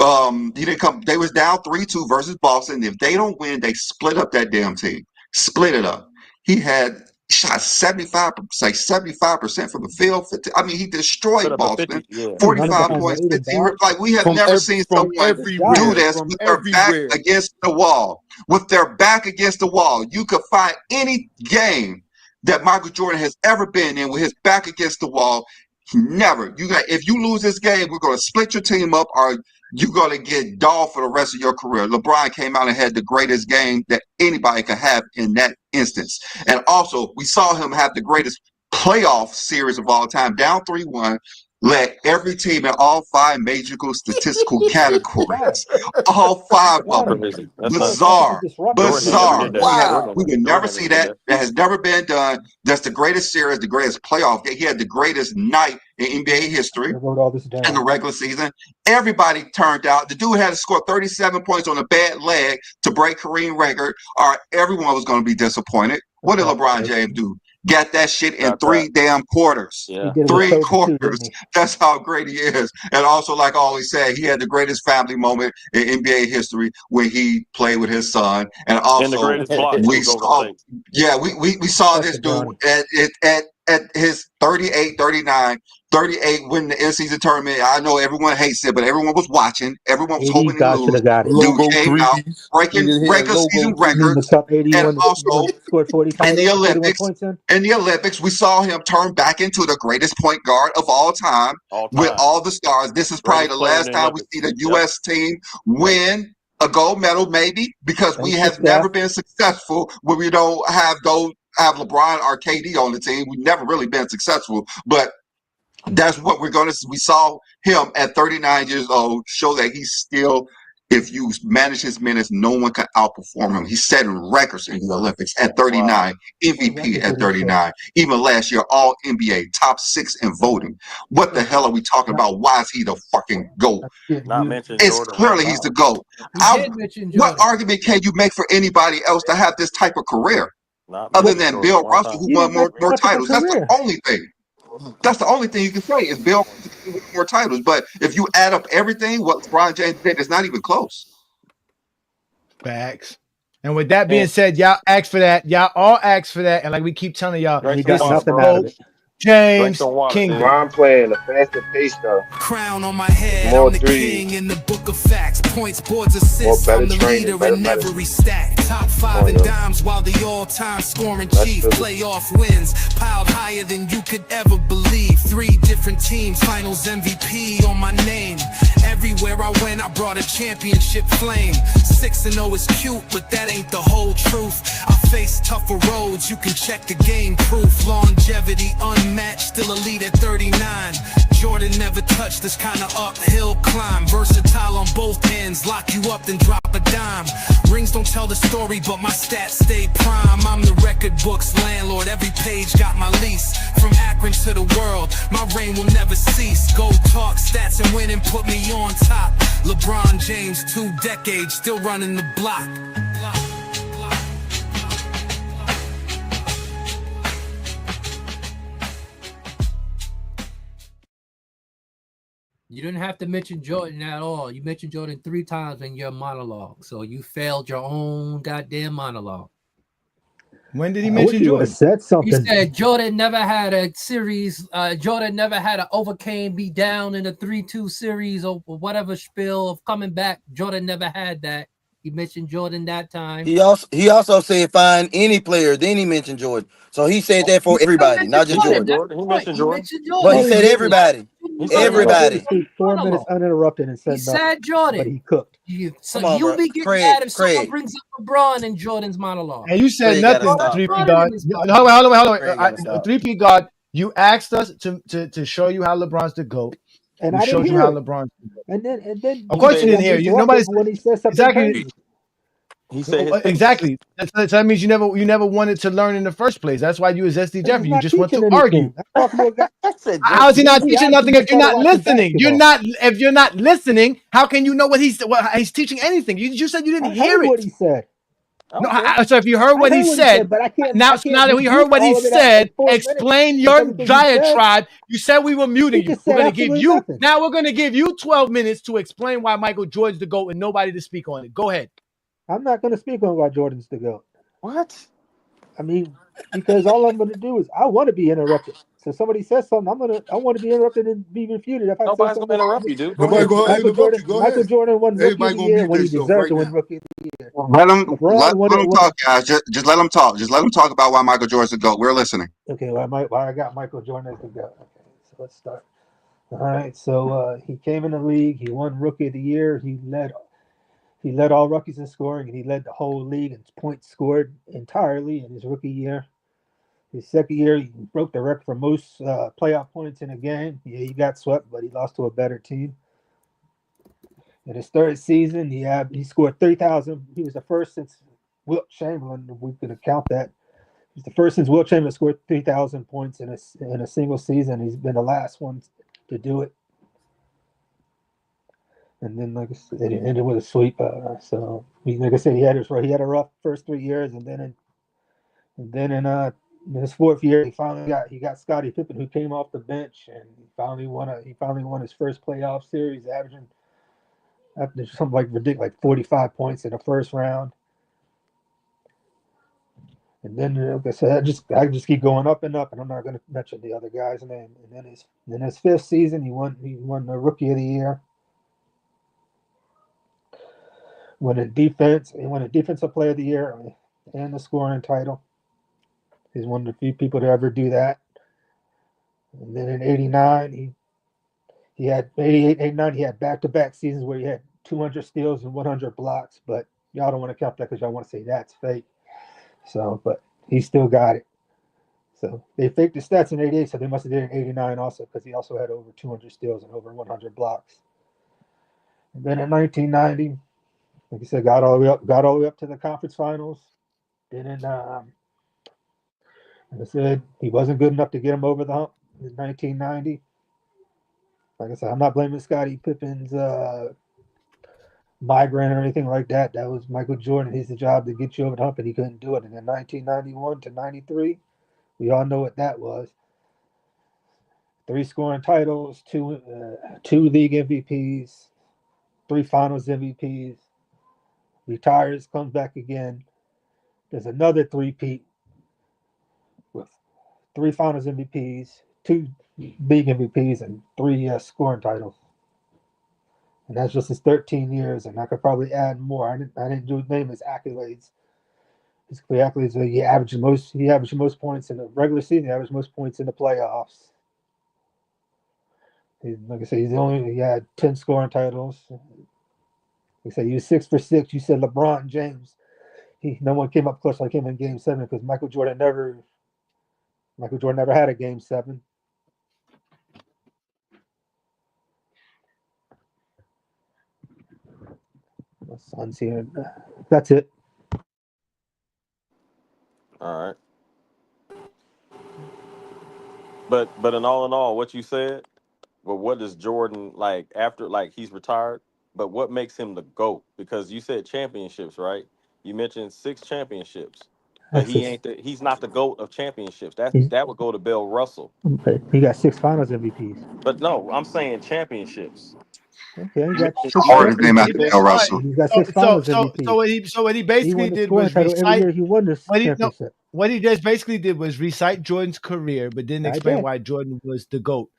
He didn't come. They was down 3-2 versus Boston. If they don't win, they split up that damn team. Split it up. He had shot 75% from the field. I mean, he destroyed Boston. 45 points, 15. Like we have never seen someone do this with their back against the wall. With their back against the wall, you could find any game that Michael Jordan has ever been in with his back against the wall. Never. If you lose this game, we're going to split your team up, or you're going to get dogged for the rest of your career. LeBron came out and had the greatest game that anybody could have in that instance. And also, we saw him have the greatest playoff series of all time, down 3-1, led every team in all 5 major statistical categories. All 5 of them. Bizarre. Wow. We would never see that. That has never been done. That's the greatest series, the greatest playoff. He had the greatest night in NBA history in the regular season. Everybody turned out. The dude had to score 37 points on a bad leg to break Kareem record, or everyone was going to be disappointed. What did LeBron James do? got that shit in Got 3 that. damn quarters. He Yeah. did it with 3 Kobe too, quarters. didn't he? That's how great he is. And also, like I always say, he had the greatest family moment in NBA history when he played with his son. And And the also, greatest block we too, Golden saw, State. yeah, we saw That's this dude Ajani. at his 38, 39, 38 winning the in-season tournament. I know everyone hates it, but everyone was watching. Everyone was 80 hoping to guys should lose. have got it. Dude Logo came out threes. breaking Niggas hitting regular season logo You mean the records, threes. cup 80 and won also scored 40 in the titles, 41 Olympics. points in? In the Olympics, we saw him turn back into the greatest point guard of all time All with time. all the stars. This is probably Greatest the player in last the time we see Olympics. the Yep. U.S. team Yep. win a gold medal, maybe because we Thanks to have never Steph. been successful when we don't have LeBron or KD on the team. We've never really been successful, but that's what we're going to see. We saw him at 39 years old show that he's still, if you manage his minutes, no one can outperform him. He's setting records in the Olympics at Wow. 39, What MVP record at did he set? 39. Even last year, all NBA, top 6 in voting. What the hell are we talking Not, about? Why is he the fucking GOAT? Not mention It's Jordan one clearly he's the time. GOAT. He did mention What Jordan. argument can you make for anybody else to have this type of career Not other mention than Jordan Bill one Russell, time. who he won didn't have more much of a titles? That's the career. only thing. That's the only thing you can say is Bill won more titles. But if you add up everything, what LeBron James did is not even close. Facts. And with that being And said, y'all ask for that. Y'all all ask for that. And like we keep telling y'all, And drink he some got this water, is nothing bro. out of GOAT it. Drink James some water, Kingdom. Sid. LeBron playing the faster pace stuff, Crown on my head, more I'm the threes, king in the book of facts. Points, boards, more assists, better I'm the training, leader better in every medicine. stat. Top 5 Come on, in yo. dimes while the all-time scoring Let's chief. feel it. Playoff wins, piled higher than you could ever believe. 3 different teams, finals MVP on my name. Everywhere I went, I brought a championship flame. 6-0 is cute, but that ain't the whole truth. I face tougher roads, you can check the game proof. Longevity unmatched, still elite at 39. Jordan never touched this kind of uphill climb. Versatile on both ends, lock you up then drop a dime. Rings don't tell the story, but my stats stay prime. I'm the record book's landlord, every page got my lease. From Akron to the world, my reign will never cease. Go talk stats and win and put me on top. LeBron James, 2 decades, still running the block. You didn't have to mention Jordan at all. You mentioned Jordan 3 times in your monologue. So you failed your own goddamn monologue. When did he I wish mention he would have Jordan? said He something. said Jordan never had a series. Jordan never had a overcame, be down in a 3-2 series or whatever spiel of coming back. Jordan never had that. He mentioned Jordan that time. He also said find any player. Then he mentioned Jordan. So he said that for everybody, not just He said Jordan. Jordan. He mentioned He Jordan. mentioned Oh, But he Jordan. All he said did was everybody. He You said all he said did everybody. was Everybody. speak 4 minutes monologue. uninterrupted and He said nothing. said Jordan. But he cooked. So Come on, you'll bro. be getting Craig, mad if someone Craig, brings up LeBron in Jordan's monologue. And you said Craig gotta nothing, stop, 3P bro. Jordan God. in his Hold monologue. on, hold on. Craig gotta stop. 3P God, you asked us to show you how LeBron's the GOAT. And We I didn't showed you hear how it. LeBron's the GOAT. And then Of he course you said didn't I'm hear. You disruptive nobody's when he says something exactly crazy. He said his piece. exactly. That means you never wanted to learn in the first place. That's why you was SD Because he's Jeffrey. You not just want teaching to argue. anything. I'm talking to a guy. I said How is he Jeffy. not He teaching actually nothing just if you're started not watching listening? basketball. If you're not listening, how can you know what he's teaching anything? You said you didn't I hear heard what it. he said. No, Okay. so if you heard I what he heard what he said, said, but I now can't that we heard rebuke what he all of it at said, 4 minutes explain with your everything he said. diatribe. You said we were muting He you. just said absolutely nothing. Now we're gonna give you 12 minutes to explain why Michael Jordan's the GOAT and nobody to speak on it. Go ahead. I'm not going to speak on why Jordan's the GOAT. What? I mean, because all I'm going to do is I want to be interrupted. So somebody says something, I want to be interrupted and be refuted. If I say Nobody's gonna something, interrupt you, dude. Go Nobody ahead. gonna interrupt you. Go Michael ahead. Jordan won Rookie of Everybody the gonna Year mute when he themselves deserved right to win now. Rookie of the Year. Let him LeBron won it. talk, guys. Just let him talk. Just let him talk about why Michael Jordan's the GOAT. We're listening. Okay, why I got Michael Jordan as the GOAT. Okay, so let's start. All right, so he came in the league. He won Rookie of the Year. He led all rookies in scoring, and he led the whole league in points scored entirely in his rookie year. His second year, he broke the record for most playoff points in a game. Yeah, he got swept, but he lost to a better team. In his third season, he scored 3,000. He was the first since Wilt Chamberlain, if we could count that. He's the first since Wilt Chamberlain scored 3,000 points in a single season. He's been the last one to do it. And then, like I said, it ended with a sweep. Like I said, he had a rough first 3 years, and then in In his fourth year, he got Scottie Pippen, who came off the bench, and he finally won his first playoff series, averaging something like ridiculous, like 45 points in the first round. And then, like I said, I just keep going up and up, and I'm not going to mention the other guy's name. And then his fifth season, he won the Rookie of the Year, he won a Defensive Player of the Year, and the scoring title. He's one of the few people to ever do that. And then in '89, he had 88, 89, he had back-to-back seasons where he had 200 steals and 100 blocks, but y'all don't want to count that because y'all want to say that's fake. So, but he still got it. So they faked the stats in '88, so they must have did it in '89 also, because he also had over 200 steals and over 100 blocks. And then in 1990, like I said, got all the way up to the conference finals. Didn't like I said, he wasn't good enough to get him over the hump in 1990. Like I said, I'm not blaming Scottie Pippen's migraine or anything like that. That was Michael Jordan. He's the job to get you over the hump, and he couldn't do it. And in 1991 to '93, we all know what that was. 3 scoring titles, 2 league MVPs, 3 finals MVPs. Retires, comes back again. There's another 3-peat with 3 finals MVPs, 2 league MVPs, and 3 scoring titles. And that's just his 13 years, and I could probably add more. I didn't do name his accolades. His accolades are he averaged most points in the regular season, he averaged most points in the playoffs. Like I said, he had 10 scoring titles. Like I said, he was 6 for 6. You said LeBron James. No one came up close like him in Game 7 because Michael Jordan never had a Game 7. My son's here. That's it. All right. But in all, what you said, well, what does Jordan like after like he's retired? But what makes him the GOAT? Because you said championships, right? You mentioned 6 championships, but That's just, he's not the GOAT of championships. he's, That would go to Bill Russell. he got 6 Finals MVPs. But no, I'm saying championships. Okay, he You got mentioned 6 six. Hardest name You after He said Bill all right. Russell. He's got So 6 Finals MVPs. what he He basically won the did was scoring title every recite year he won this championship. what he just basically did was recite Jordan's career, but didn't I explain did. why Jordan was the GOAT.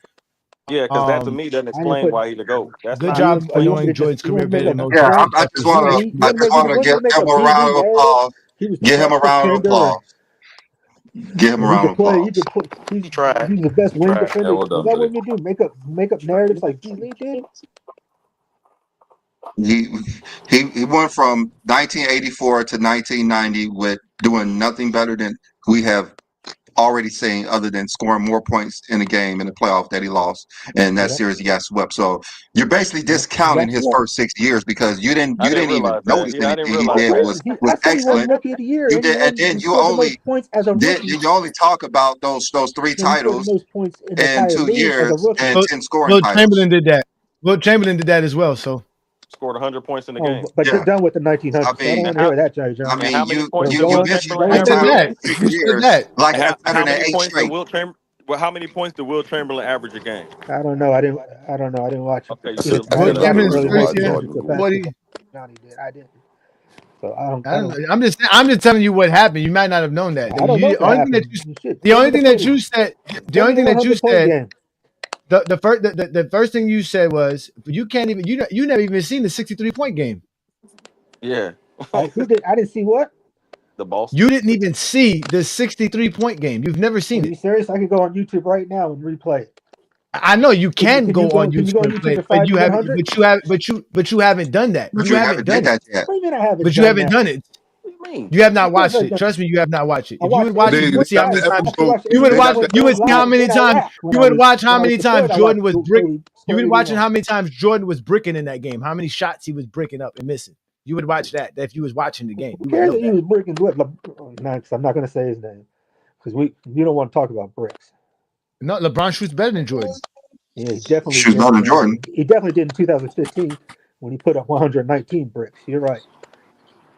yeah, because that to me doesn't I didn't explain put. why he's the GOAT. That's Good not You job want, you explaining. want me knowing to just Jordan's you career want to better make than up most you Yeah, want, I just championships. you want want he to I want to just make want you to want to make give up him a he round of narrative. applause. He was the Give him a best round of defender, applause. Give him a and he round of could play. He applause. could put. He tried. He's the best He wing tried. defender. Yeah, well Is done, that what Billy. you do? Make up narratives like G Lee did. He he went from 1984 to 1990 with doing nothing better than we have already seen, other than scoring more points in a game in the playoff that he lost, and that Yep. series he got swept. So you're basically Yep. He discounting got his swept. first 6 years because I you didn't didn't even realize that. notice Yeah, I didn't anything he I realize did that. did. was I said he won excellent. Rookie of the Year, You and he did, and won. then He scored the most points as a rookie. you only talk about those 3 No, he scored the titles most points in the in entire two league as a years rookie. and Well, 10 scoring Will titles. Chamberlain did that. Will Chamberlain did that as well. So Scored 100 points in the game. Oh, but Yeah, done with the I 1900s. So I don't mean, And want to hear how that, Jerry Jones. and how many points did Don't Will mentioned Chamberlain who you said average? mentioned that? his six Who said years that? like And that's better how than many 8 points did straight. Will Chamber? Well, how many points did Will Chamberlain average a game? I don't know. I don't know. I didn't watch it. Okay, you He should was, have. I Will said I I didn't Chamberlain's really really first watch watch year. games Jordan until more. What he? basketball. Johnny did. I didn't. So I don't. I I don't know. don't. I'm just telling you what happened. You might not have known that. I don't know if The it only thing that happened. you Shit. the only thing that you said the Show only me the thing that you 100 point said game. the first thing you said was you can't even you never even seen the 63-point game. Yeah, Who did? I didn't see what. the Boston. You didn't even see the 63-point game. You've never Are seen you it. serious? I could go on YouTube right now and replay it. I know you can Can you go go? on Can you YouTube go on and play YouTube it, and find the 100? but you haven't done that. But You you haven't haven't did done it. that yet. What do you mean I haven't But you done haven't that? done it. What do you mean? You have Of not course watched I've it. done. Trust me, you have not watched it. I If you watched would watch it, every you They would point see how got many the guys. times I actually episode. watched you every would They got watch point you would game see how live many in times Iraq when you I would was watch how many times deployed. I watched Jordan was brick. Kobe You would 30 watch one. how many times Jordan was bricking in that game. How many shots he was bricking up and missing. You would watch that if you was watching the game. Who You would cares know that he that. was breaking what? Because I'm not going to say his name because you don't want to talk about bricks. No, LeBron shoots better than Jordan. Yeah, he definitely Shoes did. better than Jordan. He definitely did in 2015 when he put up 119 bricks. You're right.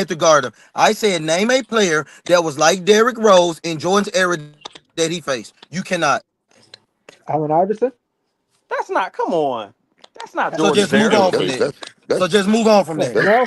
had to guard him. I said, name a player that was like Derrick Rose in Jordan's era that he faced. You cannot. Allen Iverson. That's not. Come on. That's not So Jordan's just move Never on era. from faced. there. That's So that's just move on from What? there. that's No.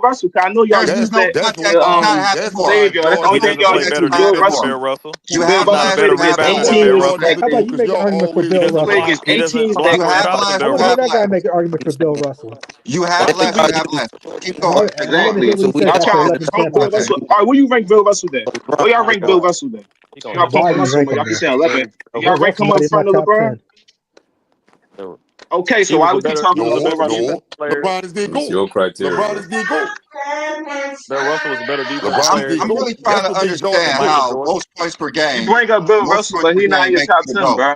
Russell. 'Cause I know y'all There's use no that context. to You gotta have the more. save y'all. That's the The only He only thing doesn't y'all play use context to better you Bill have defense is than Russell. Bill more. Russell. You Bill have He's not a Russell last. played better You against have the eight rebounder more. than Bill teams How Russell. that about you make an argument for He Bill doesn't played Russell? against block. He eight doesn't teams block You that or have faster than less. I Bill You want to hear have that Russell. guy less. make an argument for Bill Russell. You Why have do you less. You think have less. Keep I going. want, I want to exactly. hear what he said Y'all after trying to 11 rank Bill Okay. championships. Russell. All right, where you rank Bill Russell then? Where y'all he rank gonna Bill Russell then? he If gonna y'all hit put Why Bill do you Russell rank where him y'all can there? say 11. Do y'all rank Russell's him not up in my front of top LeBron? 10. Okay, so he was why a we keep better talking about No, Bill he was a Russell? better no. player. LeBron is the It's GOAT. your criteria, LeBron bro. is the GOAT. Bill Russell was a better defensive LeBron is player the I'm than really GOAT. trying to Yesterday, Jordan understand Michael how GOAT. Jordan. most points per You game, bring up Bill most Russell, points but per he not in game your makes top him a 10, GOAT. bro.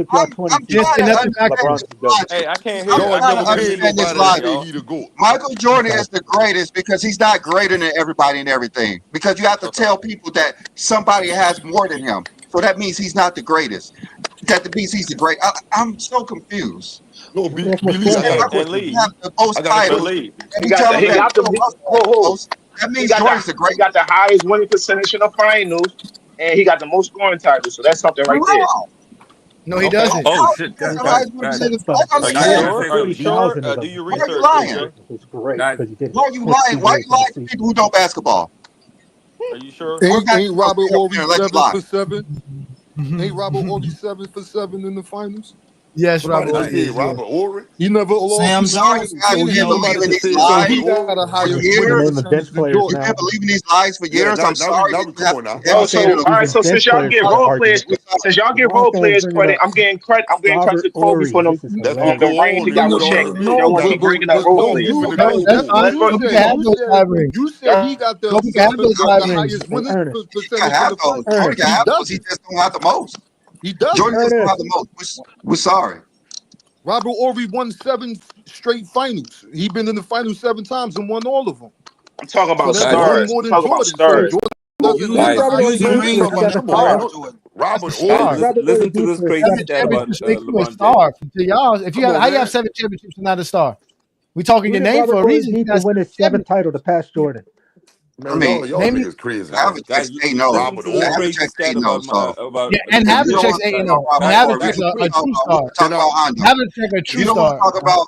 took y'all 20 I'm seasons Just trying to to get nothing to back understand on. LeBron's this doesn't. logic. Hey, I can't I'm hear. I Jordan trying never to can't hear paid you understand this nobody to clearly, logic. say y'all. he the GOAT. Michael Jordan Okay. is the greatest because he's not greater than everybody and everything. Because you have to Okay. tell people that somebody has more than him. So that means he's not the greatest. That means he's the great. I'm so confused. No, Well, that's more believe. I scoring got a titles. And question for You Lee, you. have the most I got a but titles, question. Lee, and we tell him he that got Bill the Russell has the hold. most. That He means got the Jordan's the he got greatest. the highest winning percentage in the finals, and he got the most scoring titles. So that's something right there. Wrong. No, he Okay. doesn't. Oh How shit, he has guys, the guys, highest winning guys, percentage? But Like I'm are but you guys. Can I saying, Jordan, say sure? Are you something? 30,000 sure? of Do them, your why are you research, lying? SJ. 30,000 is great Guys, because he did Why are you win lying? 2 Why are games you in the lying to season. people who know basketball? Are you sure? Or we got Ain't Robert okay, Ory okay, let you lie. 7 for 7? Ain't Robert Ory 7 for 7 in the finals? Yes, Somebody Robert just Ory said is. Robert Yeah. Ory. He never lost Sam in the Sorry, Jones, you finals. guys, So we've been Kingdom. he, Somebody believing just these said so Robert he lies got a Ory. for higher Can you winning years. name the bench percentage than players We've Jordan. been now? believing these lies for Yeah, years. I'm sorry that you come have on to now. Oh, educate so a all right. Even So bench since y'all players give have an role players, argument. we since y'all give LeBron role fans players bringing credit, up I'm getting credit. I'm getting credit Robert to Kobe for Ory. them This is That's the Uncle hilarious. ring he Ory, got No, with Shawn Shaq. Smith. Y'all no, want to That's but keep bringing up but role no, Kobe players. giving you the No, but gold that's to you him. fine. Let's you let Kobe said can have you those said five rings. you said y'all. he got the Kobe can have those five rings. highest winning Ernest. He can percentage in have the those. finals. Jordan Ernest. can He have those. He doesn't. just don't have the most. He doesn't. Jordan just don't have Ernest. the most. We're sorry. Robert Ory won 7 straight finals. He been in the finals 7 times and won all of them. I'm talking So about that's guys, one stars. more I'm than talking about Jordan. So stars. Jordan doesn't Who Using did have. guys, Robert Ory using beat rings for from Come a 7 on, star, man. times? Jordan. That's the Robert Who guys, did Ory. star. Robert Ory listen to beat this for crazy 7 Seven stat times? about championships makes you a LeBron star. James. To y'all, if Come on, how you have man. 7 championships and not a star? We talking Who your did name Robert for a Ory reason. You beat to got win his 7th 7 championships. title to pass Jordan? I Man, mean, y'all Name me. niggas crazy, man. Havlicek's Guys, 8-0. listen Robert to this Ory. crazy Havlicek's stat 8-0. So about Yeah, and if you don't Havlicek's want LeBron. to eight talk and Guys, about zero, and Robert guys, Ory, guys, Havlicek's we a can talk true about we star. can talk about Hondo. Havlicek's a If true you don't want to star. talk about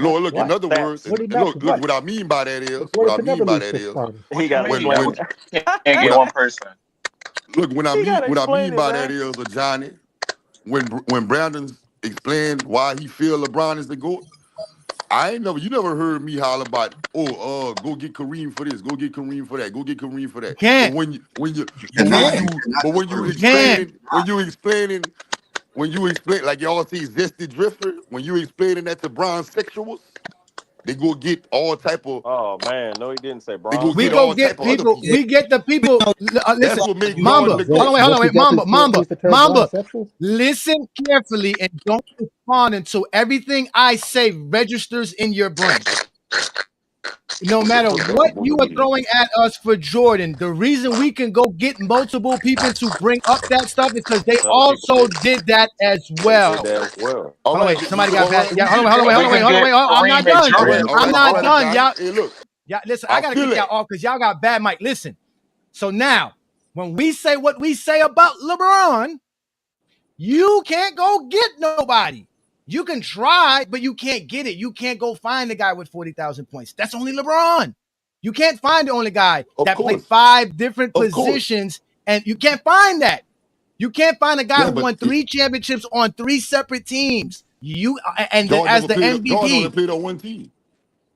Lord, look. In What? other words, What and he not? look. What? What I mean by that The is, what Florida I could mean never by lose that 6 is, starters. He got to When explain when it. can't when get I one person. look He got to what I explain mean it, by that man. is, Johnny. When Brandon explained why he feel LeBron is the GOAT, you never heard me holler about, go get Kareem for this, go get Kareem for that, go get Kareem for You that. But can't. You can't. You can't. when you explain, like y'all see Zesty Drifter, when you explaining that to bronzexuals, they go get all type of Oh man, no, he didn't say they go bronze We get go all sexual. type get of other people. people. We get the people. That's Listen, what make Jordan Mamba. the Hold on, GOAT. wait, hold on, wait, Mamba, He Mamba, used the term Mamba. bronsexuals? Listen carefully and don't respond until everything I say registers in your brain. No matter what you are throwing at us for Jordan, the reason we can go get multiple people to bring up that stuff is because they Other people also did. did that as They did well. that as well. All Hold on, right, wait. Somebody got all bad. right, Yeah, we hold on, get wait, hold on, that. wait, hold We on, could wait, hold on, get wait. I'm not Kareem and done. All right, Jordan all I'm right, for all not right, done, LeBron. y'all. Johnny. Hey, look, Yeah, listen, I I gotta feel get y'all that. off because y'all got bad mic. Listen. So now, when we say what we say about LeBron, you can't go get nobody. You can try, but you can't get it. You can't go find the guy with 40,000 points. That's only LeBron. You can't find the only guy that played 5 different positions, and you can't find that. You can't find a guy who won 3 championships on 3 separate teams. You and as the MVP, Jordan only played on one team.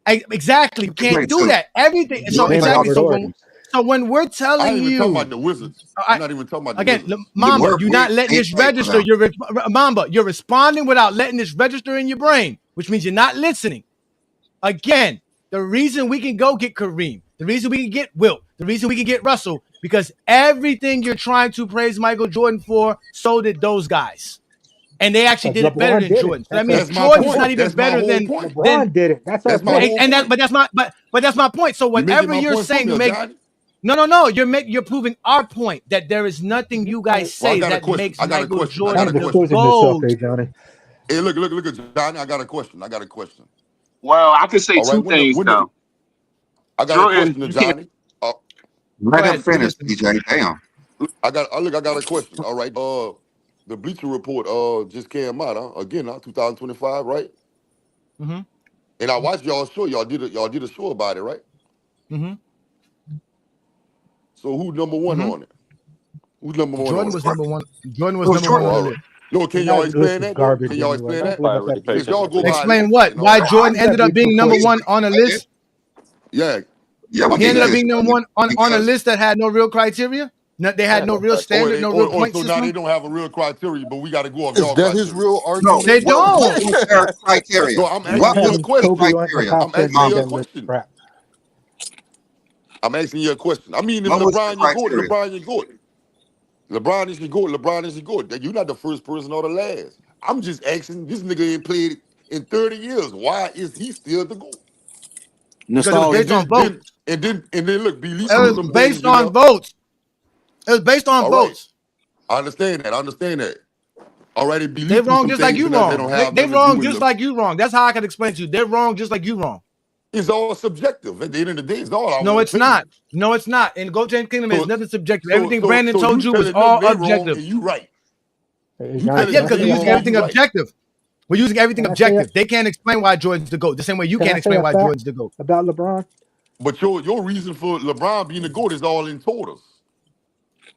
Exactly, you can't do that. Everything. So exactly. So when we're telling I ain't even you, talking about the Wizards. I'm not even talking about the again, Wizards. Mamba, you're not letting this register. Mamba, you're responding without letting this register in your brain, which means you're not listening. Again, the reason we can go get Kareem, the reason we can get Wilt, the reason we can get Russell, because everything you're trying to praise Michael Jordan for, so did those guys. And they actually did it better than Jordan. So that means Jordan's not even better than LeBron did it. That's our point. But that's my point. So whatever you're saying to make no, you're proving our point that there is nothing you guys say that makes Michael Jordan the GOAT. Hey, look at Johnny. I got a question. Well, I could say all right, 2 things though. I got Jordan, a question to Johnny. Let him finish, DJ. Damn. I got a question. All right. The Bleacher Report just came out. Again, 2025, right? Mm-hmm. And I watched y'all show. Y'all did a show about it, right? Mm-hmm. So who's number one on it? Who's number one? Jordan on was it? number one. Jordan was number one on the list. No, can y'all explain that? Can y'all explain that? Because y'all go by explain what? Why Jordan ended up being number one on a list? Yeah. He ended up being number one on a list that had no real criteria. They had no real standard, no real point system. So now they don't have a real criteria, but we got to go off Is y'all that criteria. his real No, argument? they don't. What was their criteria? No, I'm asking you a question. I'm asking you a question. I'm asking you a question. I mean, if LeBron, you go. LeBron, you go. LeBron is your GOAT. LeBron is your GOAT. You're not the first person or the last. I'm just asking. This nigga ain't played in 30 years. Why is he still the GOAT? Because it was based on votes. And then look, Belief it was based on votes. It was based on votes. I understand that. Alrighty, Belief. They're wrong just like you wrong. They're wrong just like like you wrong. That's how I can explain to you. They're wrong just like you wrong. It's all subjective. At the end of the day, it's all our No, own it's opinion. not. No, it's not. In Goat James Kingdom, it's nothing subjective. Everything Brandon so told you was all objective. And you right. Yeah, because we're using everything objective. We're using everything objective. They can't explain why Jordan's the GOAT. The same way you can't explain why Jordan's the GOAT. About LeBron? But your reason for LeBron being the GOAT is all in totals.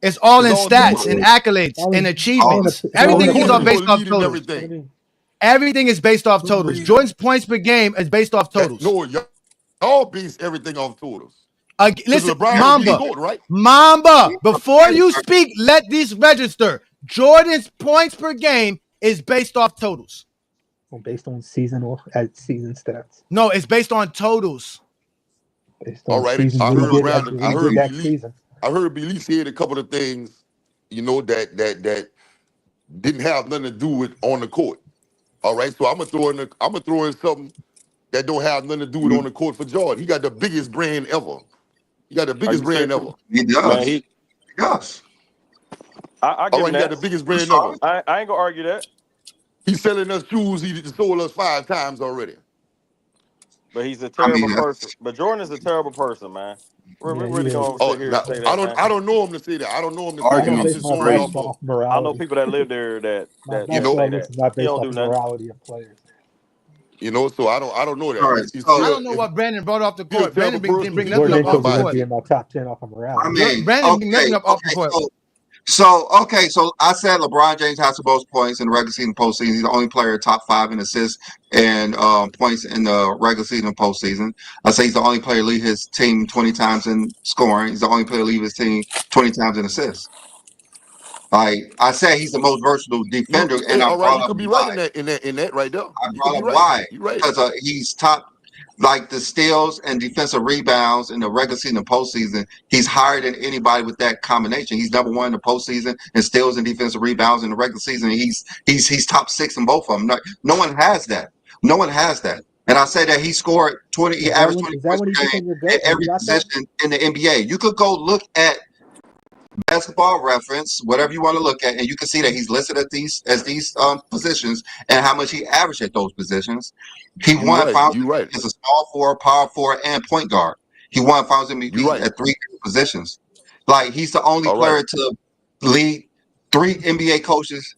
It's all in stats and accolades and achievements. Everything is all based off totals. Everything is based off totals. Jordan's points per game is based off totals. No, y'all base everything off totals. Listen, LeBron GOAT, right? Mamba, before you speak, let these register. Jordan's points per game is based off totals. Well, based on season stats. No, it's based on totals. All right, I heard Belief said a couple of things, that didn't have nothing to do with on the court. All right, so I'm gonna throw in something that don't have nothing to do with on the court for Jordan. He got the biggest brand ever. He got the biggest brand ever. He does. Man, he does. I give him that. He got the biggest brand ever. I ain't gonna argue that. He's selling us shoes he sold us 5 times already. But he's a terrible person. But Jordan is a terrible person, man. We're really gonna sit here and say that. I don't know him to say that. I don't know him to say that. I'm just going off of morality. I know people that live there that say that. Not He based don't do off nothing. morality of players. So I don't know that. Right. I don't know what Brandon brought off the court. Brandon didn't bring nothing up off the court. Be in my top 10 off of morality. I mean, Brandon didn't bring nothing up off the court. So I said LeBron James has the most points in the regular season and postseason. He's the only player top 5 in assists and points in the regular season and postseason. I say he's the only player to lead his team 20 times in scoring. He's the only player to lead his team 20 times in assists. Like I said, he's the most versatile defender. And I brought you could be right in that right there. I brought up why. You're right. Because he's top. Like the steals and defensive rebounds in the regular season and postseason, he's higher than anybody with that combination. He's number 1 in the postseason and steals and defensive rebounds in the regular season. He's top 6 in both of them. No one has that. No one has that. And I say that he scored 20. He averaged 20 points per game at every position in the NBA. You could go look at Basketball Reference, whatever you want to look at, and you can see that he's listed at these positions and how much he averaged at those positions. He won finals as a small forward, power forward, and point guard. He won finals MVP at 3 positions. Like he's the only player to lead 3 NBA coaches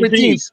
separate teams. G's.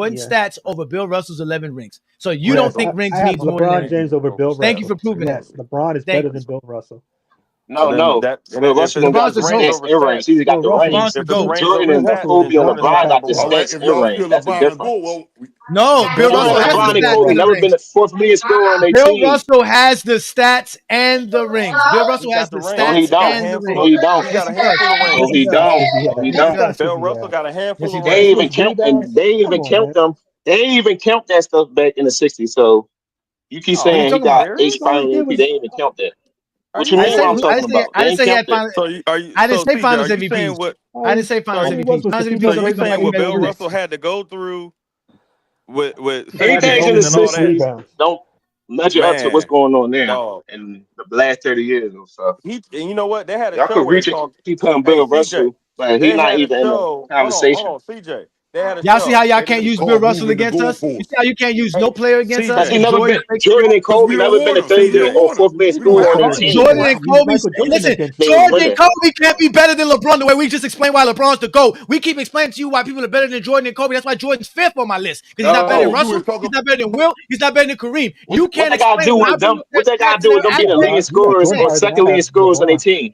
Jordan's stats over Bill Russell's 11 rings. So you Yes. don't think rings I have means more than LeBron that. James over Bill Thank you Russell. for proving that. Yes, LeBron is Thank better you. than Bill Russell. So No, then no. that Bill if Russell it's don't LeBron's got if the the rings GOAT. stats over and rings. stats, He's got Bill the Russell. rings. LeBron's the if it's GOAT. rings Jordan over Bill and Russell stats, is Kobe, then never Jordan LeBron had got number the stats. All one. right, stats if and y'all rings. feel That's the LeBron a difference. goat, well, No, Bill Jordan, Russell LeBron has is the LeBron and the stats Kobe and the Russell. never been rings. the fourth leading scorer on their Bill team. Russell has the stats and the rings. Bill He Russell has got the the No, rings. he stats He got a don't. and the handful No, rings. of he don't. he Yes, got a he does. handful of No, rings. he How much don't. does he No, have? he Yes, he How don't. does. much does Bill he Russell have? got a Yes, handful he of They does. ain't rings. even Triple count and rebounds? they ain't Come even on, count man. them. They ain't even count that stuff back in the '60s. So you keep What are you saying he talking got about? eight Serious? All he final did MVP. was They ain't even count that. Are What you you mean? What I'm serious? talking about? They I didn't ain't say he had count that. final. So I didn't say CJ, are finals you MVPs. saying what? I didn't say all finals he So was MVPs. was Finals defeating so on the MVP you is regular saying something you what season measure Bill with rings. Russell rings. had to go through with He had to Everything go in the through triple '60s rebounds. don't measure up to what's man, going on now dog? in the last 30 years or so. And you know what? They had a Y'all show could where they reach it, talked. keep putting Hey Bill CJ, Russell, but he they not had a even in the show. Hold conversation on, CJ. They had a Y'all see how show. y'all They can't it's didn't. use Bill called Russell moving the against us? You goalposts. see how you can't use Hey no player against us because he CJ, because never Jordan been is faithful? Jordan and Because Kobe we don't never been want the him. See, third we don't or want him. fourth leading We don't scorer have on him. their How team. Jordan how and can you use Kobe. Michael Jordan Listen, against They us? ain't Jordan and winning. Kobe can't be better than LeBron the way we just explained why LeBron's the GOAT. We keep explaining to you why people are better than Jordan and Kobe. That's why Jordan's fifth on my list. Because he's not better All than we No. do Russell, is talk he's about not better than Will, he's not better than Kareem. what You What can't they gotta explain do why with people them? put their What they gotta stats and do their with them being the accolades. leading You got scorers point Hey, or guards, and I second leading have scorers on their LeBron. team?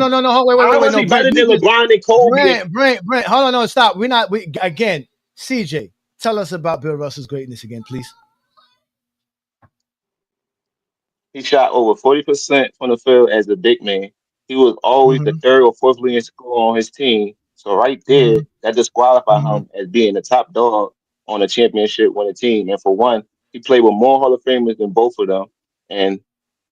no. How Wait. was No, he Brent, better you than just LeBron and Kobe? Brent. Hold on, no, stop. We again. CJ, tell us about Bill Russell's greatness again, please. He shot over 40% from the field as a big man. He was always the Mm-hmm. third or fourth leading scorer on his team. So right there, Mm-hmm. that disqualified Mm-hmm. him as being the top dog on a championship winning team. And for one, he played with more Hall of Famers than both of them. And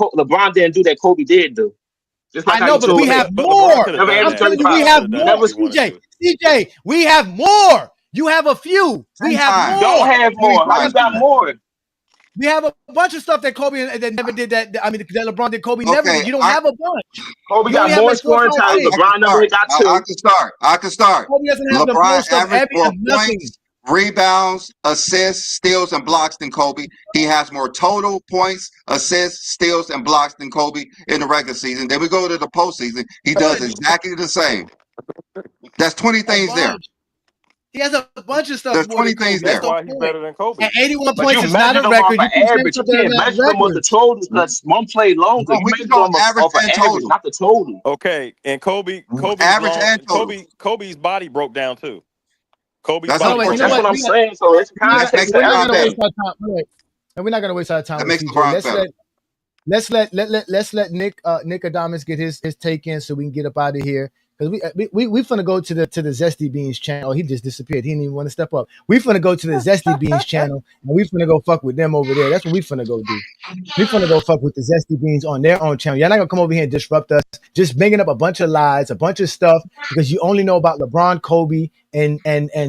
LeBron didn't do that. Kobe did do. Just like I how know, you but told we me, have But LeBron more. could have never done I'm averaged that. telling you, we 35. LeBron have could have done that more. Never if he wanted CJ, to. CJ, we have more. You have a few. We have Time. don't more. have more. How you 25 got times. more? We have a bunch of stuff that Kobe that never did that. I mean, that LeBron did. Kobe never Okay, did. You don't have a bunch. Kobe You got only have more like 4 or scoring 5 titles. things. I can LeBron never start. got I two. can start. I can start. Kobe doesn't have the LeBron most of averaged every more and nothing. points, rebounds, assists, steals, and blocks than Kobe. He has more total points, assists, steals, and blocks than Kobe in the regular season. Then we go to the postseason. He does exactly the same. That's 20 A things there. bunch. He has a bunch of stuff There's more 20 than Kobe. things That's there. the Why he's point. better than Kobe. And 81 But points you is not measure a them off record. of You can say average. You something can't that's measure not them off the records. totals because one played longer. No, You we can measure go them average off of and average, total. not the total. Okay, and Average and total. Kobe's body broke down too. Kobe's That's Hold on, body wait. You broke know That's down. what? what I'm We got. saying. So it's We're context Makes to not LeBron gonna better. waste everything. our time. Wait. And we're not gonna waste our time That with makes CJ. LeBron better. Let's let Nick Adamas get his take in so we can get up out of here. Because we finna go to the Zesty Beans channel. Oh, he just disappeared. He didn't even want to step up. We finna go to the Zesty Beans channel and we finna go fuck with them over there. That's what we finna go do. We finna go fuck with the Zesty Beans on their own channel. You're not gonna come over here and disrupt us. Just making up a bunch of lies, a bunch of stuff because you only know about LeBron, Kobe, and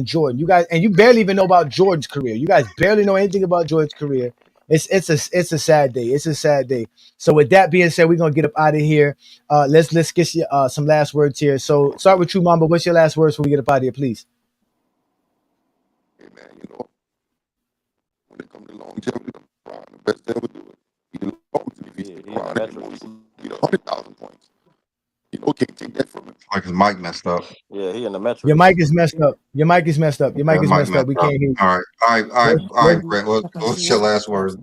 Jordan. You guys, and you barely even know about Jordan's career. You guys barely know anything about Jordan's career. It's a sad day. It's a sad day. So with that being said, we're gonna get up out of here. Let's get you some last words here. So start with you, Mamba. What's your last words before we get up out of here, please? Hey, man, when it comes to longevity, LeBron, the best ever do it. He long if he's He in the LeBron anymore, metrics. he get 100,000 points. Can't take that from him. Like his mic messed up. Yeah, he in the Your metrics. mic is messed up. Your mic is messed up. Your mic Yeah, is mic messed up. messed We up. can't hear you. All right, Brett. What's your last words?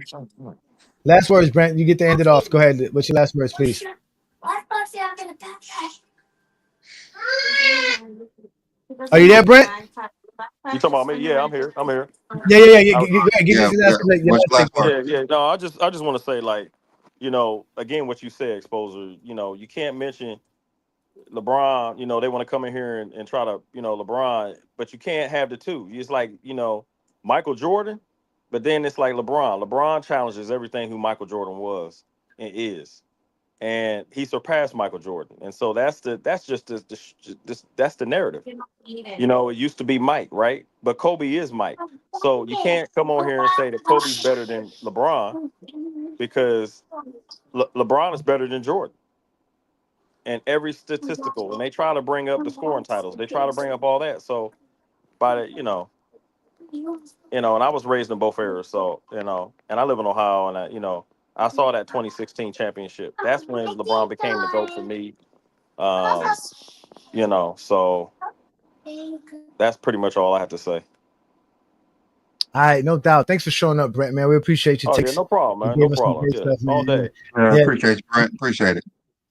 Last words, Brent. You get to end it off. Go ahead. What's your last words, please? Are you there, Brent? You talking about me? Yeah, I'm here. I'm here. Yeah. I, Give Yeah, us your yeah. What's last your take, last bro. word? yeah. No, I just want to say, like, again, what you said, exposure. You can't mention LeBron. They want to come in here and try to, LeBron, but you can't have the two. It's like, Michael Jordan, but then it's like LeBron. LeBron challenges everything who Michael Jordan was and is, and he surpassed Michael Jordan, and so that's that's the narrative. It used to be Mike, right? But Kobe is Mike. So you can't come on here and say that Kobe's better than LeBron because LeBron is better than Jordan. And every statistical, and they try to bring up the scoring titles. They try to bring up all that. So by the, and I was raised in both eras. So, and I live in Ohio and I saw that 2016 championship. That's when LeBron became the GOAT for me. Um, so that's pretty much all I have to say. All right, no doubt. Thanks for showing up, Brent, man. We appreciate your Oh yeah, takes. no problem, You man. gave No us some problem. great Yeah, stuff, all man. day. Yeah, Yeah, appreciate you, Brent. Appreciate it.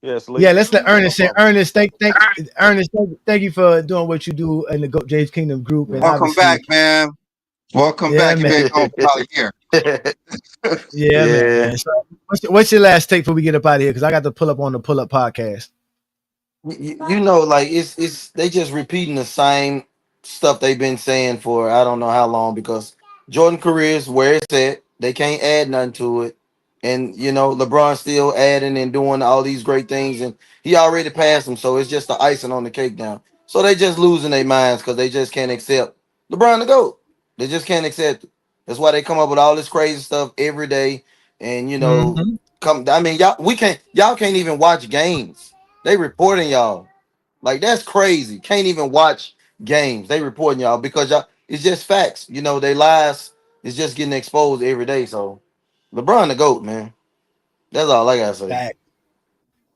Yeah, yeah. sleep. Let's let Yeah, no Ernest in. problem. Ernest, Ernest, thank you for doing what you do in the Goat James Kingdom group, and Welcome back, obviously, man. Welcome yeah, back. You've man, been gone for about a year. yeah, Yeah. man. So, what's your last take before we get up out of here? Because I got to pull up on the pull up podcast. Like it's they just repeating the same stuff they've been saying for I don't know how long because Jordan career is where it's at. They can't add nothing to it. And LeBron still adding and doing all these great things, and he already passed him, so it's just the icing on the cake now. So they just losing their minds because they just can't accept LeBron to go. They just can't accept it. That's why they come up with all this crazy stuff every day. And Mm-hmm. come. I mean, y'all can't even watch games. They reporting y'all. Like that's crazy. Can't even watch games. They reporting y'all because y'all it's just facts. They lies is just getting exposed every day. So LeBron the GOAT, man. That's all I gotta say.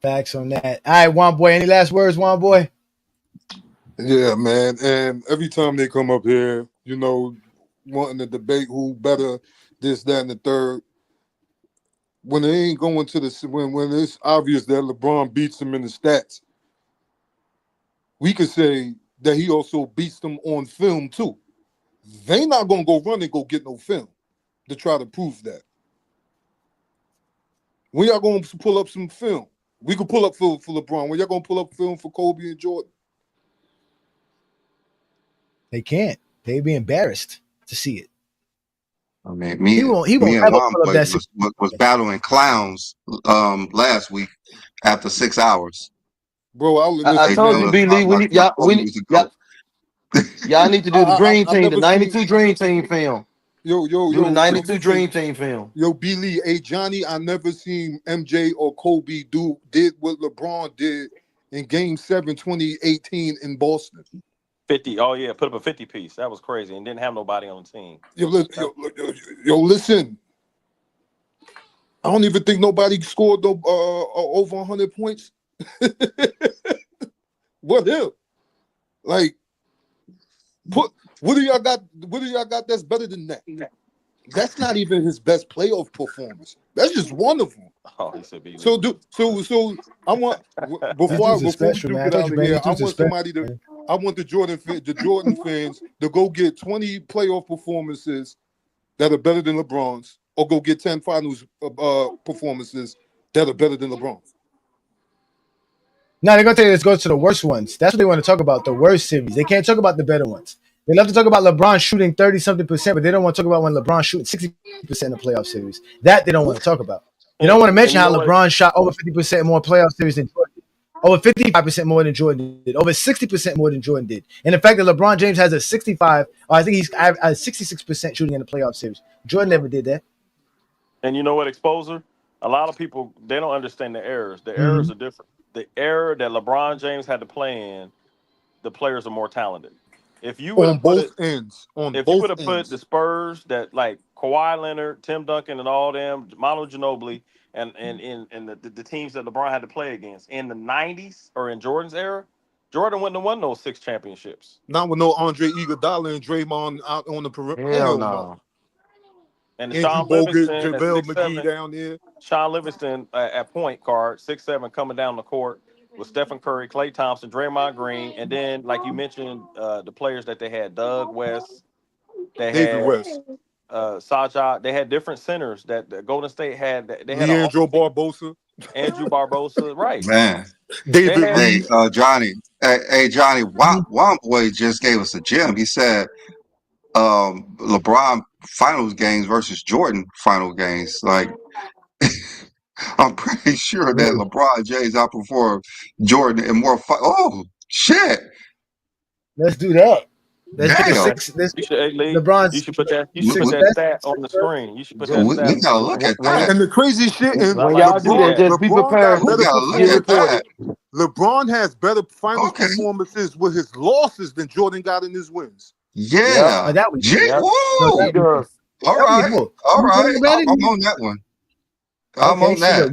Facts on that. All right, Juan Boy. Any last words, Juan Boy? Yeah, man. And every time they come up here, wanting to debate who better, this, that, and the third, when they ain't going to the when it's obvious that LeBron beats them in the stats, we could say that he also beats them on film too. They not gonna go run and go get no film to try to prove that. When y'all gonna pull up some film? We could pull up film for LeBron. When y'all gonna pull up film for Kobe and Jordan? They can't. They'd be embarrassed to see it. I mean, He me, won't. He me won't and ever Juan pull up Boy that. was battling clowns last week after 6 hours. Bro, I They listen, told tell you, man. us B Lee, we need my y'all. Kobe was a goat. Y'all need to do the Dream I've Team, the never seen '92 Dream Team film. Do the '92 listen, Dream Team film. B Lee, Ajani, I never seen MJ or Kobe did what LeBron did in Game 7, 2018 in Boston. 50. Oh yeah, put up a 50 piece. That was crazy, and didn't have nobody on the team. Listen. I don't even think nobody scored over 100 points. What him? Like, What do y'all got? What do y'all got that's better than that? That's not even his best playoff performance. That's just one of them. Oh, he said be So I want These before dudes are we special, do man. I get told out you, of man. here, These I dudes are want special. somebody to I want the Jordan fans to go get 20 playoff performances that are better than LeBron's, or go get 10 finals performances that are better than LeBron's. No, they're gonna tell you let's go to the worst ones. That's what they want to talk about, the worst series. They can't talk about the better ones. They love to talk about LeBron shooting 30-something%, but they don't want to talk about when LeBron shooting 60% in the playoff series. That they don't want to talk about. They don't want to mention you how know what? LeBron shot over 50% more playoff series than Jordan did. Over 55% more than Jordan did. Over 60% more than Jordan did. And the fact that LeBron James has a 65, or I think he's 66% shooting in the playoff series. Jordan never did that. And you know what, Exposer? A lot of people, they don't understand the errors. The Mm-hmm. errors are different. The error that LeBron James had to play in, the players are more talented. If you would On have put it, both ends. On if you both would have put the ends. Spurs that like Kawhi Leonard, Tim Duncan, and all them, Manu Ginobili, and the teams that LeBron had to play against in the '90s or in Jordan's era, Jordan wouldn't have won those 6 championships. Not with no Andre Iguodala and Draymond out on the perimeter. Hell no. And Andrew Sean Bogut, Livingston at JaVale 6'7", McGee down there. Sean Livingston at point guard, 6'7", coming down the court with Stephen Curry, Klay Thompson, Draymond Green, and then like you mentioned, the players that they had, Doug West, they David had West. Sajah. They had different centers that Golden State had. They had Leandro Barbosa. Andrew Barbosa, right? Man. They David had Hey, Reed. Johnny. Hey, Johnny. One boy just gave us a gem. He said, LeBron finals games versus Jordan final games. Like, I'm pretty sure that LeBron James outperformed Jordan in more. Oh shit! Let's do that. Let's get the Damn. six. Let's You should, hey, Lee, LeBron's you should put six that best. stat on the screen. You should put that We stat on the gotta screen. look at that. And the crazy shit, and I When like to y'all see do that, that. just be LeBron prepared got We to better gotta look get at performances. that. recorded. LeBron has better finals Okay. performances with his losses than Jordan got in his wins. Yep. Oh, Yeah. that we Yep. no, He that Woo! we does. All that we right. know. All You right. ready? I'm on that one. I'm Okay, on see, that.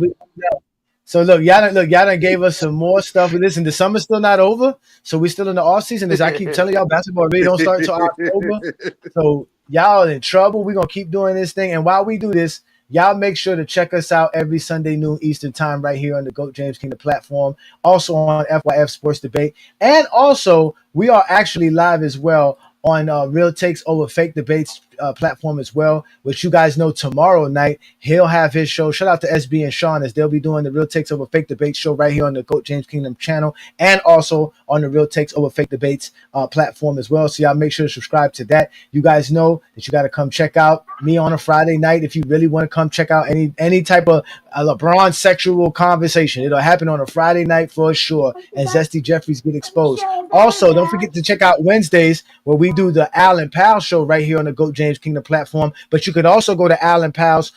look, y'all done gave us some more stuff. Listen, the summer's still not over, so we're still in the off season. As I keep telling y'all, basketball really don't start until October. So y'all in trouble. We're gonna keep doing this thing. And while we do this, y'all make sure to check us out every Sunday noon Eastern time right here on the GOAT James Kingdom platform. Also on FYF Sports Debate. And also, we are actually live as well on Real Takes Over Fake Debates platform as well, which you guys know tomorrow night he'll have his show. Shout out to SB and Sean as they'll be doing the Real Takes Over Fake Debates show right here on the GOAT James Kingdom channel and also on the Real Takes Over Fake Debates platform as well. So y'all make sure to subscribe to that. You guys know that you got to come check out me on a Friday night if you really want to come check out any type of LeBron sexual conversation. It'll happen on a Friday night for sure, and Zesty Jeffries get exposed. Also, don't forget to check out Wednesdays where we do the Allen Powell show right here on the GOAT James Kingdom platform. But you could also go to Allen Powell's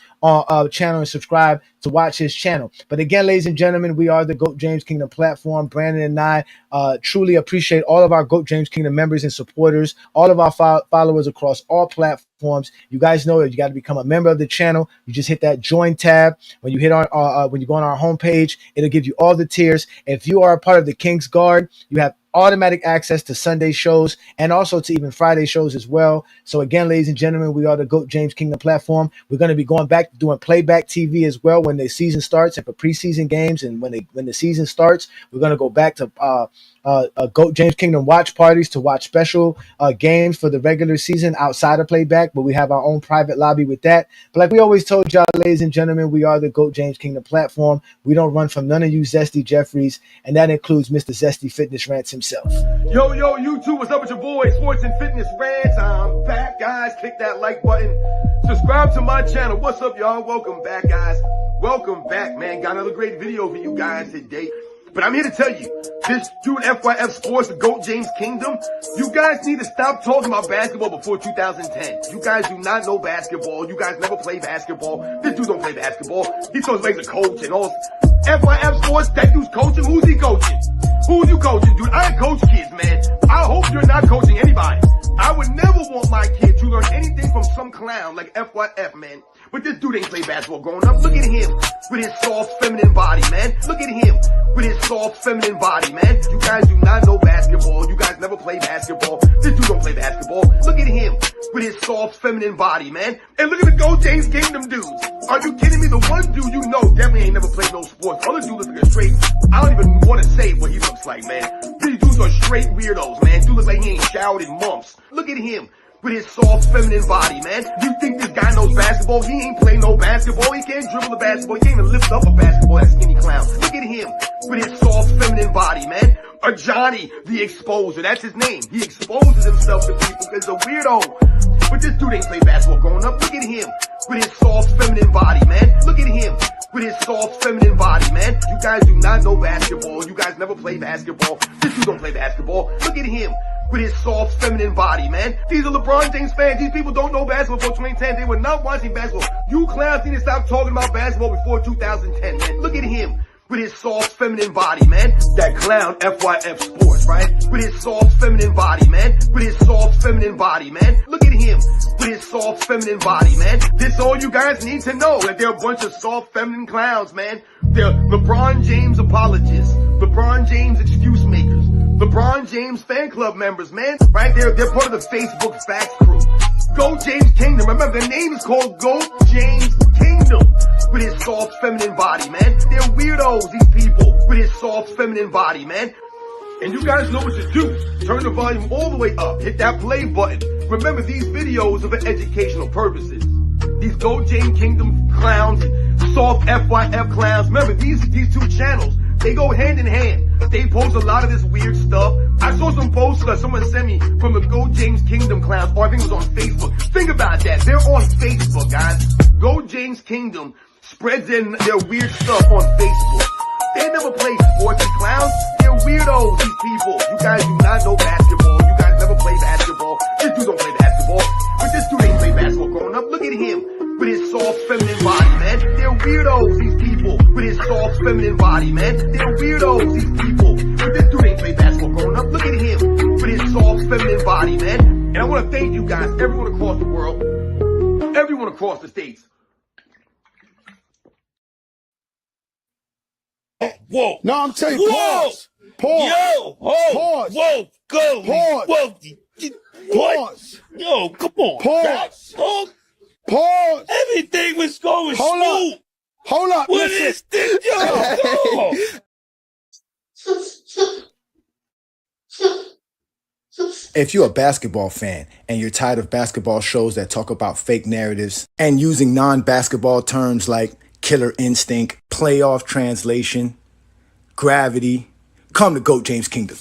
channel and subscribe to watch his channel. But again, ladies and gentlemen, we are the GOAT James Kingdom platform. Brandon and I truly appreciate all of our GOAT James Kingdom members and supporters, all of our followers across all platforms. You guys know that you got to become a member of the channel. You just hit that join tab. When you hit on when you go on our homepage, it'll give you all the tiers. If you are a part of the King's Guard, you have automatic access to Sunday shows and also to even Friday shows as well. So again, ladies and gentlemen, we are the GOAT James Kingdom platform. We're going to be going back to doing playback TV as well when the season starts and for preseason games. And when the season starts, we're going to go back to GOAT James Kingdom watch parties to watch special games for the regular season outside of playback, but we have our own private lobby with that. But like we always told y'all, ladies and gentlemen, we are the GOAT James Kingdom platform. We don't run from none of you Zesty Jeffries, and that includes Mr. Zesty Fitness Rants himself. Yo, YouTube, what's up with your boy, Sports and Fitness Rants? I'm back, guys. Click that like button. Subscribe to my channel. What's up, y'all? Welcome back, guys. Welcome back, man. Got another great video for you guys today. But I'm here to tell you, this dude, FYF Sports, the GOAT James Kingdom, you guys need to stop talking about basketball before 2010. You guys do not know basketball. You guys never play basketball. This dude don't play basketball. He talks like he's a coach and all. FYF Sports, that dude's coaching. Who's he coaching? Who's you coaching, dude? I coach kids, man. I hope you're not coaching anybody. I would never want my kid to learn anything from some clown like FYF, man. But this dude ain't play basketball growing up. Look at him with his soft feminine body, man. Look at him with his soft feminine body, man. You guys do not know basketball. You guys never play basketball. This dude don't play basketball. Look at him with his soft feminine body, man. And look at the Go James Kingdom dudes. Are you kidding me? The one dude you know definitely ain't never played no sports. Other dude looks like a straight, I don't even want to say what he looks like, man. These dudes are straight weirdos, man. Dude looks like he ain't showered in months. Look at him with his soft feminine body, man. You think this guy knows basketball? He ain't play no basketball. He can't dribble a basketball. He can't even lift up a basketball, that skinny clown. Look at him with his soft feminine body, man. Ajani, the exposer. That's his name. He exposes himself to people because he's a weirdo. But this dude ain't play basketball growing up. Look at him with his soft feminine body, man. Look at him with his soft feminine body, man. You guys do not know basketball. You guys never play basketball. This dude don't play basketball. Look at him with his soft feminine body, man. These are LeBron James fans. These people don't know basketball before 2010. They were not watching basketball. You clowns need to stop talking about basketball before 2010, man. Look at him with his soft feminine body, man. That clown FYF Sports, right? With his soft feminine body, man. With his soft feminine body, man. Look at him with his soft feminine body, man. This all you guys need to know, that they're a bunch of soft feminine clowns, man. They're LeBron James apologists, LeBron James excuse makers, LeBron James fan club members, man. Right? They're part of the Facebook facts crew. Go James Kingdom. Remember, their name is called Go James Kingdom. With his soft feminine body, man. They're weirdos, these people, with his soft feminine body, man. And you guys know what to do. Turn the volume all the way up. Hit that play button. Remember, these videos are for educational purposes. These Go James Kingdom clowns, soft FYF clowns. Remember, these two channels, they go hand in hand. They post a lot of this weird stuff. I saw some posts that someone sent me from the Go James Kingdom clowns, or I think it was on Facebook. Think about that. They're on Facebook, guys. Go James Kingdom spreads in their weird stuff on Facebook. They never play sports, these clowns. They're weirdos, these people. You guys do not know basketball. You guys never play basketball. This dude don't play basketball. But this dude ain't play basketball growing up. Look at him with his soft feminine body, man. They're weirdos, these people. With his soft feminine body, man. They're weirdos, these people. But this dude ain't play basketball growing up. Look at him with his soft feminine body, man. And I want to thank you guys, everyone across the world, everyone across the states. Whoa. No, I'm telling you, pause. Pause. Yo. Oh. Pause. Whoa. Go. Pause. Whoa. Pause. Yo, come on. Pause. Pause. Everything was going smooth. Hold up. What is this? Yo, If you're a basketball fan and you're tired of basketball shows that talk about fake narratives and using non-basketball terms like killer instinct, playoff translation, gravity, come to Go James Kingdom.